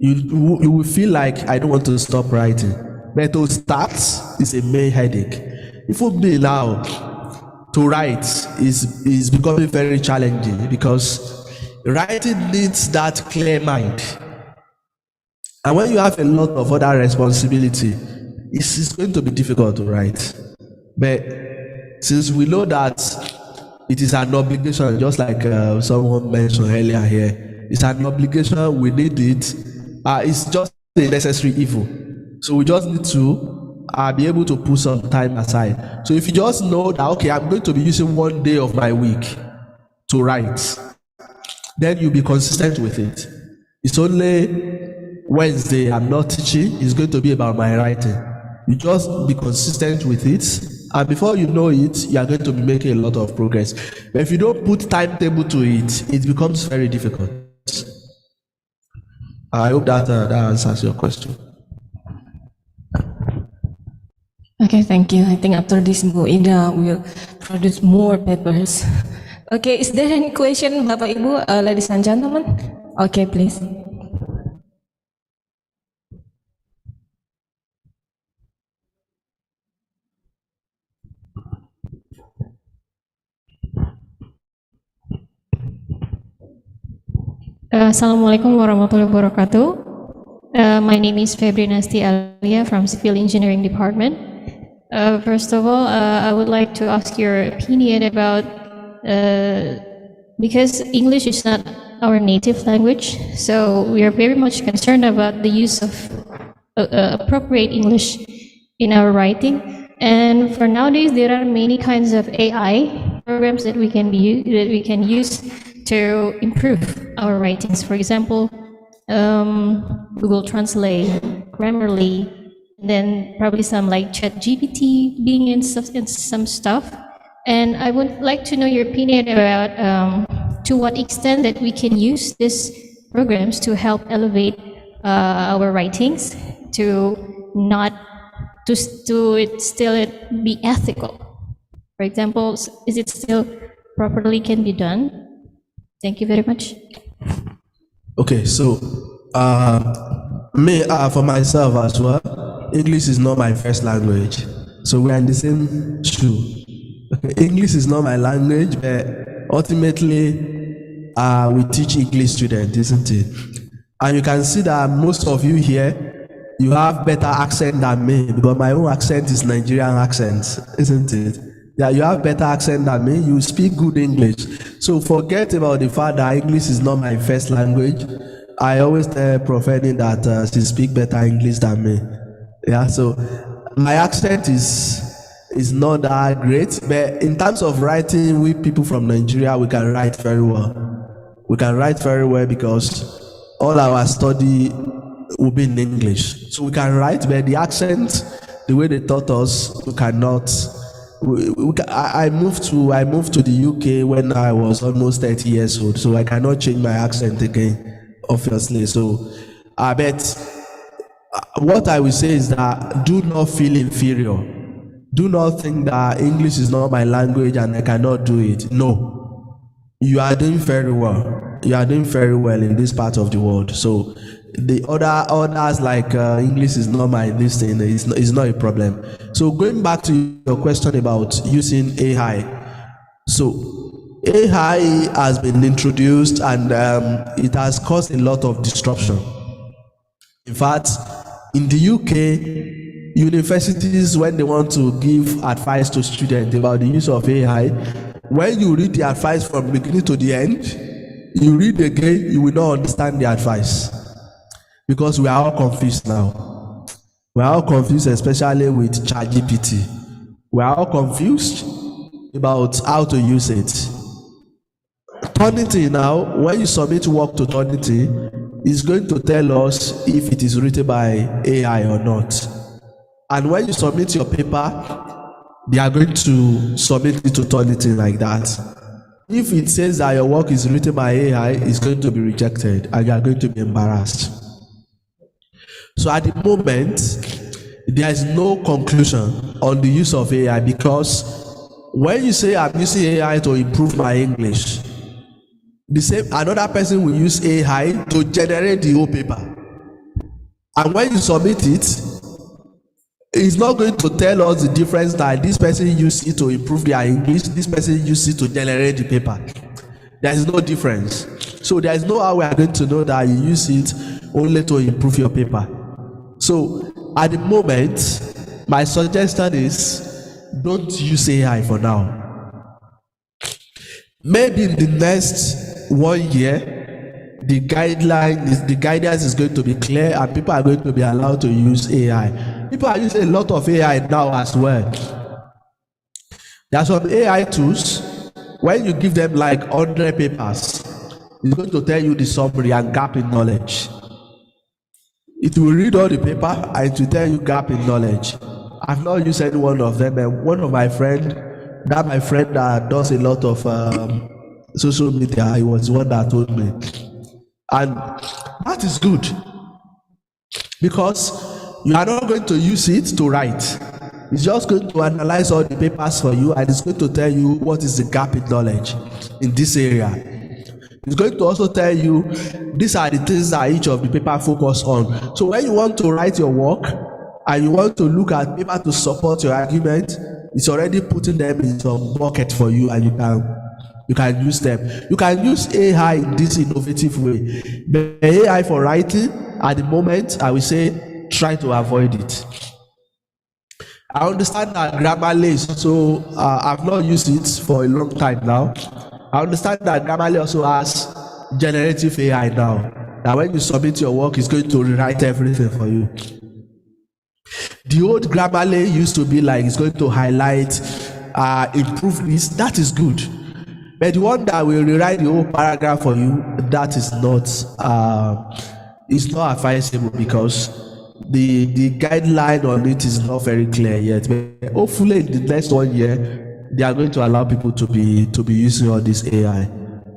You will feel like, I don't want to stop writing. But to start is a main headache. If we be now to write is becoming very challenging, because writing needs that clear mind. And when you have a lot of other responsibility, it's going to be difficult to write. But since we know that it is an obligation, just like someone mentioned earlier here, it's an obligation, we need it. It's just a necessary evil. So we just need to be able to put some time aside. So if you just know that, okay, I'm going to be using 1 day of my week to write, then you'll be consistent with it. It's only Wednesday I'm not teaching, it's going to be about my writing. You just be consistent with it, and before you know it, you are going to be making a lot of progress. But if you don't put timetable to it, it becomes very difficult. I hope that answers your question. Okay, thank you. I think after this, Bu Ida will produce more papers. Okay, is there any question, Bapak Ibu, ladies and gentlemen? Okay, please. Assalamualaikum warahmatullahi wabarakatuh. My name is Febri Nasti Alia from Civil Engineering Department. First of all, I would like to ask your opinion about, because English is not our native language, so we are very much concerned about the use of appropriate English in our writing. And for nowadays, there are many kinds of AI programs that we can use to improve our writings. For example, Google Translate, Grammarly, and then probably some like ChatGPT being in some stuff. And I would like to know your opinion about to what extent that we can use these programs to help elevate our writings to not to it still be ethical. For example, is it still properly can be done? Thank you very much. Okay, so for myself as well, English is not my first language. So we are in the same shoe. English is not my language, but ultimately we teach English students, isn't it? And you can see that most of you here, you have better accent than me, because my own accent is Nigerian accent, isn't it? Yeah, you have better accent than me, you speak good English. So forget about the fact that English is not my first language. I always tell Prophet that she speaks better English than me. Yeah, so my accent is not that great, but in terms of writing, we people from Nigeria, we can write very well. We can write very well because all our study will be in English. So we can write, but the accent, the way they taught us, we cannot. I moved to the UK when I was almost 30 years old, so I cannot change my accent again, obviously. So I bet what I will say is that do not feel inferior. Do not think that English is not my language and I cannot do it. No, you are doing very well. You are doing very well in this part of the world. So the others like English is not my this thing, is not a problem. So going back to your question about using AI, so AI has been introduced and it has caused a lot of disruption. In fact, in the UK, universities, when they want to give advice to students about the use of AI, when you read the advice from beginning to the end, you read again, you will not understand the advice. Because we are all confused now. We are all confused, especially with ChatGPT. We are all confused about how to use it. Turnitin now, when you submit work to Turnitin, it's going to tell us if it is written by AI or not. And when you submit your paper, they are going to submit it to Turnitin like that. If it says that your work is written by AI, it's going to be rejected and you are going to be embarrassed. So at the moment, there is no conclusion on the use of AI, because when you say I'm using AI to improve my English, the same another person will use AI to generate the whole paper. And when you submit it, it's not going to tell us the difference that this person used it to improve their English, this person used it to generate the paper. There is no difference. So there is no how we are going to know that you use it only to improve your paper. So at the moment, my suggestion is don't use AI for now. Maybe in the next 1 year, the guidance is going to be clear and people are going to be allowed to use AI. People are using a lot of AI now as well. There are some AI tools, when you give them like 100 papers, it's going to tell you the summary and gap in knowledge. It will read all the paper and it will tell you gap in knowledge. I've not used any one of them, and one of my friend that does a lot of social media, he was the one that told me. And that is good, because you are not going to use it to write. It's just going to analyze all the papers for you, and it's going to tell you what is the gap in knowledge in this area. It's going to also tell you these are the things that each of the paper focus on. So when you want to write your work and you want to look at paper to support your argument, it's already putting them in some bucket for you, and you can use them. You can use AI in this innovative way. But AI for writing, at the moment, I will say try to avoid it. I understand that Grammarly is also, I've not used it for a long time now. I understand that Grammarly also has generative AI now. That when you submit your work, it's going to rewrite everything for you. The old Grammarly used to be like, it's going to highlight, improve this. That is good. But the one that will rewrite the whole paragraph for you, that is not, it's not advisable, because the guideline on it is not very clear yet. But hopefully in the next 1 year, they are going to allow people to be using all this AI,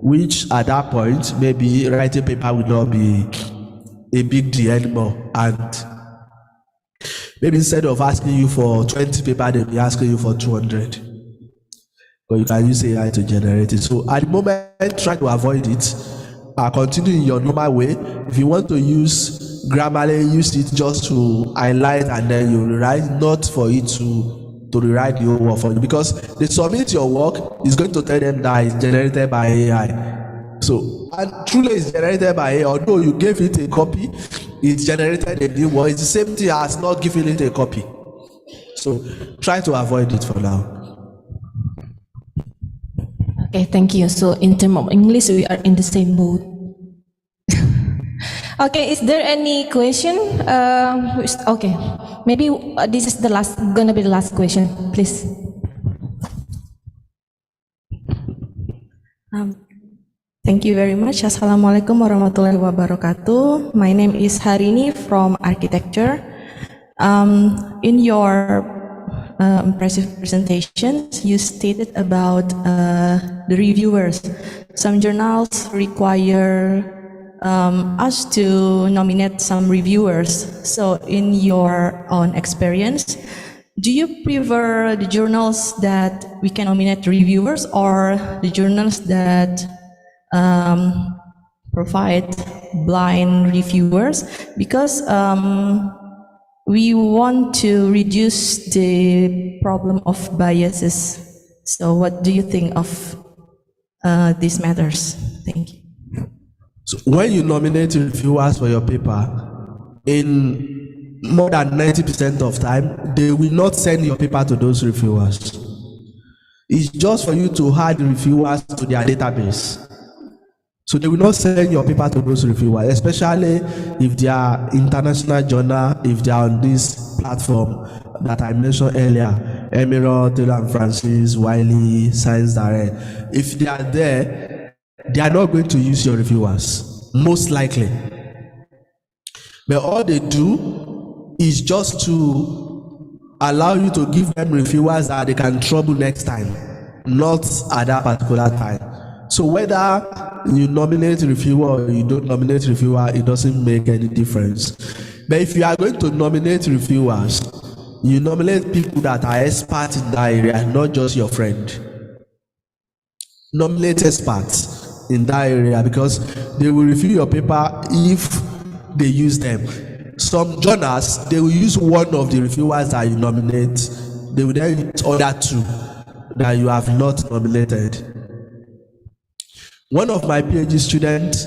which at that point, maybe writing paper will not be a big deal anymore. And maybe instead of asking you for 20 paper, they'll be asking you for 200. But you can use AI to generate it. So at the moment, try to avoid it. Continue in your normal way. If you want to use Grammarly, use it just to highlight and then you rewrite, not for it to rewrite the whole work for you. Because they submit your work, it's going to tell them that it's generated by AI. So, and truly it's generated by AI. Although you gave it a copy, it's generated a new one. It's the same thing as not giving it a copy. So try to avoid it for now. Okay, thank you. So in terms of English, we are in the same boat. Okay, is there any question? Okay, maybe this is gonna be the last question, please. Thank you very much. Assalamualaikum warahmatullahi wabarakatuh. My name is Harini from Architecture. In your impressive presentations, you stated about the reviewers. Some journals require us to nominate some reviewers. So in your own experience, do you prefer the journals that we can nominate reviewers, or the journals that provide blind reviewers? Because we want to reduce the problem of biases. So what do you think of these matters? Thank you. So when you nominate reviewers for your paper, in more than 90% of time, they will not send your paper to those reviewers. It's just for you to add reviewers to their database. So they will not send your paper to those reviewers, especially if they are international journal, if they are on this platform that I mentioned earlier, Emirate, Taylor and Francis, Wiley, Science Direct. If they are there, they are not going to use your reviewers, most likely. But all they do is just to allow you to give them reviewers that they can trouble next time, not at that particular time. So whether you nominate reviewer or you don't nominate reviewer, it doesn't make any difference. But if you are going to nominate reviewers, you nominate people that are experts in that area, not just your friend. Nominate experts in that area, because they will review your paper if they use them. Some journals, they will use one of the reviewers that you nominate. They will then use other two that you have not nominated. One of my PhD students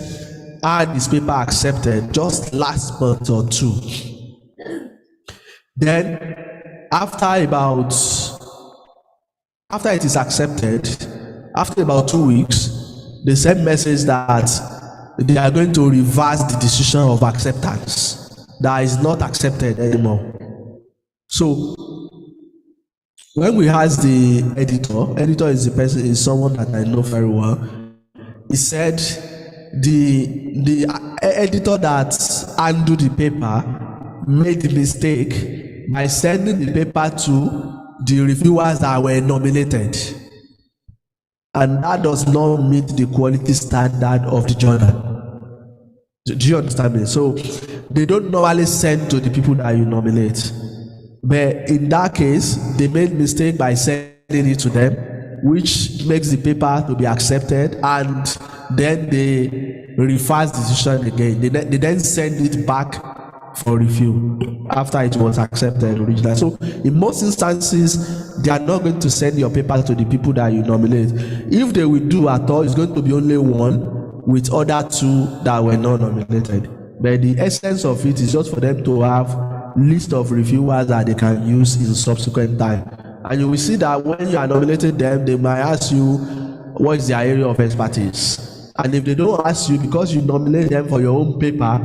had his paper accepted just last month or two. Then after it is accepted, after about 2 weeks, they send message that they are going to reverse the decision of acceptance, that is not accepted anymore. So when we asked the editor is someone that I know very well. He said the editor that handled the paper made the mistake by sending the paper to the reviewers that were nominated. And that does not meet the quality standard of the journal. Do you understand me? So they don't normally send to the people that you nominate. But in that case, they made mistake by sending it to them, which makes the paper to be accepted, and then they reverse the decision again. They then send it back for review after it was accepted originally. So in most instances, they are not going to send your paper to the people that you nominate. If they will do at all, it's going to be only one with other two that were not nominated. But the essence of it is just for them to have list of reviewers that they can use in subsequent time. And you will see that when you are nominated them, they might ask you what is their area of expertise. And if they don't ask you, because you nominate them for your own paper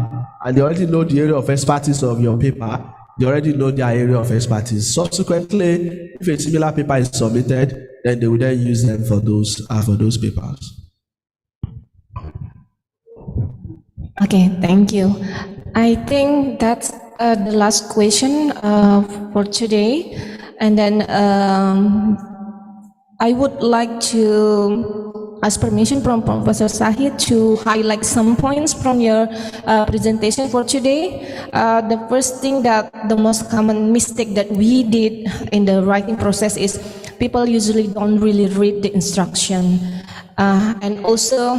and they already know the area of expertise of your paper, they already know their area of expertise. Subsequently, if a similar paper is submitted, then they will then use them for those papers. Okay, thank you. I think that's the last question for today. And then I would like to ask permission from Professor Sahid to highlight some points from your presentation for today. The first thing that the most common mistake that we did in the writing process is people usually don't really read the instruction. And also,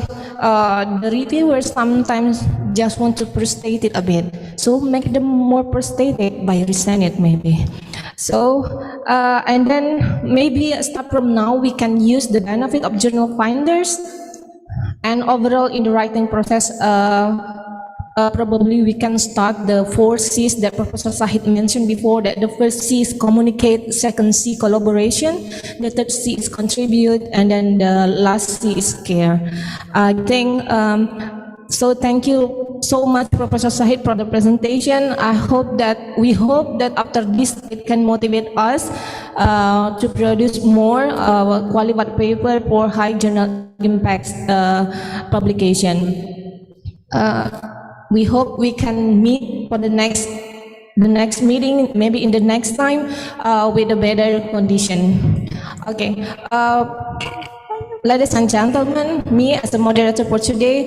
the reviewers sometimes just want to perstate it a bit. So make them more perstated by resend it maybe. So, and then maybe start from now, we can use the benefit of journal finders. And overall in the writing process, probably we can start the 4 C's that Professor Sahid mentioned before, that the first C is communicate, second C collaboration, the third C is contribute, and then the last C is care. I think, so thank you so much Professor Sahid for the presentation. We hope that after this it can motivate us to produce more qualified paper for high journal impacts publication. We hope we can meet for the next meeting, maybe in the next time, with a better condition. Okay. Ladies and gentlemen, me as a moderator for today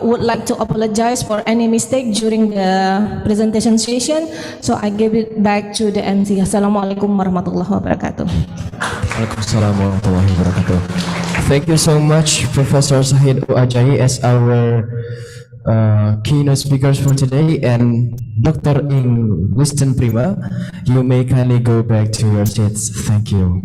would like to apologize for any mistake during the presentation session. So I give it back to the MC. Assalamualaikum warahmatullahi wabarakatuh. Waalaikumsalam warahmatullahi wabarakatuh. Thank you so much, Professor Sahid Ajayi, as our keynote speakers for today, and Dr. Ing Liston Prima. You may kindly go back to your seats. Thank you.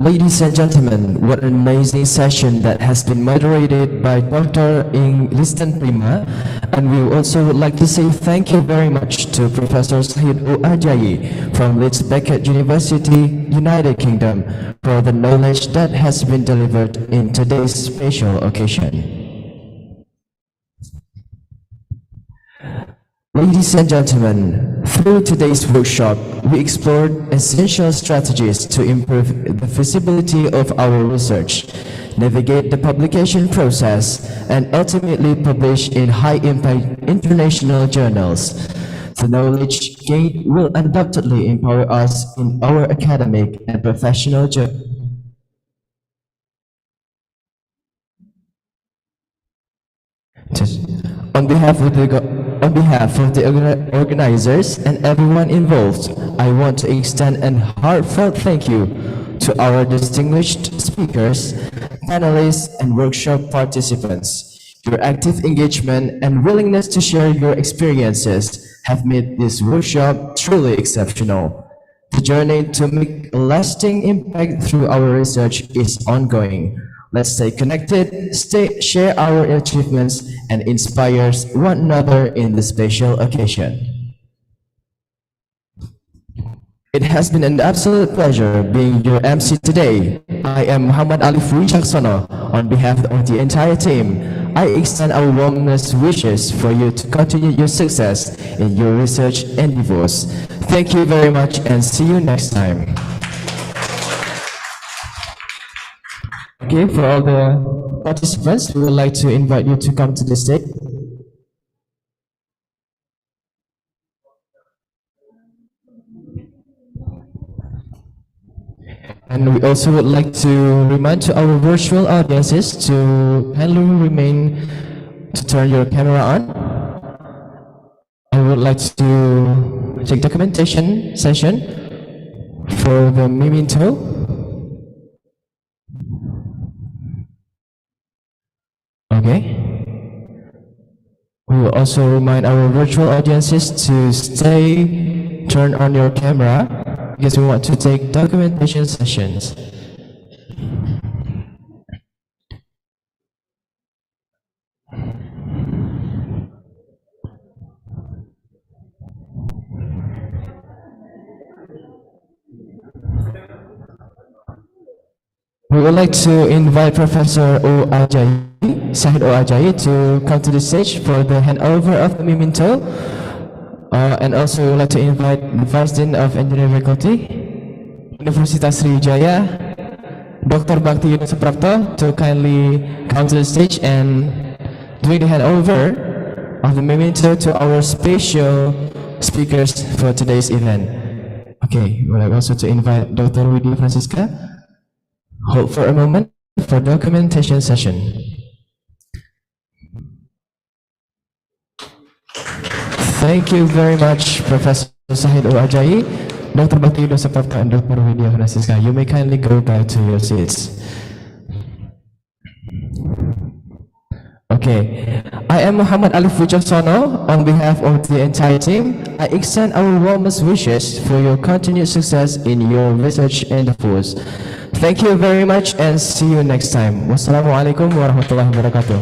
Ladies and gentlemen, what an amazing session that has been moderated by Dr. Ing Liston Prima, and we also would like to say thank you very much to Professor Sahid Ajayi from Leeds Beckett University, United Kingdom, for the knowledge that has been delivered in today's special occasion. Ladies and gentlemen, through today's workshop, we explored essential strategies to improve the feasibility of our research, navigate the publication process, and ultimately publish in high-impact international journals. The knowledge gained will undoubtedly empower us in our academic and professional journey. On behalf of the organizers and everyone involved, I want to extend a heartfelt thank you to our distinguished speakers, panelists, and workshop participants. Your active engagement and willingness to share your experiences have made this workshop truly exceptional. The journey to make a lasting impact through our research is ongoing. Let's stay connected, share our achievements, and inspire one another in the special occasion. It has been an absolute pleasure being your MC today. I am Muhammad Alif Wicaksono. On behalf of the entire team, I extend our warmest wishes for you to continue your success in your research endeavors. Thank you very much and see you next time. Okay, for all the participants, we would like to invite you to come to the stage. And we also would like to remind to our virtual audiences to kindly remain to turn your camera on. I would like to take documentation session for the memento. Okay. We will also remind our virtual audiences to stay turn on your camera because we want to take documentation sessions. We would like to invite Professor O. Ajayi, Sahid O. Ajayi, to come to the stage for the handover of the memento. And also we would like to invite the Vice Dean of Engineering Faculty, Universitas Sriwijaya, Dr. Bhakti Yunus Suprapto, to kindly come to the stage and doing the handover of the memento to our special speakers for today's event. Okay, we would like also to invite Dr. Widya Francisca. Hold for a moment for documentation session. Thank you very much, Professor Sahid O. Ajayi, Dr. Bhakti Yunus Suprapto, and Dr. Widya Francisca. You may kindly go back to your seats. Okay, I am Muhammad Alif Wijaksono. On behalf of the entire team, I extend our warmest wishes for your continued success in your research endeavors. Thank you very much and see you next time. Wassalamualaikum warahmatullahi wabarakatuh.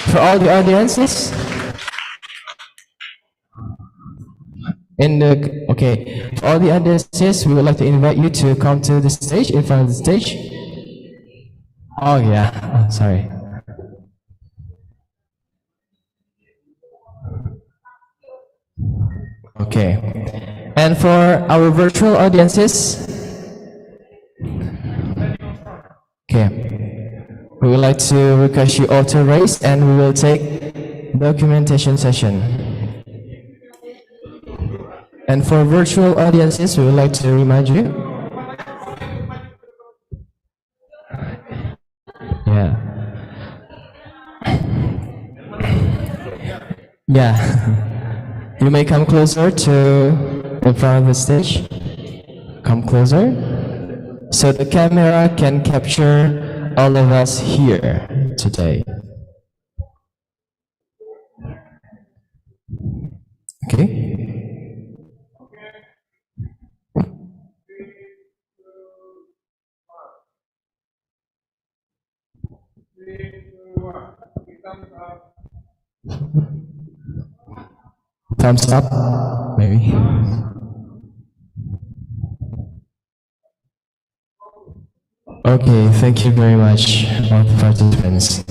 For all the audiences, for all the audiences, we would like to invite you to come to the stage, in front of the stage. Oh yeah, sorry. Okay, and for our virtual audiences, okay, we would like to request you all to raise and we will take documentation session. And for virtual audiences, we would like to remind you. Yeah. Yeah. You may come closer to in front of the stage. Come closer. So the camera can capture all of us here today. Okay? Thumbs up, maybe. Okay, thank you very much, all the participants.